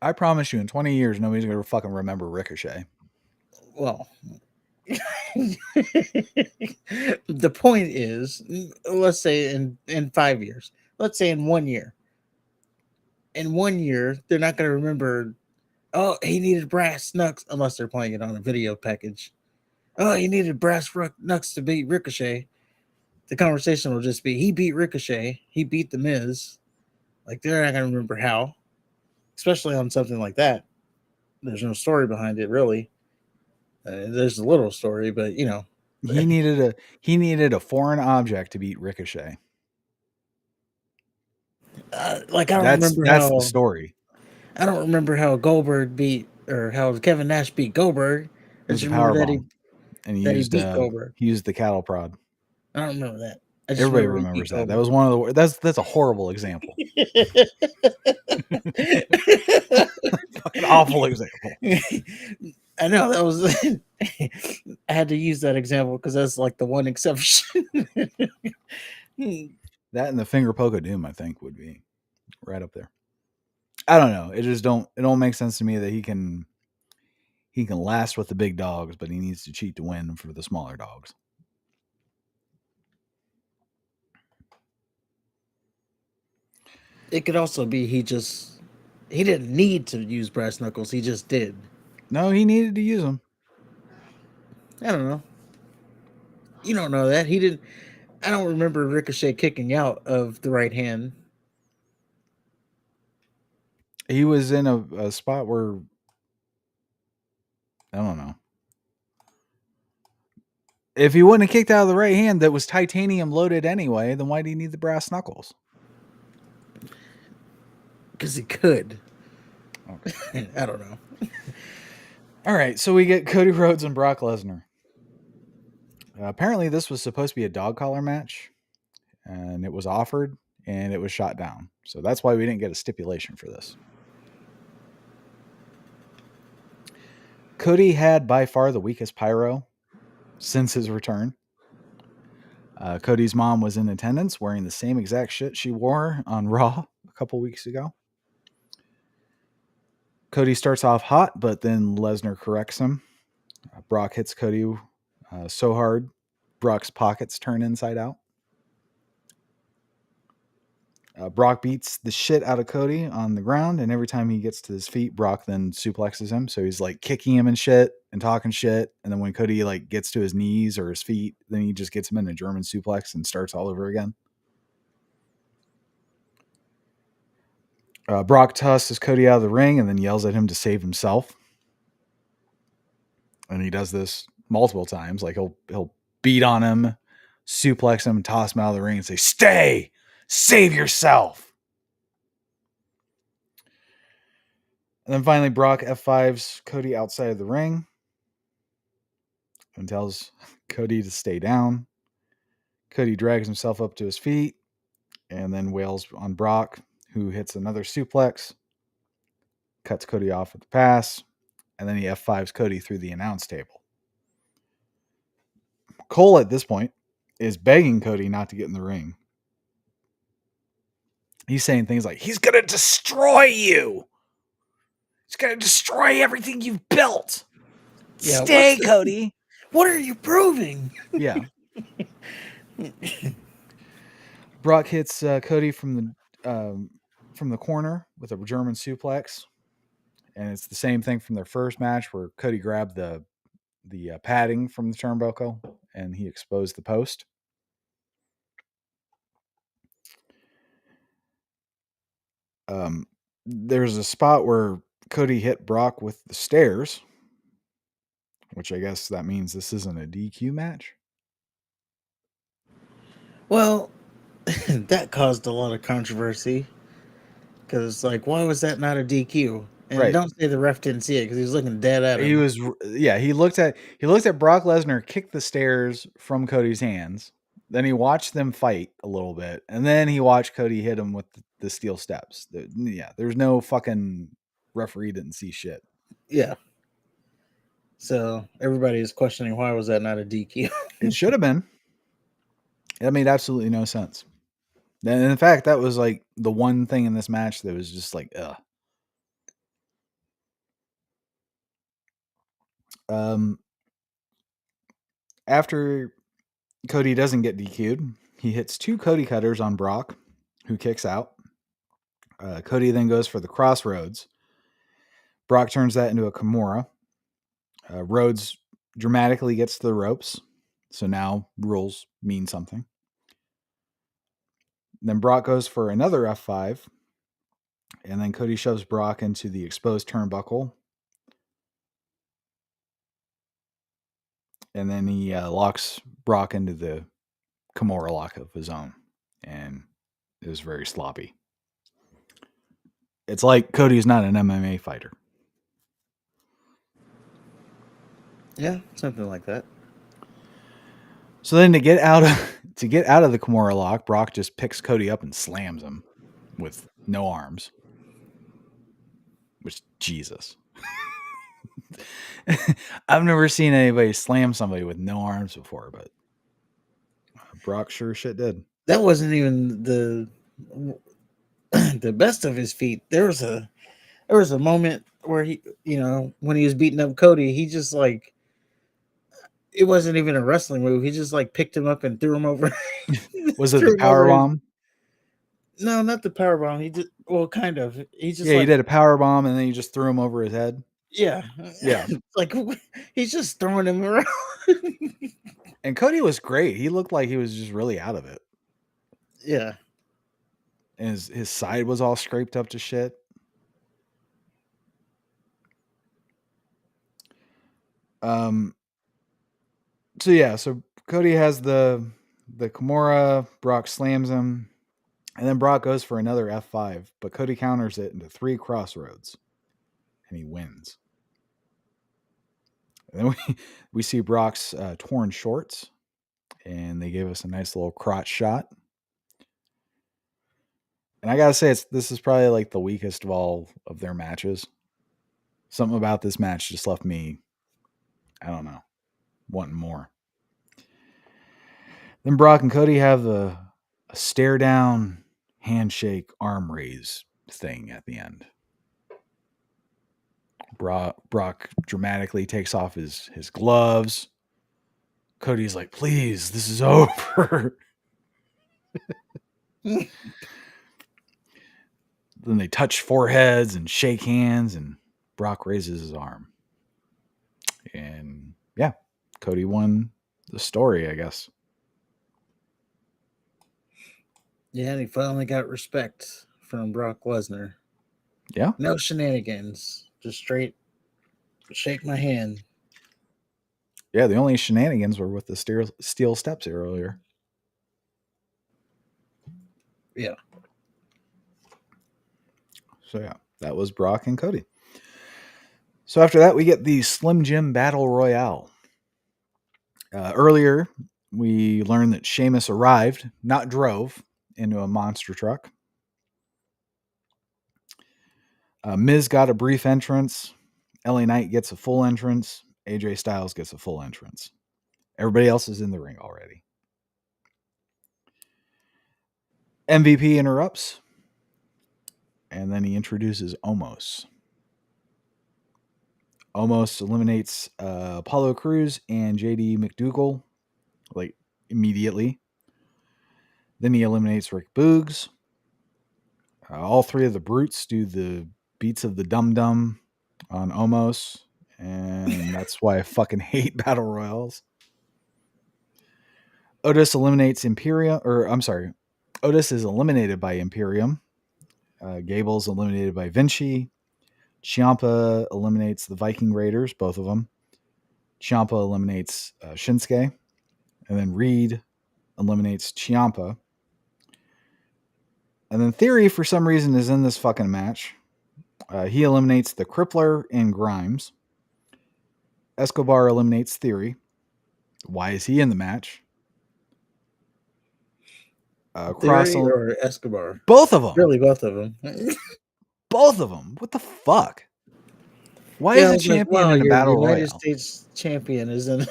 I promise you, in 20 years, nobody's going to fucking remember Ricochet. Well, the point is, let's say in 5 years, let's say in 1 year. In 1 year, they're not going to remember, oh, he needed brass knucks, unless they're playing it on a video package. Oh, he needed brass knucks to beat Ricochet. The conversation will just be, he beat Ricochet, he beat The Miz. Like, they're not going to remember how, especially on something like that. There's no story behind it, really. There's a little story, but you know, He needed a foreign object to beat Ricochet. like, I don't remember That's the how story. I don't remember how Goldberg beat, or how Kevin Nash beat Goldberg. I It was just a remember power bomb, and that he beat Goldberg. he used the cattle prod. I don't remember that. I just Everybody remember he beat remembers that. That Goldberg. was one of the that's a horrible example. An awful example. I know that was. I had to use that example because that's like the one exception. That and the finger poke of doom, I think, would be right up there. I don't know. It don't make sense to me that he can last with the big dogs, but he needs to cheat to win for the smaller dogs. It could also be he just He didn't need to use brass knuckles. He just did. No, he needed to use them. I don't know. You don't know that he didn't. I don't remember Ricochet kicking out of the right hand. He was in a spot where I don't know. If he wouldn't have kicked out of the right hand that was titanium loaded anyway, then why do you need the brass knuckles? Because he could. Okay. I don't know. All right, so we get Cody Rhodes and Brock Lesnar. Apparently, this was supposed to be a dog collar match, and it was offered, and it was shot down. So that's why we didn't get a stipulation for this. Cody had by far the weakest pyro since his return. Cody's mom was in attendance wearing the same exact shit she wore on Raw a couple weeks ago. Cody starts off hot, but then Lesnar corrects him. Brock hits Cody so hard, Brock's pockets turn inside out. Brock beats the shit out of Cody on the ground, and every time he gets to his feet, Brock then suplexes him. So he's like kicking him and shit and talking shit. And then when Cody like gets to his knees or his feet, then he just gets him in a German suplex and starts all over again. Brock tosses Cody out of the ring and then yells at him to save himself. And he does this multiple times. Like he'll beat on him, suplex him, and toss him out of the ring and say, "Stay, save yourself." And then finally, Brock F5s Cody outside of the ring and tells Cody to stay down. Cody drags himself up to his feet and then wails on Brock, who hits another suplex, cuts Cody off with the pass, and then he F5s Cody through the announce table. Cole at this point is begging Cody not to get in the ring. He's saying things like, he's going to destroy you. He's going to destroy everything you've built. Yeah, Stay, Cody. What are you proving? Yeah. Brock hits Cody from the corner with a German suplex, and it's the same thing from their first match where Cody grabbed the padding from the turnbuckle and he exposed the post. There's a spot where Cody hit Brock with the stairs, which I guess that means this isn't a DQ match. Well, that caused a lot of controversy because, like, why was that not a DQ? And Right. don't say the ref didn't see it because he was looking dead at him. He was, yeah. He looked at Brock Lesnar kick the stairs from Cody's hands. Then he watched them fight a little bit, and then he watched Cody hit him with the steel steps. Yeah, there's no fucking referee didn't see shit. Yeah. So everybody is questioning why was that not a DQ? It should have been. That made absolutely no sense. And in fact, that was like the one thing in this match that was just like, ugh. After Cody doesn't get DQ'd, he hits 2 Cody cutters on Brock, who kicks out. Cody then goes for the crossroads. Brock turns that into a Kimura. Rhodes dramatically gets to the ropes. So now rules mean something. Then Brock goes for another F5. And then Cody shoves Brock into the exposed turnbuckle. And then he locks Brock into the Kimura lock of his own. And it was very sloppy. It's like Cody's not an MMA fighter. Yeah, something like that. So then to get out of the Kimura lock, Brock just picks Cody up and slams him with no arms. Which, Jesus. I've never seen anybody slam somebody with no arms before, but Brock sure shit did. That wasn't even the best of his feet. There was a moment where he, when he was beating up Cody, he just like it wasn't even a wrestling move. He just like picked him up and threw him over. Was it the power bomb? No, not the power bomb. He did well, kind of. He's just Yeah, he like, did a power bomb and then he just threw him over his head. yeah, Yeah. like he's just throwing him around. And Cody was great. He looked like he was just really out of it. Yeah, And his side was all scraped up to shit. Um so yeah, so Cody has the Kimura, Brock slams him, and then Brock goes for another F5, but Cody counters it into 3 crossroads and he wins. And then we see Brock's torn shorts, and they gave us a nice little crotch shot. And I gotta say, this is probably like the weakest of all of their matches. Something about this match just left me, I don't know, wanting more. Then Brock and Cody have a stare down, handshake, arm raise thing at the end. Brock dramatically takes off his gloves. Cody's like, please, this is over. Then they touch foreheads and shake hands, and Brock raises his arm. And yeah, Cody won the story, I guess. yeah, and he finally got respect from Brock Lesnar. Yeah. No shenanigans, just straight shake my hand. Yeah, the only shenanigans were with the steel steps earlier. Yeah, So yeah, that was Brock and Cody. So after that, we get the Slim Jim Battle Royale. Earlier, we learned that Sheamus arrived, not drove, into a monster truck. Miz got a brief entrance. LA Knight gets a full entrance. AJ Styles gets a full entrance. Everybody else is in the ring already. MVP interrupts, and then he introduces Omos. Omos eliminates Apollo Crews and JD McDougal, like immediately. Then he eliminates Rick Boogs. All 3 of the brutes do the beats of the dum dum on Omos, and that's why I fucking hate battle royals. Otis eliminates Imperium, or I'm sorry, Otis is eliminated by Imperium. Gable's eliminated by Vinci. Ciampa eliminates the Viking Raiders, both of them. Ciampa eliminates Shinsuke. And then Reed eliminates Ciampa. And then Theory, for some reason, is in this fucking match. He eliminates the Crippler and Grimes. Escobar eliminates Theory. Why is he in the match? Theory or Escobar? Both of them. Really, both of them. Both of them. What the fuck? Why Yeah, is I a was like, champion wow, in a your battle United royale? States champion is in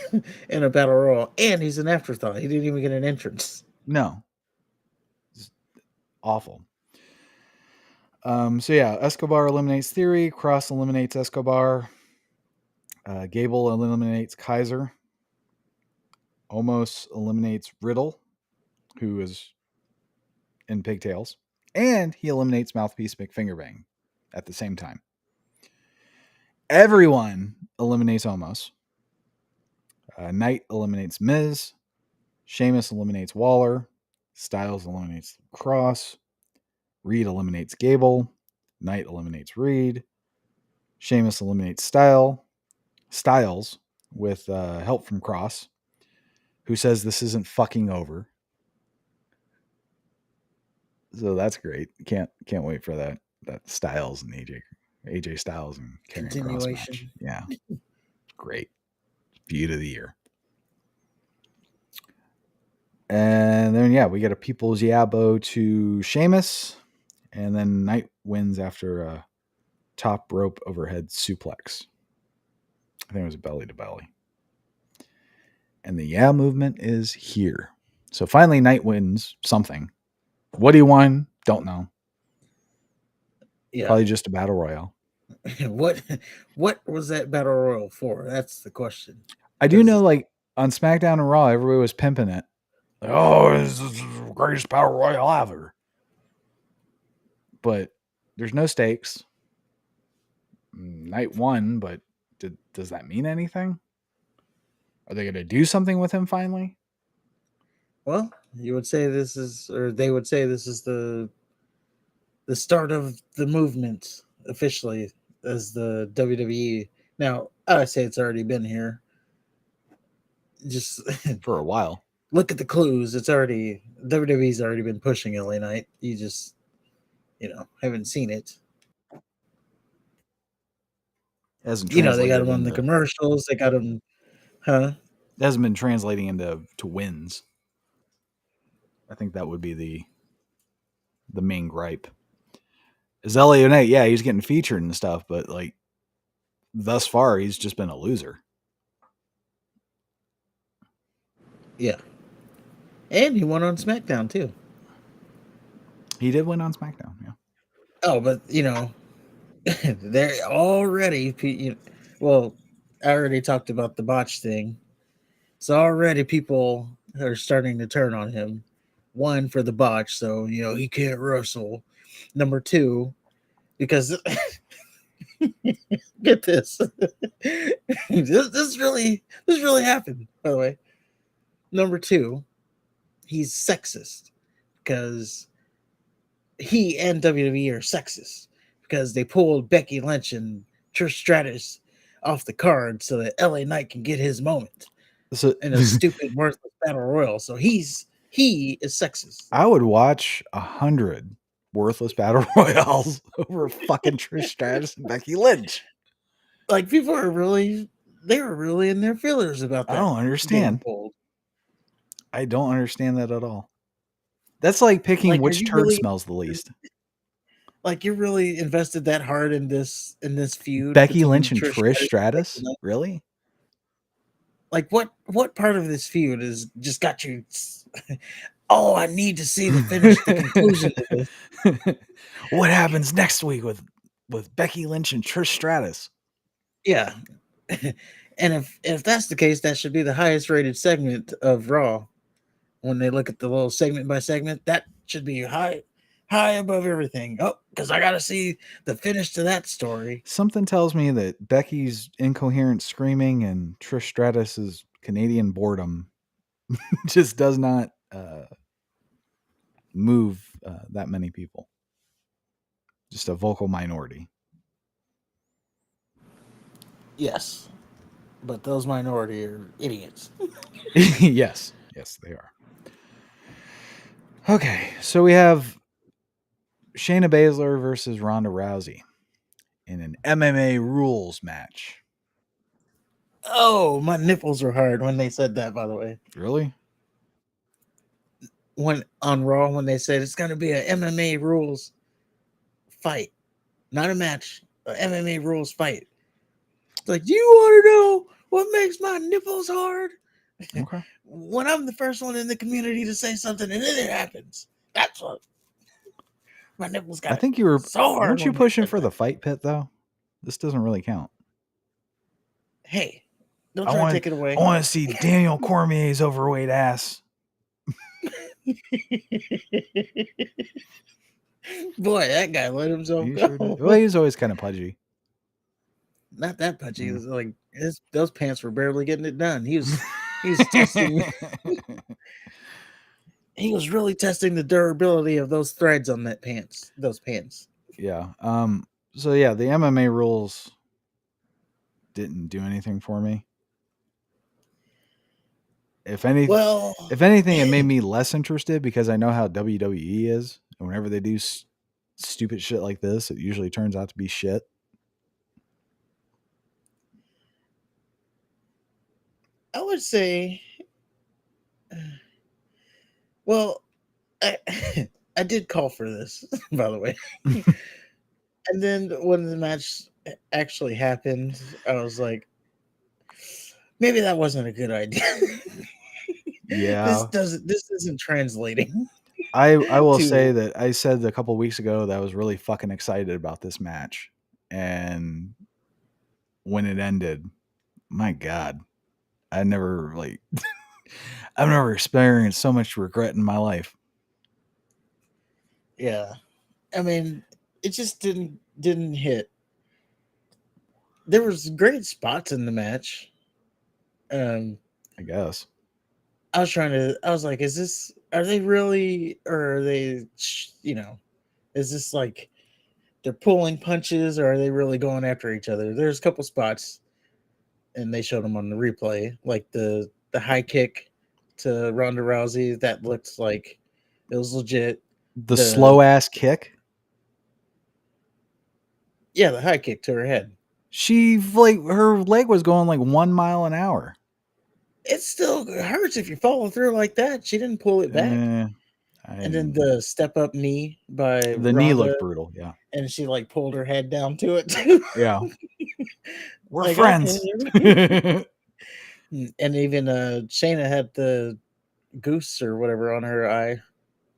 in a battle royal, and he's an afterthought. He didn't even get an entrance. No. It's awful. So yeah, Escobar eliminates Theory. Cross eliminates Escobar. Gable eliminates Kaiser. Omos eliminates Riddle, who is in pigtails. And he eliminates Mouthpiece McFingerbang at the same time. Everyone eliminates Omos. Knight eliminates Miz. Sheamus eliminates Waller. Styles eliminates Cross. Reed eliminates Gable. Knight eliminates Reed. Sheamus eliminates Styles with help from Cross, who says this isn't fucking over. So that's great. Can't wait for that Styles and AJ Styles and Karrion Cross match. Continuation. Yeah, great. Feud of the year. And then yeah, we get a People's Yabo to Sheamus, and then Knight wins after a top rope overhead suplex. I think it was belly to belly. And the yeah movement is here. So finally, Knight wins something. What he won, don't know. Yeah. Probably just a battle royale. What was that battle royal for? That's the question. I do know, like on SmackDown and Raw, everybody was pimping it. Like, oh, this is the greatest battle royale ever. but there's no stakes. Night 1, but does that mean anything? Are they going to do something with him finally? Well, you would say this is, or they would say this is the start of the movement officially as the WWE. Now, I say it's already been here. Just For a while. look at the clues. It's already WWE's already been pushing LA Knight. You just haven't seen it. It hasn't They got translated him on the into commercials. They got him, huh? it hasn't been translating into wins. I think that would be the main gripe. Is LA Knight, yeah, he's getting featured and stuff, but like thus far he's just been a loser. Yeah, and he won on SmackDown too. He did win on SmackDown, yeah. Oh, but they're already. Well, I already talked about the botch thing. So already people are starting to turn on him. One, for the botch, so he can't wrestle. Number two, because get this. this really happened, by the way. Number two, he's sexist because he and WWE are sexist because they pulled Becky Lynch and Trish Stratus off the card so that LA Knight can get his moment in a stupid, worthless battle royal. So he is sexist. I would watch 100 worthless battle royals over fucking Trish Stratus and Becky Lynch. Like, people are really, they were really in their feelers about that. I don't understand. I don't understand that at all. That's like picking which turd smells the least. Like, you're really invested that hard in this feud. Becky Lynch and Trish Stratus? Really? Like, what part of this feud has just got you? Oh, I need to see the finish, the conclusion of this. What happens next week with Becky Lynch and Trish Stratus? Yeah, and if that's the case, that should be the highest rated segment of Raw. When they look at the little segment by segment, that should be high above everything. Oh, because I got to see the finish to that story. Something tells me that Becky's incoherent screaming and Trish Stratus's Canadian boredom just does not move that many people. Just a vocal minority. Yes, but those minority are idiots. Yes, they are. Okay, so we have Shayna Baszler versus Ronda Rousey in an MMA rules match. Oh, my nipples were hard when they said that, by the way. Really? When on Raw, when they said it's going to be an MMA rules fight, not a match, an MMA rules fight. It's like, do you want to know what makes my nipples hard? Okay. When I'm the first one in the community to say something and then it happens, that's what my nipples got. I think you were. So hard. Weren't you pushing for the fight pit though? This doesn't really count. Hey, don't try to take it away. I want to see Daniel Cormier's overweight ass. Boy, that guy let himself go. Sure did. Well, he's always kind of pudgy. Not that pudgy. It was like those pants were barely getting it done. He was testing. He was really testing the durability of those threads on that pants. Those pants. Yeah. So yeah, the MMA rules didn't do anything for me. If anything, it made me less interested because I know how WWE is, and whenever they do stupid shit like this, it usually turns out to be shit. I would say, well, I did call for this, by the way. And then when the match actually happened, I was like, maybe that wasn't a good idea. Yeah. This isn't translating. I will say that I said a couple weeks ago that I was really fucking excited about this match. And when it ended, my God, I've never experienced so much regret in my life. Yeah. I mean, it just didn't hit. There was great spots in the match. Um, I guess. I was trying to. I was like, is this? Are they really? Or are they? Is this like they're pulling punches, or are they really going after each other? There's a couple spots, and they showed them on the replay, like the high kick to Ronda Rousey. That looked like it was legit. The The slow ass kick. Yeah, the high kick to her head. She like her leg was going like 1 mile an hour. It still hurts if you follow through like that. She didn't pull it back. Eh, And then I, the step up knee by the knee Ronda, looked brutal. Yeah. and she like pulled her head down to it too. Yeah. We're Like, okay. friends. Yeah. And even Shayna had the goose or whatever on her eye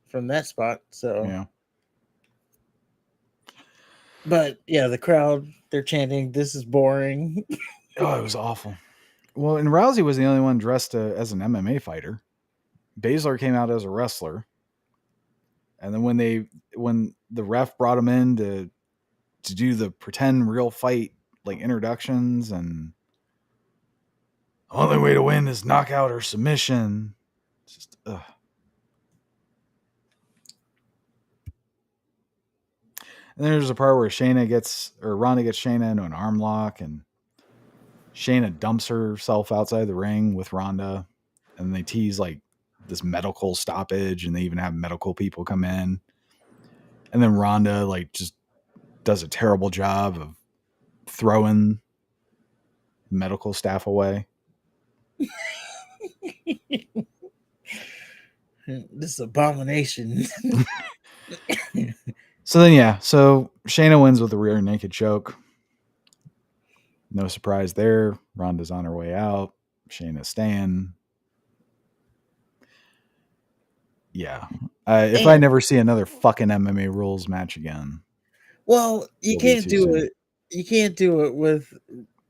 from that spot. So, but yeah, the crowd, they're chanting, "This is boring." Oh, it was awful. Well, and Rousey was the only one dressed as an MMA fighter. Baszler came out as a wrestler. And then when the ref brought him in to do the pretend real fight like introductions, and only way to win is knockout or submission. It's just ugh. And then there's a part where Ronda gets Shayna into an arm lock, and Shayna dumps herself outside the ring with Ronda, and they tease like this medical stoppage, and they even have medical people come in. And then Ronda like just does a terrible job of throwing medical staff away. This abomination. So then, so Shayna wins with a rear naked choke. No surprise there. Ronda's on her way out. Shayna's staying. Yeah. If I And never see another fucking MMA rules match again, well, you it'll be can't too do soon. it. You can't do it with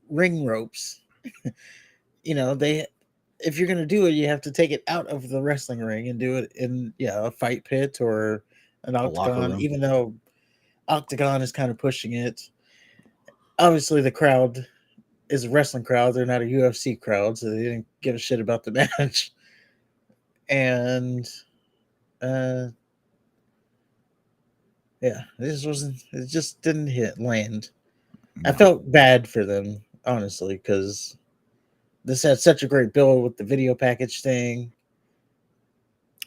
ring ropes. They if you're gonna do it, you have to take it out of the wrestling ring and do it in a fight pit or an A locker octagon. room. Even though octagon is kind of pushing it, obviously the crowd is a wrestling crowd. They're not a UFC crowd, so they didn't give a shit about the match. And uh, yeah, this wasn't. It just didn't land. I No. felt bad for them, honestly, because this had such a great build with the video package thing.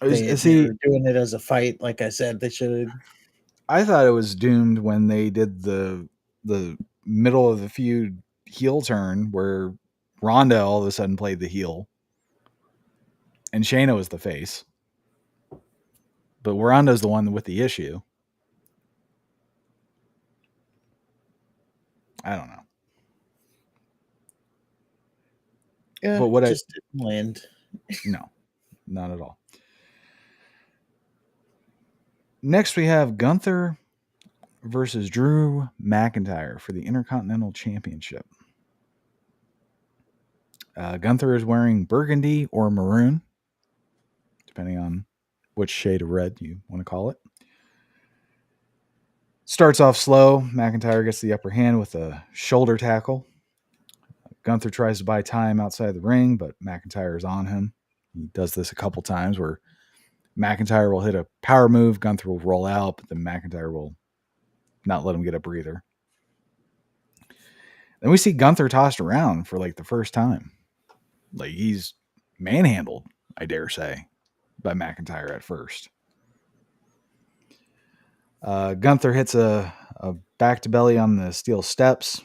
They See, were doing it as a fight, like I said they should. I thought it was doomed when they did the middle of the feud heel turn where Ronda all of a sudden played the heel and Shayna was the face. But Ronda's the one with the issue. I don't know. Yeah, But just didn't land. no, not at all. Next, we have Gunther versus Drew McIntyre for the Intercontinental Championship. Gunther is wearing burgundy or maroon, depending on which shade of red you want to call it. Starts off slow. McIntyre gets the upper hand with a shoulder tackle. Gunther tries to buy time outside the ring, but McIntyre is on him. He does this a couple times where McIntyre will hit a power move, Gunther will roll out, but then McIntyre will not let him get a breather. Then we see Gunther tossed around for like the first time. Like he's manhandled, I dare say, by McIntyre at first. Gunther hits a back to belly on the steel steps.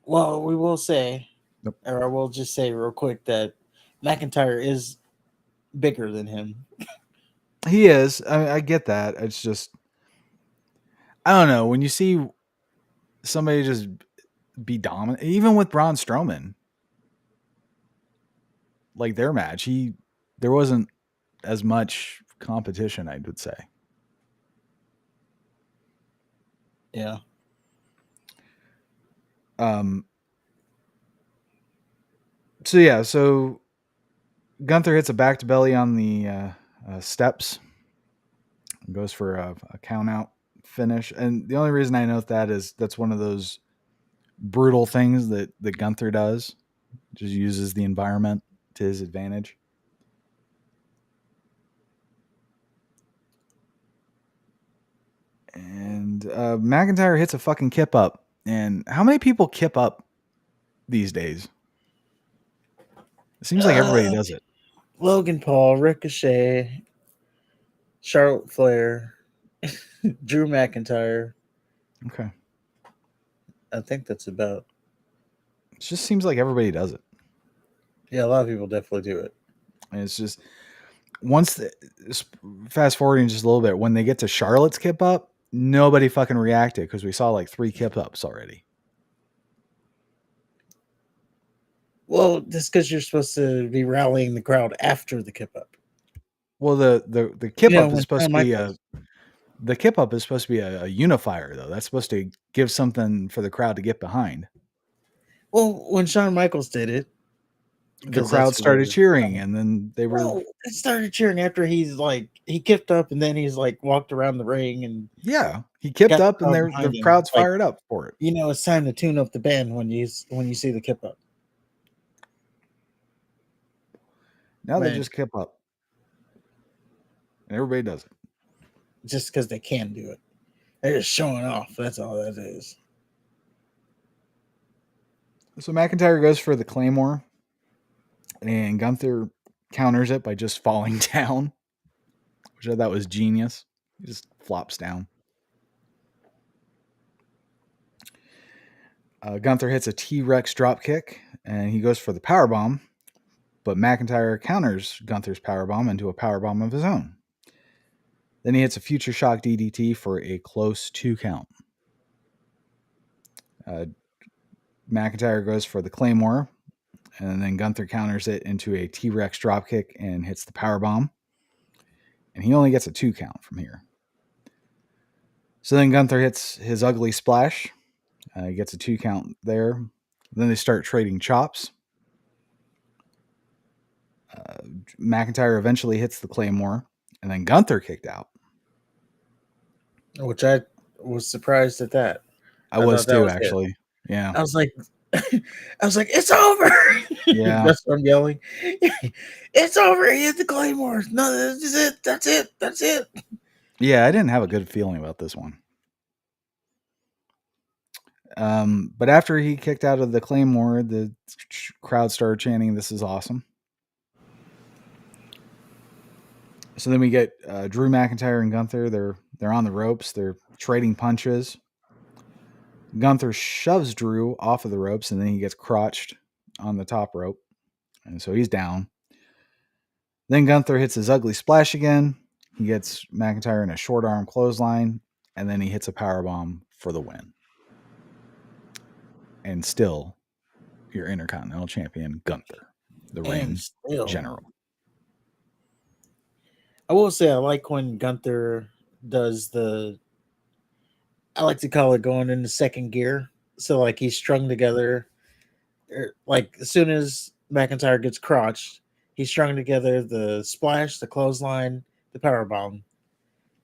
Well, we will say, Nope. or I will just say real quick that McIntyre is bigger than him. He is. I get that. It's just, I don't know. When you see somebody just be dominant, even with Braun Strowman, like their match, there wasn't as much competition, I would say. Yeah. So Gunther hits a back to belly on the steps, goes for a count out finish. And the only reason I note that is that's one of those brutal things that Gunther does. Just uses the environment to his advantage. And McIntyre hits a fucking kip up. And how many people kip up these days? It seems like everybody does it. Logan Paul, Ricochet, Charlotte Flair, Drew McIntyre. Okay. I think that's about. It just seems like everybody does it. Yeah, a lot of people definitely do it. And it's just fast forwarding just a little bit, when they get to Charlotte's kip up, nobody fucking reacted because we saw like 3 kip ups already. Well, just because you're supposed to be rallying the crowd after the kip up. Well, the kip up is supposed to be a unifier, though. That's supposed to give something for the crowd to get behind. Well, when Shawn Michaels did it, The crowd started cheering, and then they were. Well, it started cheering after he kipped up, and then he's like walked around the ring, and Yeah, he kipped up, and the crowd's like, fired up for it. You know, it's time to tune up the band when you see the kip up. Now they just kip up, and everybody does it just because they can do it. They're just showing off. That's all that is. So McIntyre goes for the Claymore, and Gunther counters it by just falling down, which I thought was genius. He just flops down. Gunther hits a T-Rex dropkick, and he goes for the powerbomb, but McIntyre counters Gunther's powerbomb into a powerbomb of his own. Then he hits a Future Shock DDT for a close 2 count. McIntyre goes for the Claymore, and then Gunther counters it into a T-Rex dropkick and hits the powerbomb. And he only gets a 2 count from here. So then Gunther hits his ugly splash. He gets a 2 count there. Then they start trading chops. McIntyre eventually hits the Claymore, and then Gunther kicked out. Which I was surprised at that. I was too, actually. It. Yeah. I was like, it's over. Yeah. That's what I'm yelling. It's over. He hit the Claymore. No, this is it. That's it. That's it. Yeah, I didn't have a good feeling about this one. But after he kicked out of the Claymore, the crowd started chanting, "This is awesome." So then we get Drew McIntyre and Gunther. They're on the ropes. They're trading punches. Gunther shoves Drew off of the ropes, and then he gets crotched on the top rope. And so he's down. Then Gunther hits his ugly splash again. He gets McIntyre in a short arm clothesline, and then he hits a powerbomb for the win. And still, your Intercontinental Champion, Gunther, the reigning general. I will say I like when Gunther does I like to call it going into second gear. So like he's strung together. Like as soon as McIntyre gets crotched, he's strung together the splash, the clothesline, the powerbomb.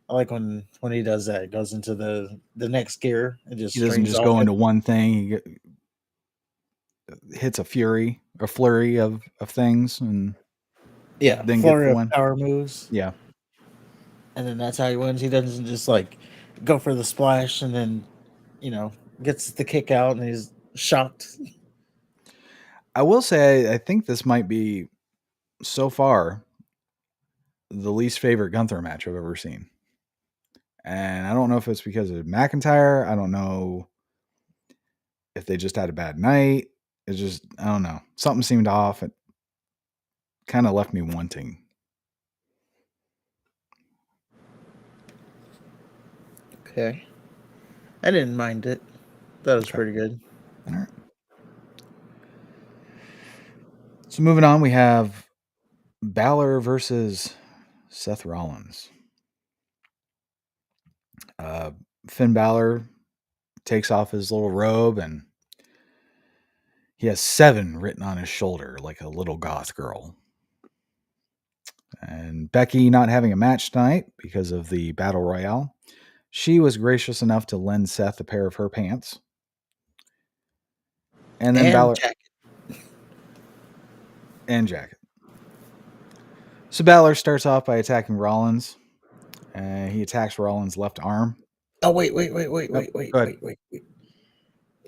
I like when he does that. It goes into the next gear and just he doesn't just go into one thing. He hits a flurry of things, and then flurry of power moves. Yeah, and then that's how he wins. He doesn't just like go for the splash and then gets the kick out and he's shocked. I will say I think this might be so far the least favorite Gunther match I've ever seen. And I don't know if it's because of McIntyre. I don't know if they just had a bad night. It's just, I don't know. Something seemed off. It kind of left me wanting. Okay. I didn't mind it. That was pretty good. All right. So moving on, we have Balor versus Seth Rollins. Finn Balor takes off his little robe, and he has 7 written on his shoulder like a little goth girl. And Becky not having a match tonight because of the Battle Royale. She was gracious enough to lend Seth a pair of her pants. And then And Balor jacket. and jacket. So Balor starts off by attacking Rollins. He attacks Rollins' left arm. Oh wait. Yep, go ahead.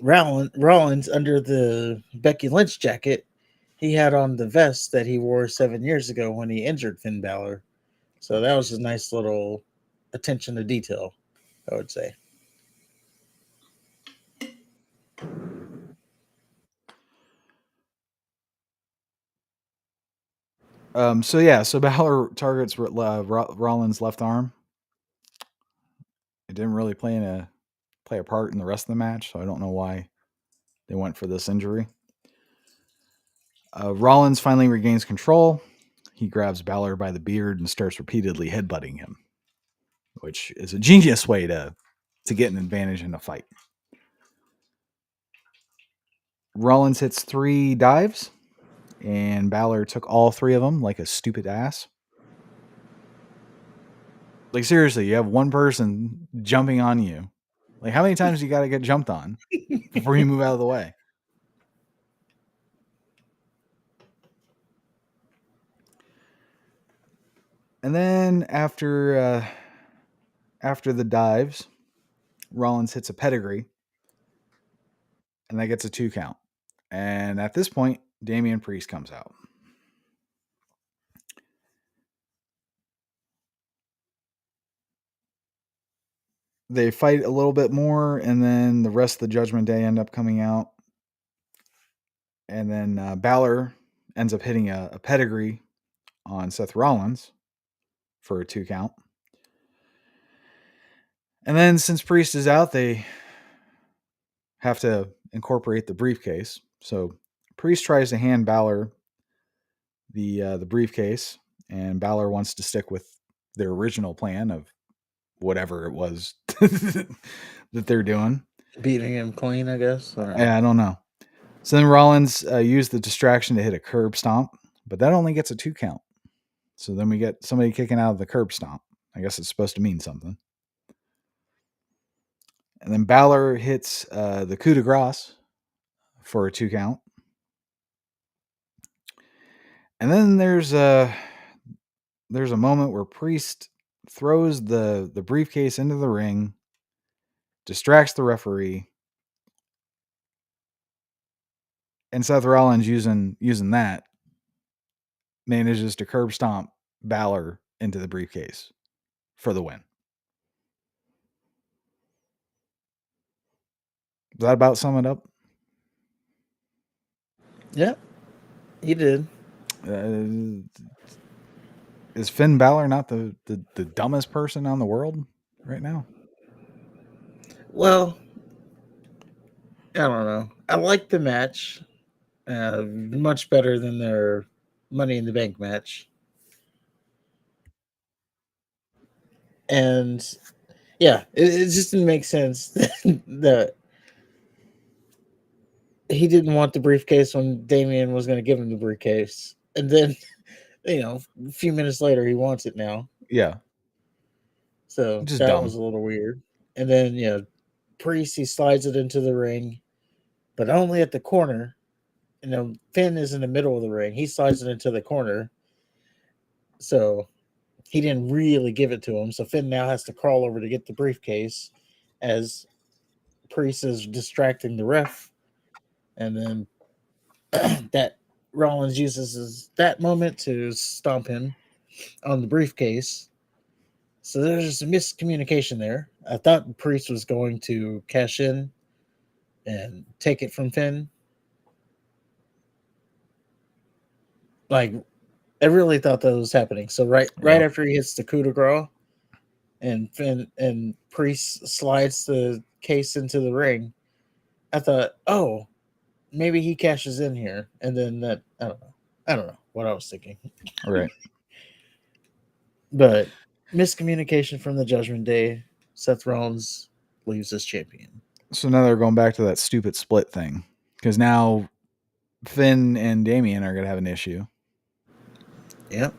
Rollins under the Becky Lynch jacket, he had on the vest that he wore 7 years ago when he injured Finn Balor. So that was a nice little attention to detail, I would say. So Balor targets Rollins' left arm. It didn't really play a part in the rest of the match, so I don't know why they went for this injury. Rollins finally regains control. He grabs Balor by the beard and starts repeatedly headbutting him, which is a genius way to get an advantage in a fight. Rollins hits 3 dives, and Balor took all 3 of them like a stupid ass. Like, seriously, you have one person jumping on you. Like, how many times you got to get jumped on before you move out of the way? And then after the dives, Rollins hits a pedigree, and that gets a 2 count. And at this point, Damian Priest comes out. They fight a little bit more, and then the rest of the Judgment Day end up coming out. And then Balor ends up hitting a pedigree on Seth Rollins for a 2 count. And then since Priest is out, they have to incorporate the briefcase. So Priest tries to hand Balor the briefcase, and Balor wants to stick with their original plan of whatever it was that they're doing. Beating him clean, I guess. I don't know. So then Rollins used the distraction to hit a curb stomp, but that only gets a 2 count. So then we get somebody kicking out of the curb stomp. I guess it's supposed to mean something. And then Balor hits the coup de grace for a 2 count. And then there's a moment where Priest throws the briefcase into the ring, distracts the referee, and Seth Rollins using that manages to curb stomp Balor into the briefcase for the win. Does that about sum it up? Yeah, he did. Is Finn Balor not the dumbest person on the world right now? Well, I don't know. I like the match much better than their Money in the Bank match. And yeah, it just didn't make sense that he didn't want the briefcase when Damian was going to give him the briefcase. And then, a few minutes later, he wants it now. Yeah. So Just that dumb. was a little weird. And then, Priest, he slides it into the ring, but only at the corner. Finn is in the middle of the ring. He slides it into the corner. So he didn't really give it to him. So Finn now has to crawl over to get the briefcase as Priest is distracting the ref. And then that Rollins uses that moment to stomp him on the briefcase. So there's just a miscommunication there. I thought Priest was going to cash in and take it from Finn. Like, I really thought that was happening. So right after he hits the coup de grace, and Finn and Priest slides the case into the ring, I thought, oh, maybe he cashes in here, and then that I don't know what I was thinking. Right. But miscommunication from the Judgment Day. Seth Rollins leaves as champion. So now they're going back to that stupid split thing, because now Finn and Damian are going to have an issue. Yep.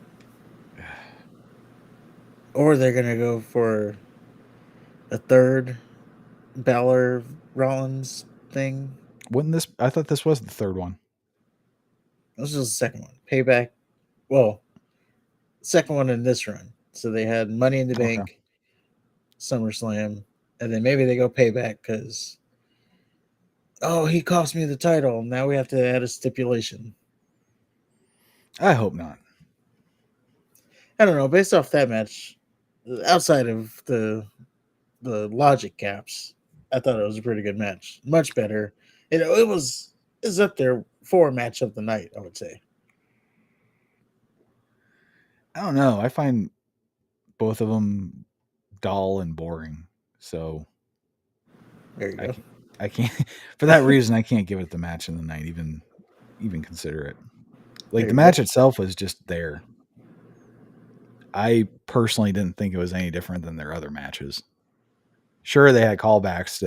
Or they're gonna go for a third Balor Rollins thing. Wouldn't this? I thought this was the third one. This was the second one. Payback. Well, second one in this run. So they had Money in the Okay. Bank, SummerSlam, and then maybe they go Payback because he cost me the title. Now we have to add a stipulation. I hope not. I don't know. Based off that match, outside of the logic caps, I thought it was a pretty good match. Much better. It was up there for match of the night, I would say. I don't know. I find both of them dull and boring. So There you go. I can't for that reason I can't give it the match of the night, even consider it. Like There the you go. match itself was just there. I personally didn't think it was any different than their other matches. Sure, they had callbacks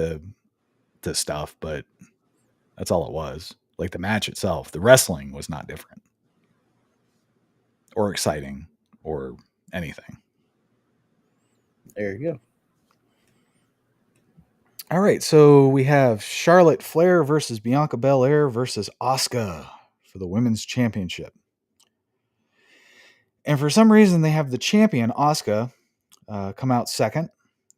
to stuff, but that's all it was. Like the match itself, the wrestling was not different or exciting or anything. There you go. All right, so we have Charlotte Flair versus Bianca Belair versus Asuka for the women's championship. And for some reason, they have the champion, Asuka, come out second,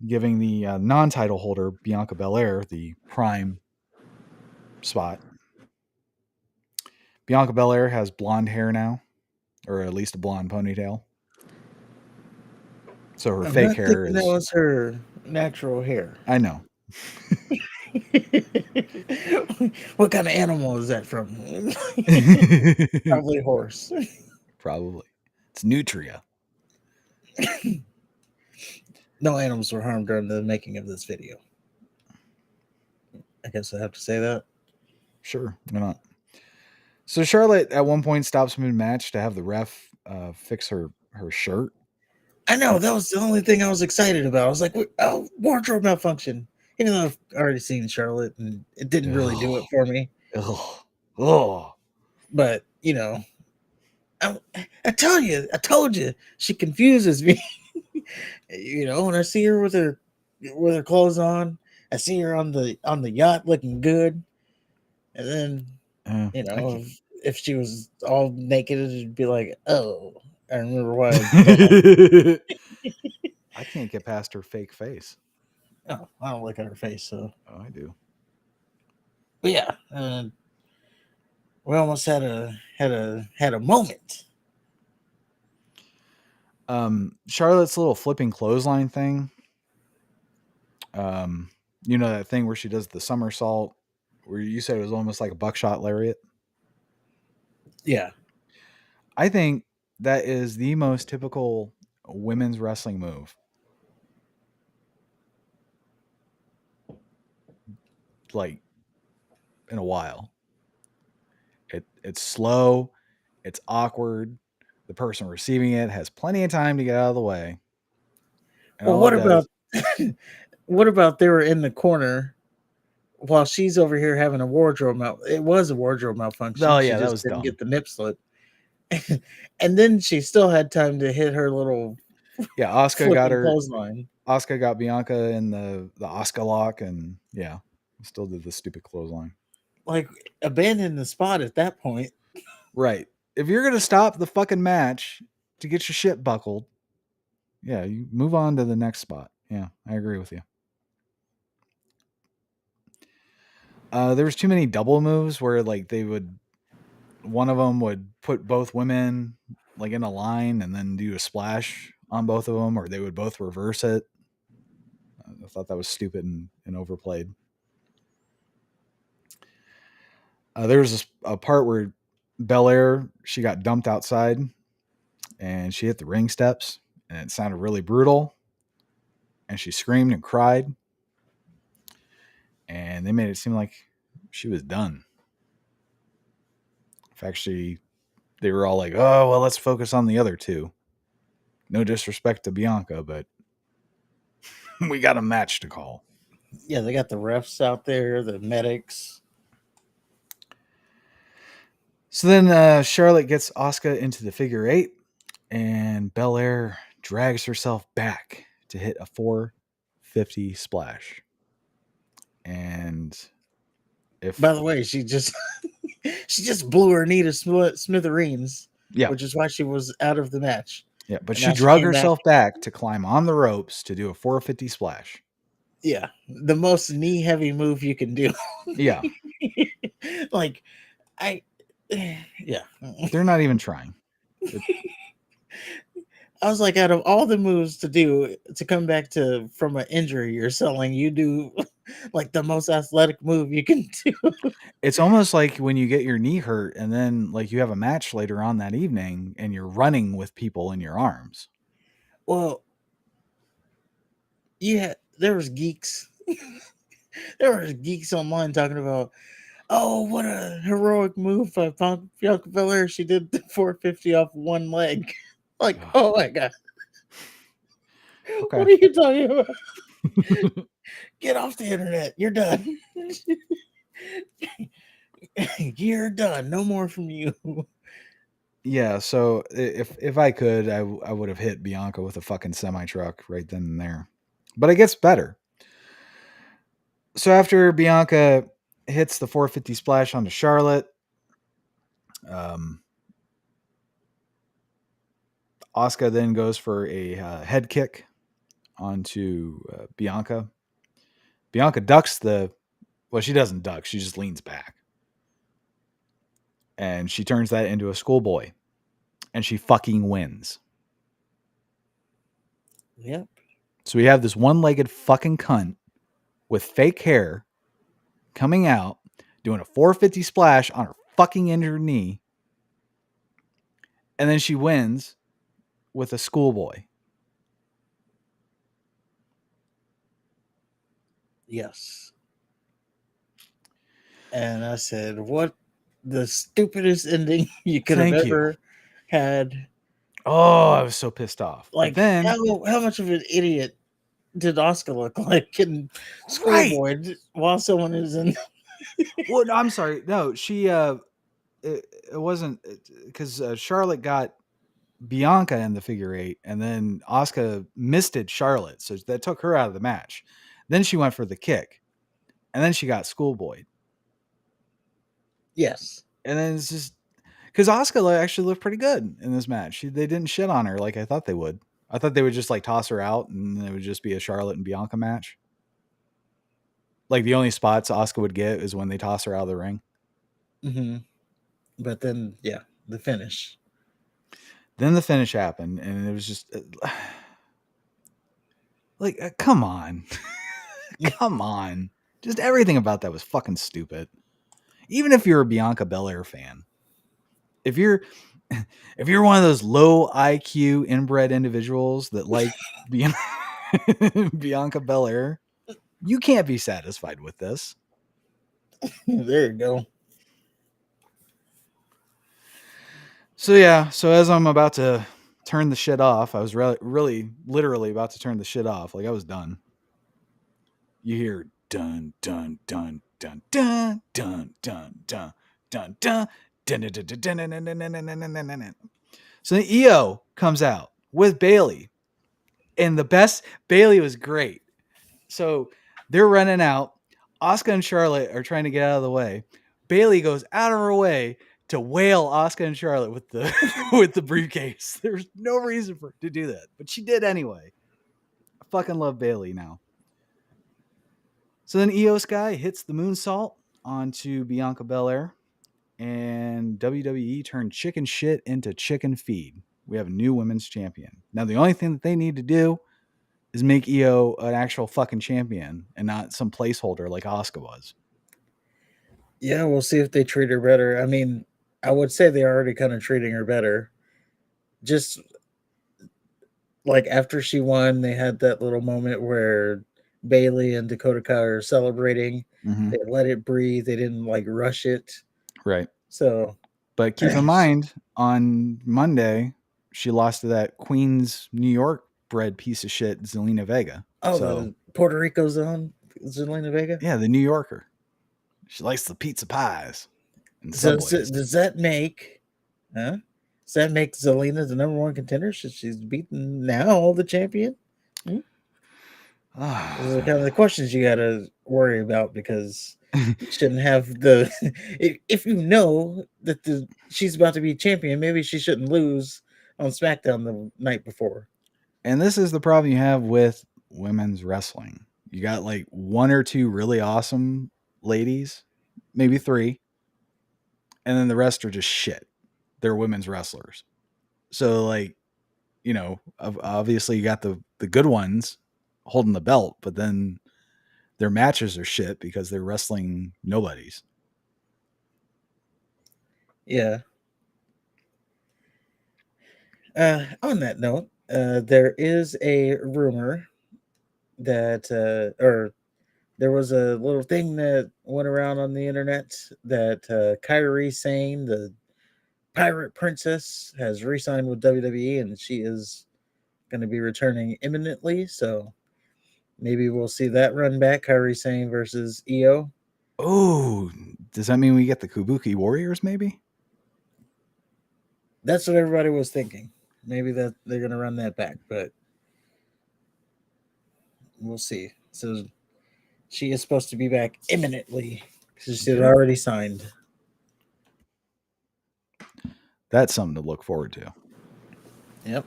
giving the non-title holder, Bianca Belair, the prime spot. Bianca Belair has blonde hair now, or at least a blonde ponytail. So her I'm fake not hair thinking that is... was her natural hair. I know. What kind of animal is that from? Probably horse. Probably. It's Nutria. No animals were harmed during the making of this video. I guess I have to say that. Sure, why not? So Charlotte at one point stops mid-match to have the ref fix her shirt. I know that was the only thing I was excited about. I was like, "Oh, wardrobe malfunction." Even though I've already seen Charlotte, and it didn't really do it for me. Ugh. Ugh. But I told you, she confuses me. When I see her with her clothes on, I see her on the yacht looking good, and then I can't. if she was all naked, it'd be like, oh, I remember why I don't like. I can't get past her fake face. No, I don't look at her face. So, Oh, I do. but yeah, we almost had a moment. Charlotte's little flipping clothesline thing. That thing where she does the somersault, where you said it was almost like a buckshot lariat. Yeah. I think that is the most typical women's wrestling move. Like in a while. It's slow, it's awkward. The person receiving it has plenty of time to get out of the way. And Well, all it what does... about what about they were in the corner while she's over here having a wardrobe it was a wardrobe malfunction. Oh She yeah, that just was didn't dumb. get the nip slip. And then she still had time to hit her little Yeah, flipping clothesline. Asuka got Bianca in the Asuka lock, and yeah, still did the stupid clothesline. Like, abandon the spot at that point. Right. If you're gonna stop the fucking match to get your shit buckled, yeah, you move on to the next spot. Yeah, I agree with you. There was too many double moves where like one of them would put both women like in a line and then do a splash on both of them, or they would both reverse it. I thought that was stupid and overplayed. There was a part where Belair, she got dumped outside and she hit the ring steps and it sounded really brutal. And she screamed and cried. And they made it seem like she was done. In fact, they were all like, oh, well, let's focus on the other two. No disrespect to Bianca, but we got a match to call. Yeah, they got the refs out there, the medics. So then Charlotte gets Asuka into the figure eight, and Belair drags herself back to hit a 450 splash. And if By the way, she just she just blew her knee to smithereens, yeah, which is why she was out of the match. yeah, but And she now she drug came back. herself back to climb on the ropes to do a 450 splash. Yeah, the most knee heavy move you can do. Yeah, Like I, yeah. they're not even trying. It, I was like, out of all the moves to do to come back to from an injury you're selling, you do like the most athletic move you can do. it's almost like when you get your knee hurt and then like you have a match later on that evening and you're running with people in your arms. Well, yeah, there was geeks. There were geeks online talking about, oh, what a heroic move by Bianca Belair. She did the 450 off one leg. Like, oh my god, Okay. what are you talking about? Get off the internet. You're done. You're done. No more from you. Yeah, so if I could, I would have hit Bianca with a fucking semi truck right then and there. But it gets better. So after Bianca hits the 450 splash onto Charlotte, um, Asuka then goes for a head kick onto Bianca. Bianca ducks the. Well, she doesn't duck. She just leans back, and she turns that into a schoolboy, and she fucking wins. Yep. So we have this one-legged fucking cunt with fake hair coming out, doing a 450 splash on her fucking injured knee, and then she wins with a schoolboy. Yes. And I said, what the stupidest ending you could have Thank you. ever had. Oh, I was so pissed off. But Like, then, how much of an idiot did Oscar look like in right. Schoolboy while someone is in? Well, no, I'm sorry. No, she, it wasn't because Charlotte got Bianca in the figure eight, and then Asuka misted Charlotte, so that took her out of the match. Then she went for the kick, and then she got schoolboyed. Yes. And then it's just because Asuka actually looked pretty good in this match. They didn't shit on her like I thought they would. I thought they would just like toss her out, and it would just be a Charlotte and Bianca match. Like the only spots Asuka would get is when they toss her out of the ring. Mm-hmm. But then, yeah, the finish. Then the finish happened, and it was just like, come on, come on. Just everything about that was fucking stupid. Even if you're a Bianca Belair fan, if you're one of those low IQ inbred individuals that like Bianca Belair, you can't be satisfied with this. There you go. So yeah, so as I'm about to turn the shit off, I was really literally about to turn the shit off. Like I was done. You hear dun dun dun dun dun dun dun dun dun dun dun dun dun dun dun. So then EO comes out with Bailey, and the best Bailey was great. So they're running out. Asuka and Charlotte are trying to get out of the way. Bailey goes out of her way to whale Asuka and Charlotte with the with the briefcase. There's no reason for her to do that, but she did anyway. I fucking love Bailey now. So then Io Sky hits the moonsault onto Bianca Belair, and WWE turned chicken shit into chicken feed. We have a new women's champion. Now the only thing that they need to do is make Io an actual fucking champion and not some placeholder like Asuka was. Yeah, we'll see if they treat her better. I mean, I would say they're already kind of treating her better. Just like after she won, they had that little moment where Bailey and Dakota Kai are celebrating. Mm-hmm. They let it breathe. They didn't like rush it. Right. So, But keep in mind, on Monday, she lost to that Queens, New York bred piece of shit, Zelina Vega. oh, So, the Puerto Rico zone, Zelina Vega. yeah, the New Yorker. She likes the pizza pies and So, Subways. does that make, huh? Does that make Zelina the number one contender? She's beaten now the champion. Hmm? Those are kind of the questions you got to worry about because you shouldn't have the. If you know that she's about to be champion, maybe she shouldn't lose on SmackDown the night before. And this is the problem you have with women's wrestling. You got like one or two really awesome ladies, maybe three, and then the rest are just shit. They're women's wrestlers. So like, obviously you got the good ones holding the belt, but then their matches are shit because they're wrestling nobodies. Yeah. On that note, there is a rumor that, or there was a little thing that went around on the internet that Kyrie Sane, the Pirate Princess, has re-signed with WWE, and she is going to be returning imminently. So maybe we'll see that run back. Kyrie Sane versus Io. Oh, does that mean we get the Kabuki Warriors maybe? That's what everybody was thinking. Maybe that they're going to run that back, but we'll see. So she is supposed to be back imminently because she had Good. already signed. That's something to look forward to. Yep.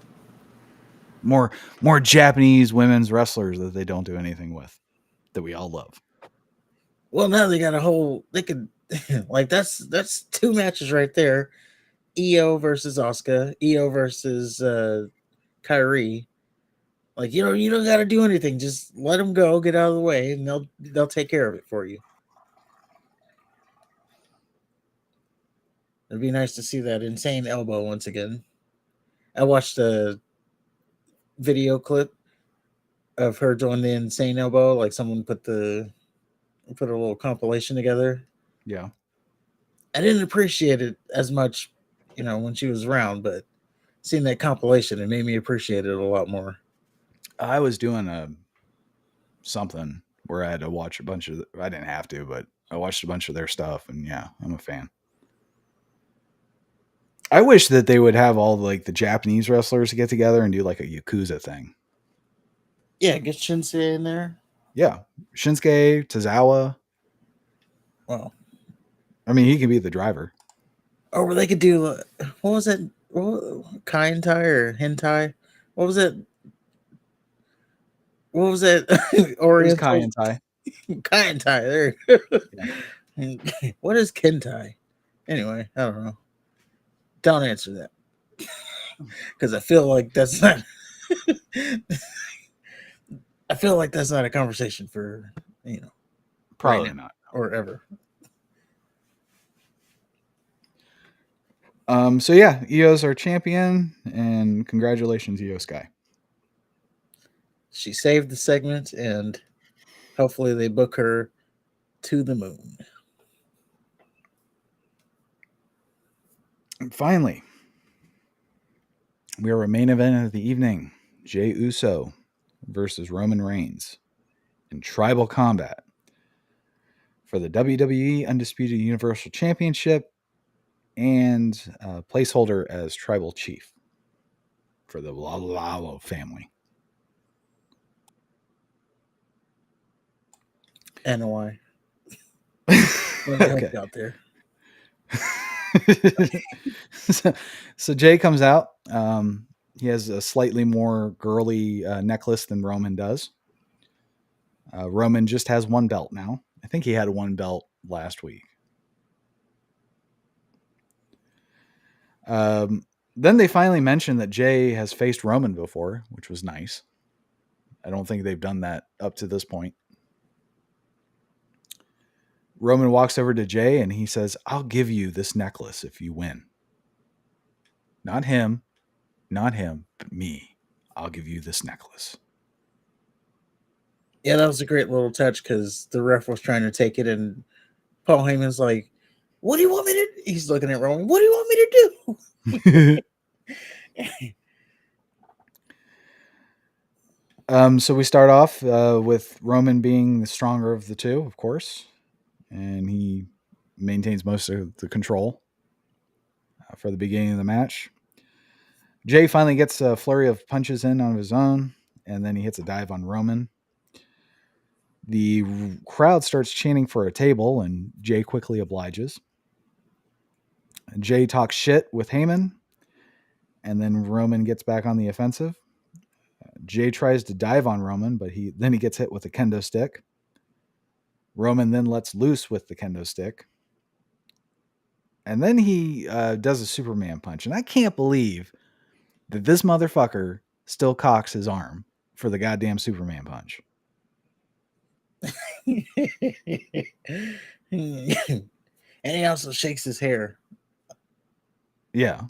More Japanese women's wrestlers that they don't do anything with that we all love. Well, now they got a whole. They could like that's two matches right there. Io versus Asuka. Io versus Kyrie. Like you don't got to do anything. Just let them go, get out of the way, and they'll take care of it for you. It'd be nice to see that insane elbow once again. I watched a video clip of her doing the insane elbow. Like someone put a little compilation together. Yeah. I didn't appreciate it as much, when she was around, but seeing that compilation, it made me appreciate it a lot more. I was doing something where I had to watch a bunch of. I didn't have to, but I watched a bunch of their stuff, and yeah, I'm a fan. I wish that they would have all like the Japanese wrestlers get together and do like a Yakuza thing. Yeah, get Shinsei in there. Yeah, Shinsuke Tozawa. Well, I mean, he can be the driver. or they could do what was that? Kaintai or hentai? What was it? What was that? It was Kai Oriental and Tai. Kaintai. There. Yeah. What is Kentai? Anyway, I don't know. Don't answer that because I feel like that's not. I feel like that's not a conversation for right Probably now not. or ever. So yeah, Io's our champion, and congratulations, Io Sky. She saved the segment, and hopefully they book her to the moon. And finally, we are a main event of the evening: Jey Uso versus Roman Reigns in tribal combat for the WWE Undisputed Universal Championship and placeholder as tribal chief for the Lalo family. I know why. Let me help Okay. you out there. so Jay comes out. He has a slightly more girly necklace than Roman does. Roman just has one belt now. I think he had one belt last week. Then they finally mentioned that Jay has faced Roman before, which was nice. I don't think they've done that up to this point. Roman walks over to Jay and he says, "I'll give you this necklace if you win." Not him, but me. I'll give you this necklace. Yeah, that was a great little touch because the ref was trying to take it, and Paul Heyman's like, "What do you want me to?" He's looking at Roman. What do you want me to do? So we start off with Roman being the stronger of the two, of course, and he maintains most of the control for the beginning of the match. Jay finally gets a flurry of punches in on his own, and then he hits a dive on Roman. The crowd starts chanting for a table, and Jay quickly obliges. Jay talks shit with Heyman, and then Roman gets back on the offensive. Jay tries to dive on Roman, but he gets hit with a kendo stick. Roman then lets loose with the kendo stick. And then he does a Superman punch. And I can't believe that this motherfucker still cocks his arm for the goddamn Superman punch. And he also shakes his hair. Yeah,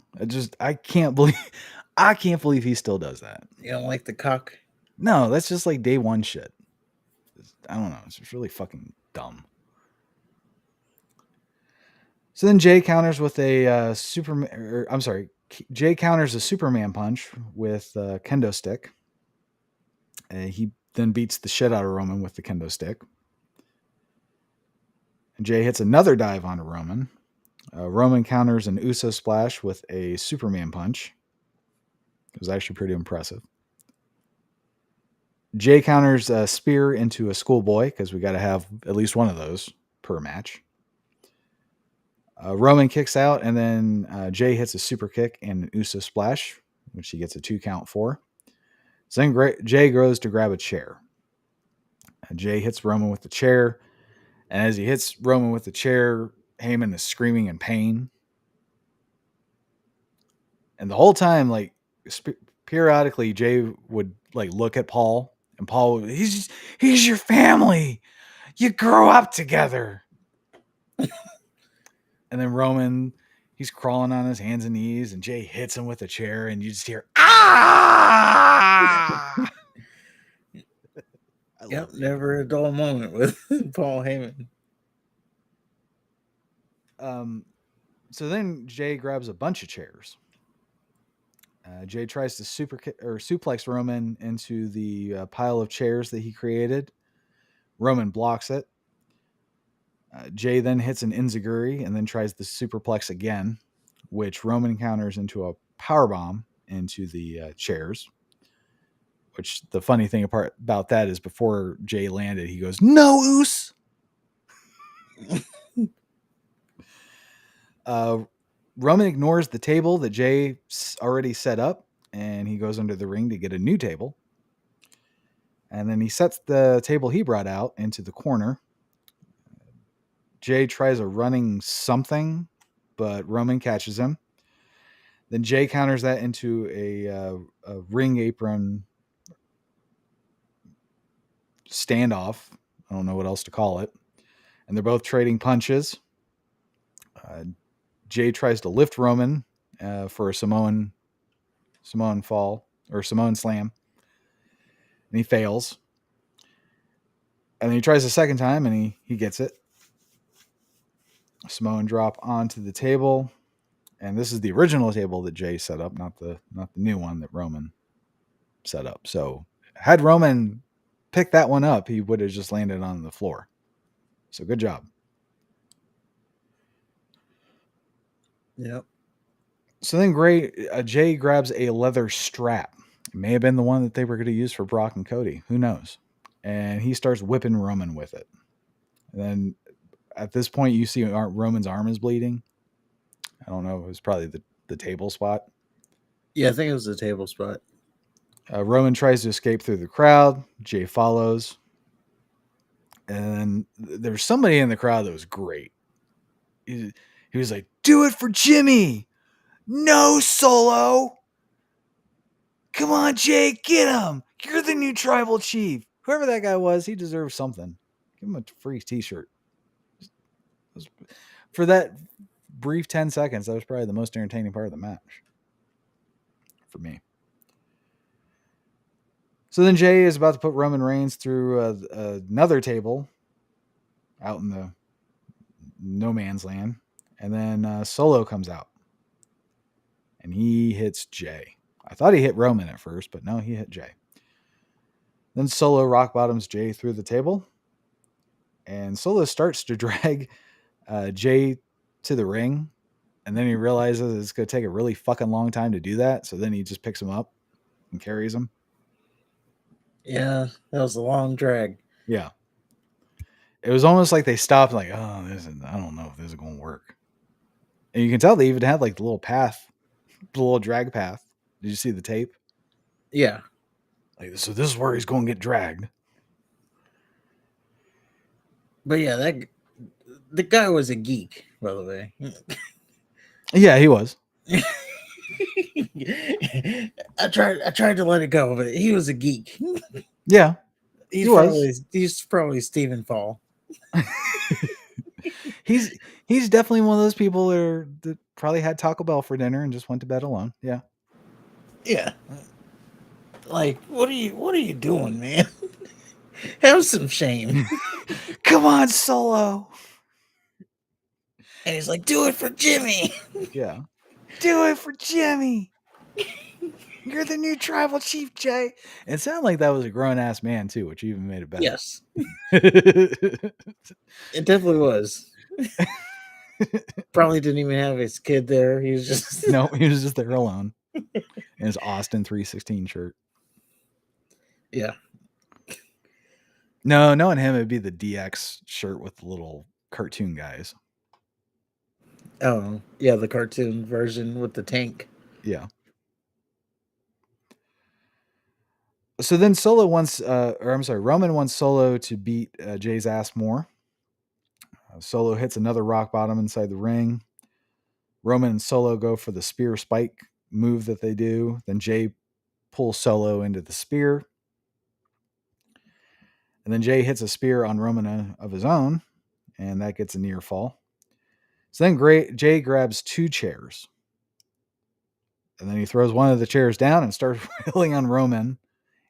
I can't believe he still does that. You don't like the cock? No, that's just like day one shit. I don't know. It's just really fucking dumb. So then Jay counters with a Jay counters a Superman punch with a kendo stick. He then beats the shit out of Roman with the kendo stick. And Jay hits another dive onto Roman. Roman counters an Uso splash with a Superman punch. It was actually pretty impressive. Jay counters a spear into a schoolboy because we got to have at least one of those per match. Roman kicks out, and then Jay hits a super kick and an Uso splash, which he gets a 2 count for. So then Jay goes to grab a chair. Jay hits Roman with the chair, and as he hits Roman with the chair, Heyman is screaming in pain. And the whole time, like, periodically, Jay would like look at Paul, and Paul would, he's your family. You grow up together. And then Roman, he's crawling on his hands and knees, and Jay hits him with a chair, and you just hear, ah! Yep, never a dull moment with Paul Heyman. So then Jay grabs a bunch of chairs. Jay tries to suplex Roman into the pile of chairs that he created. Roman blocks it. Jay then hits an enziguri and then tries the superplex again, which Roman counters into a powerbomb into the chairs. Which the funny thing about that is before Jay landed, he goes, "No, Oos!" Roman ignores the table that Jay already set up, and he goes under the ring to get a new table. And then he sets the table he brought out into the corner. Jay tries a running something, but Roman catches him. Then Jay counters that into a ring apron standoff. I don't know what else to call it. And they're both trading punches. Jay tries to lift Roman for a Samoan fall or Samoan slam. And he fails. And then he tries a second time and he gets it. Samoan drop onto the table. And this is the original table that Jay set up, not the new one that Roman set up. So had Roman picked that one up, he would have just landed on the floor. So good job. Yep. So then Jay grabs a leather strap. It may have been the one that they were going to use for Brock and Cody. Who knows? And he starts whipping Roman with it. And then at this point, you see Roman's arm is bleeding. I don't know. It was probably the table spot. Yeah, I think it was the table spot. Roman tries to escape through the crowd. Jay follows. And there's somebody in the crowd that was great. He was like, "Do it for Jimmy. No, Solo. Come on, Jay, get him. You're the new tribal chief." Whoever that guy was, he deserves something. Give him a free t-shirt. For that brief 10 seconds, that was probably the most entertaining part of the match. For me. So then Jay is about to put Roman Reigns through another table out in the no man's land. And then Solo comes out. And he hits Jay. I thought he hit Roman at first, but no, he hit Jay. Then Solo rock bottoms Jay through the table. And Solo starts to drag Jay to the ring. And then he realizes it's going to take a really fucking long time to do that. So then he just picks him up and carries him. Yeah, that was a long drag. Yeah. It was almost like they stopped, like, oh, I don't know if this is going to work. And you can tell they even had like the little path, the little drag path. Did you see the tape? Yeah. Like, so this is where he's going to get dragged. But yeah, the guy was a geek, by the way. Yeah, he was. I tried to let it go, but he was a geek. Yeah, he was. He's probably Stephen Fall. he's definitely one of those people that probably had Taco Bell for dinner and just went to bed alone. Yeah. Yeah. Like, what are you doing, man? Have some shame. Come on, Solo. And he's like, do it for Jimmy. Yeah. Do it for Jimmy. You're the new tribal chief, Jay. It sounded like that was a grown ass man too, which even made it better. Yes. It definitely was. Probably didn't even have his kid there. He was just No, he was just there alone in his Austin 316 shirt. Yeah. No, knowing him, it'd be the DX shirt with the little cartoon guys. Oh, yeah, the cartoon version with the tank. Yeah. So then Roman wants Solo to beat Jay's ass more. Solo hits another rock bottom inside the ring. Roman and Solo go for the spear spike move that they do. Then Jay pulls Solo into the spear. And then Jay hits a spear on Roman of his own, and that gets a near fall. So then Jay grabs 2 chairs. And then he throws one of the chairs down and starts wheeling on Roman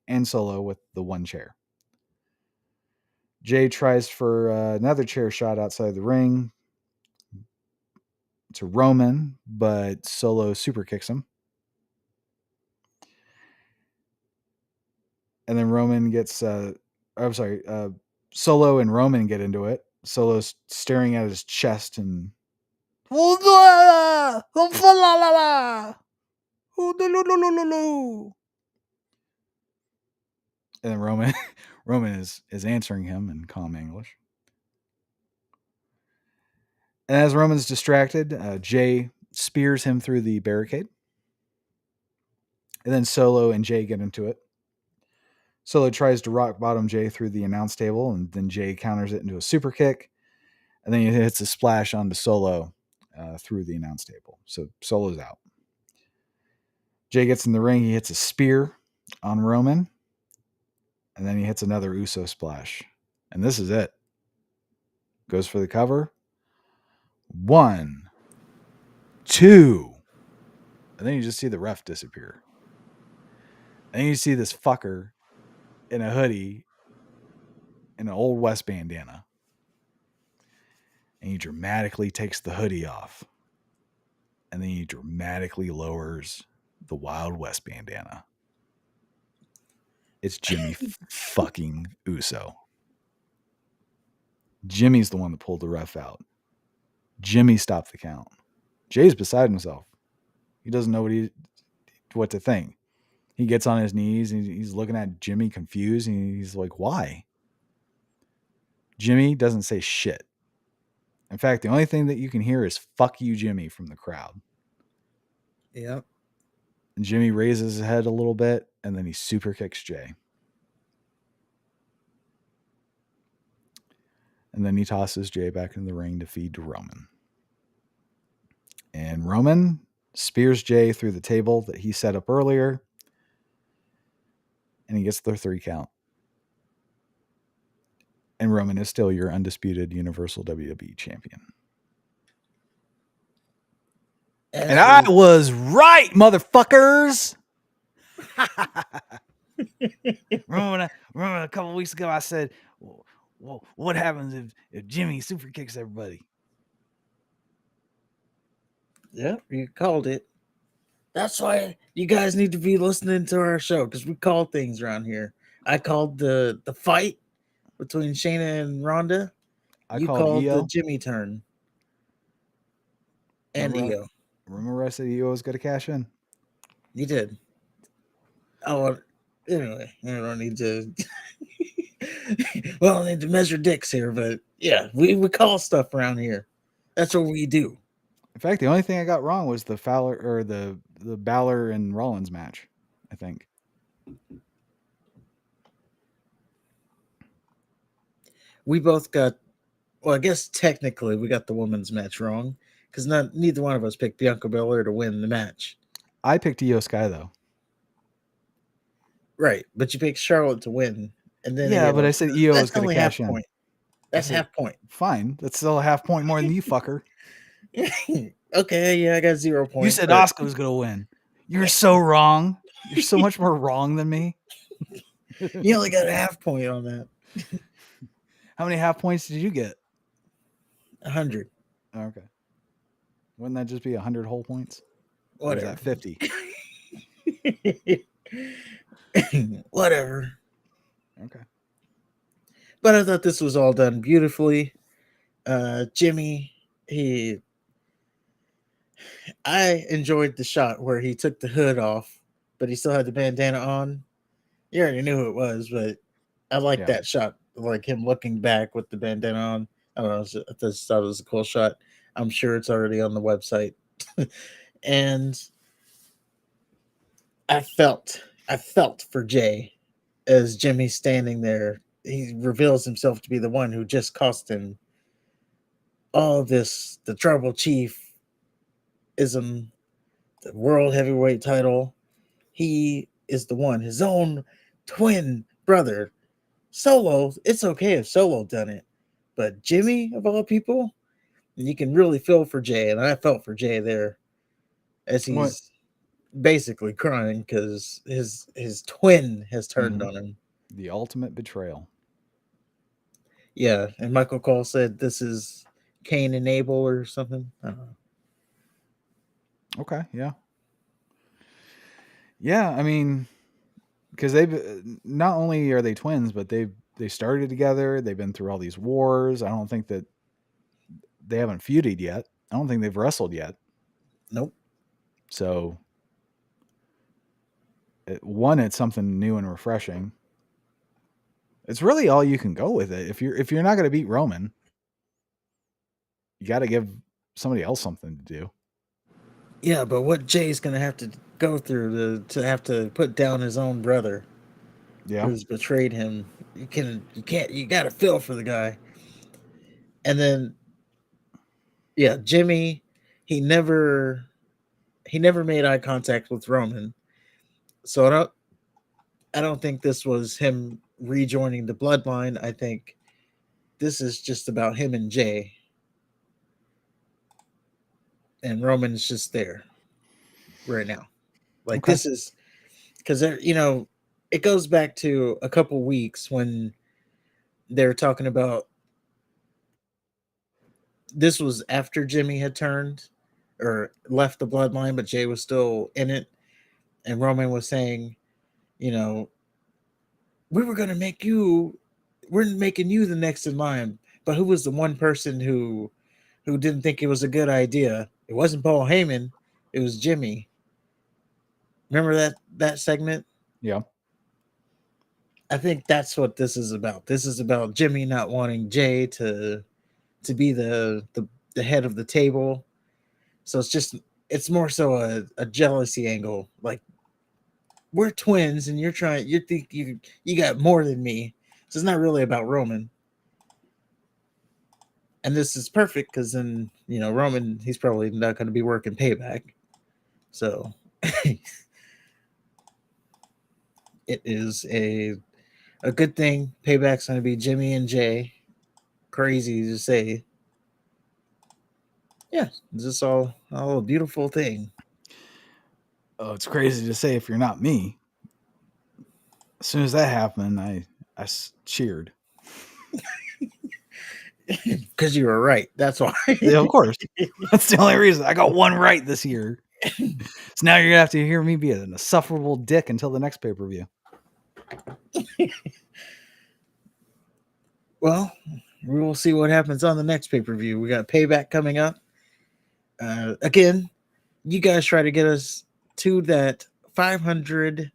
and Solo with the 1 chair. Jay tries for another chair shot outside the ring to Roman, but Solo super kicks him. And then Solo and Roman get into it. Solo's staring at his chest and and then Roman is answering him in calm English. And as Roman's distracted, Jay spears him through the barricade. And then Solo and Jay get into it. Solo tries to rock bottom Jay through the announce table, and then Jay counters it into a super kick. And then he hits a splash onto Solo through the announce table. So Solo's out. Jay gets in the ring. He hits a spear on Roman. And then he hits another Uso splash. And this is it. Goes for the cover. 1, 2. And then you just see the ref disappear. And then you see this fucker in a hoodie and an old West bandana. And he dramatically takes the hoodie off. And then he dramatically lowers the Wild West bandana. It's Jimmy fucking Uso. Jimmy's the one that pulled the ref out. Jimmy stopped the count. Jay's beside himself. He doesn't know what to think. He gets on his knees and he's looking at Jimmy confused and he's like, why? Jimmy doesn't say shit. In fact, the only thing that you can hear is fuck you, Jimmy, from the crowd. Yep. And Jimmy raises his head a little bit and then he super kicks Jay. And then he tosses Jay back in the ring to feed to Roman. And Roman spears Jay through the table that he set up earlier. And he gets the 3 count. And Roman is still your undisputed Universal WWE Champion. And I was right, motherfuckers! remember a couple weeks ago I said, well, what happens if Jimmy super kicks everybody? Yep, you called it. That's why you guys need to be listening to our show, because we call things around here. I called the fight between Shayna and Ronda. You called the Jimmy turn. And Ego. Remember I said Ego was going to cash in? You did. Oh, anyway, I don't need to. Well, I need to measure dicks here, but yeah, we call stuff around here. That's what we do. In fact, the only thing I got wrong was the Fowler or the Balor and Rollins match, I think. We both got, well, I guess technically we got the women's match wrong because neither one of us picked Bianca Belair to win the match. I picked Io Sky though. Right, but you picked Charlotte to win, and then Yeah, but again, I said Io was that's going to only half cash in. point. I That's said, half point. fine, that's still a half point more than you, fucker. Okay, yeah, I got 0 You points. said But Asuka was going to win. You're so wrong. You're so much more wrong than me. you only got a half point on that. How many half points did you get? 100. Okay. Wouldn't that just be 100 whole points? Or is Whatever. that 50? Whatever. Okay. But I thought this was all done beautifully. Jimmy, I enjoyed the shot where he took the hood off, but he still had the bandana on. You already knew who it was, but I like Yeah. that shot, like him looking back with the bandana on. I don't know. I just thought it was a cool shot. I'm sure it's already on the website. And I felt for Jay as Jimmy's standing there. He reveals himself to be the one who just cost him all of this, the tribal chief ism, the world heavyweight title. He is the one, his own twin brother. Solo, it's okay if Solo done it, but Jimmy of all people, you can really feel for Jay, and I felt for Jay there as What? he's basically crying because his twin has turned Mm-hmm. on him. The ultimate betrayal. Yeah, and Michael Cole said this is Cain and Abel or something. I don't know. Okay. Yeah. Yeah. I mean, because not only are they twins, but they started together. They've been through all these wars. I don't think that they haven't feuded yet. I don't think they've wrestled yet. Nope. So, one, it's something new and refreshing. It's really all you can go with it. If you're not going to beat Roman, you got to give somebody else something to do. Yeah, but what Jay's gonna have to go through to have to put down his own brother Yeah. who's betrayed him. You gotta feel for the guy. And then yeah, Jimmy, he never he never made eye contact with Roman. So I don't think this was him rejoining the bloodline. I think this is just about him and Jay. And Roman's just there right now. Like Okay. this is because it goes back to a couple weeks when they're talking about this was after Jimmy had turned or left the bloodline, but Jay was still in it. And Roman was saying, you know, we were going to we're making you the next in line. But who was the one person who didn't think it was a good idea? It wasn't Paul Heyman. It was Jimmy. Remember that segment? Yeah. I think that's what this is about. This is about Jimmy not wanting Jay to be the head of the table. So it's more so a jealousy angle. Like we're twins and you think you got more than me. So it's not really about Roman. And this is perfect because then, Roman, he's probably not going to be working payback. So it is a good thing. Payback's going to be Jimmy and Jay. Crazy to say. Yeah, this is all a beautiful thing. Oh, it's crazy to say if you're not me. As soon as that happened, I cheered. Because you were right. That's why. Yeah, of course. That's the only reason. I got one right this year. So now you're gonna have to hear me be an insufferable dick until the next pay-per-view. Well, we will see what happens on the next pay-per-view. We got Payback coming up. Again, you guys try to get us to that 500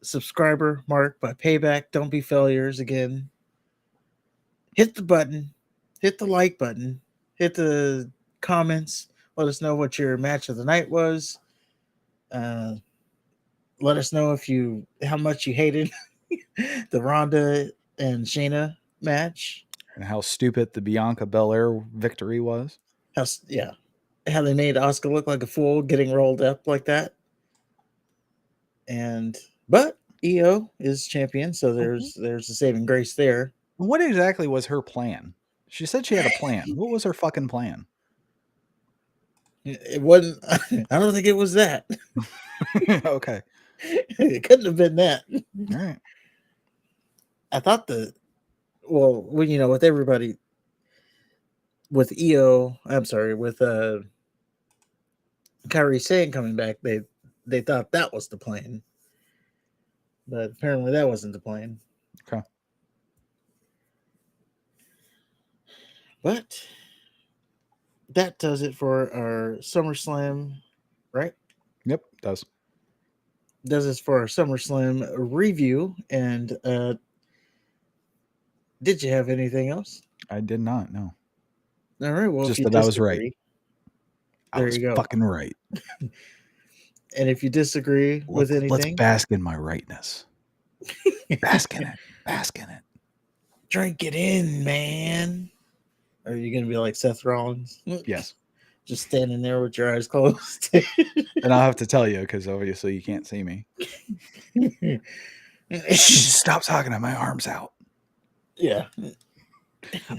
subscriber mark by Payback. Don't be failures again. Hit the button, hit the like button, hit the comments. Let us know what your match of the night was. Uh, let us know if you how much you hated the Ronda and Shayna match. And how stupid the Bianca Belair victory was. Yeah, how they made Oscar look like a fool getting rolled up like that. And but EO is champion, so there's a saving grace there. What exactly was her plan? She said she had a plan. What was her fucking plan? It wasn't. I don't think it was that. Okay. It couldn't have been that. All right. I thought when with everybody with EO, I'm sorry, with Kyrie Sane coming back, they thought that was the plan, but apparently that wasn't the plan. Okay. But that does it for our SummerSlam, right? Yep, does. Does it for our SummerSlam review. And did you have anything else? I did not, no. All right. Well, Just if you that I was right. disagree, I there was you go. fucking right. And if you disagree with anything, let's bask in my rightness. Bask in it. Bask in it. Drink it in, man. Are you gonna be like Seth Rollins? Yes. Just standing there with your eyes closed. And I'll have to tell you because obviously you can't see me. Shh, stop talking. My arm's out. Yeah.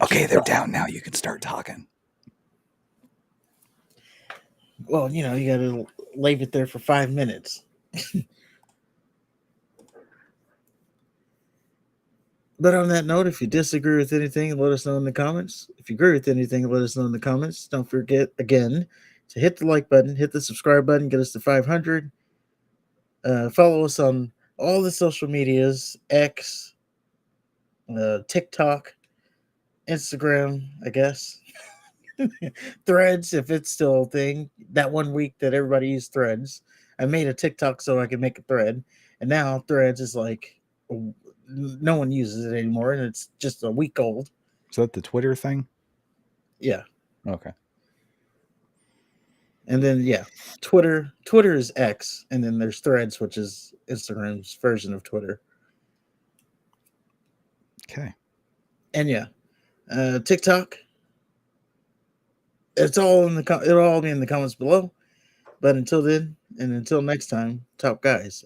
Okay, they're down now. You can start talking. Well, you gotta leave it there for 5 minutes. But on that note, if you disagree with anything, let us know in the comments. If you agree with anything, let us know in the comments. Don't forget, again, to hit the like button, hit the subscribe button, get us to 500. Follow us on all the social medias, X, TikTok, Instagram, I guess. Threads, if it's still a thing. That one week that everybody used Threads, I made a TikTok so I could make a thread. And now Threads is like, no one uses it anymore, and it's just a week old. Is that the Twitter thing? Yeah. Okay. And then Twitter is X, and then there's Threads, which is Instagram's version of Twitter. Okay. And TikTok. It'll all be in the comments below. But until then, and until next time, top guys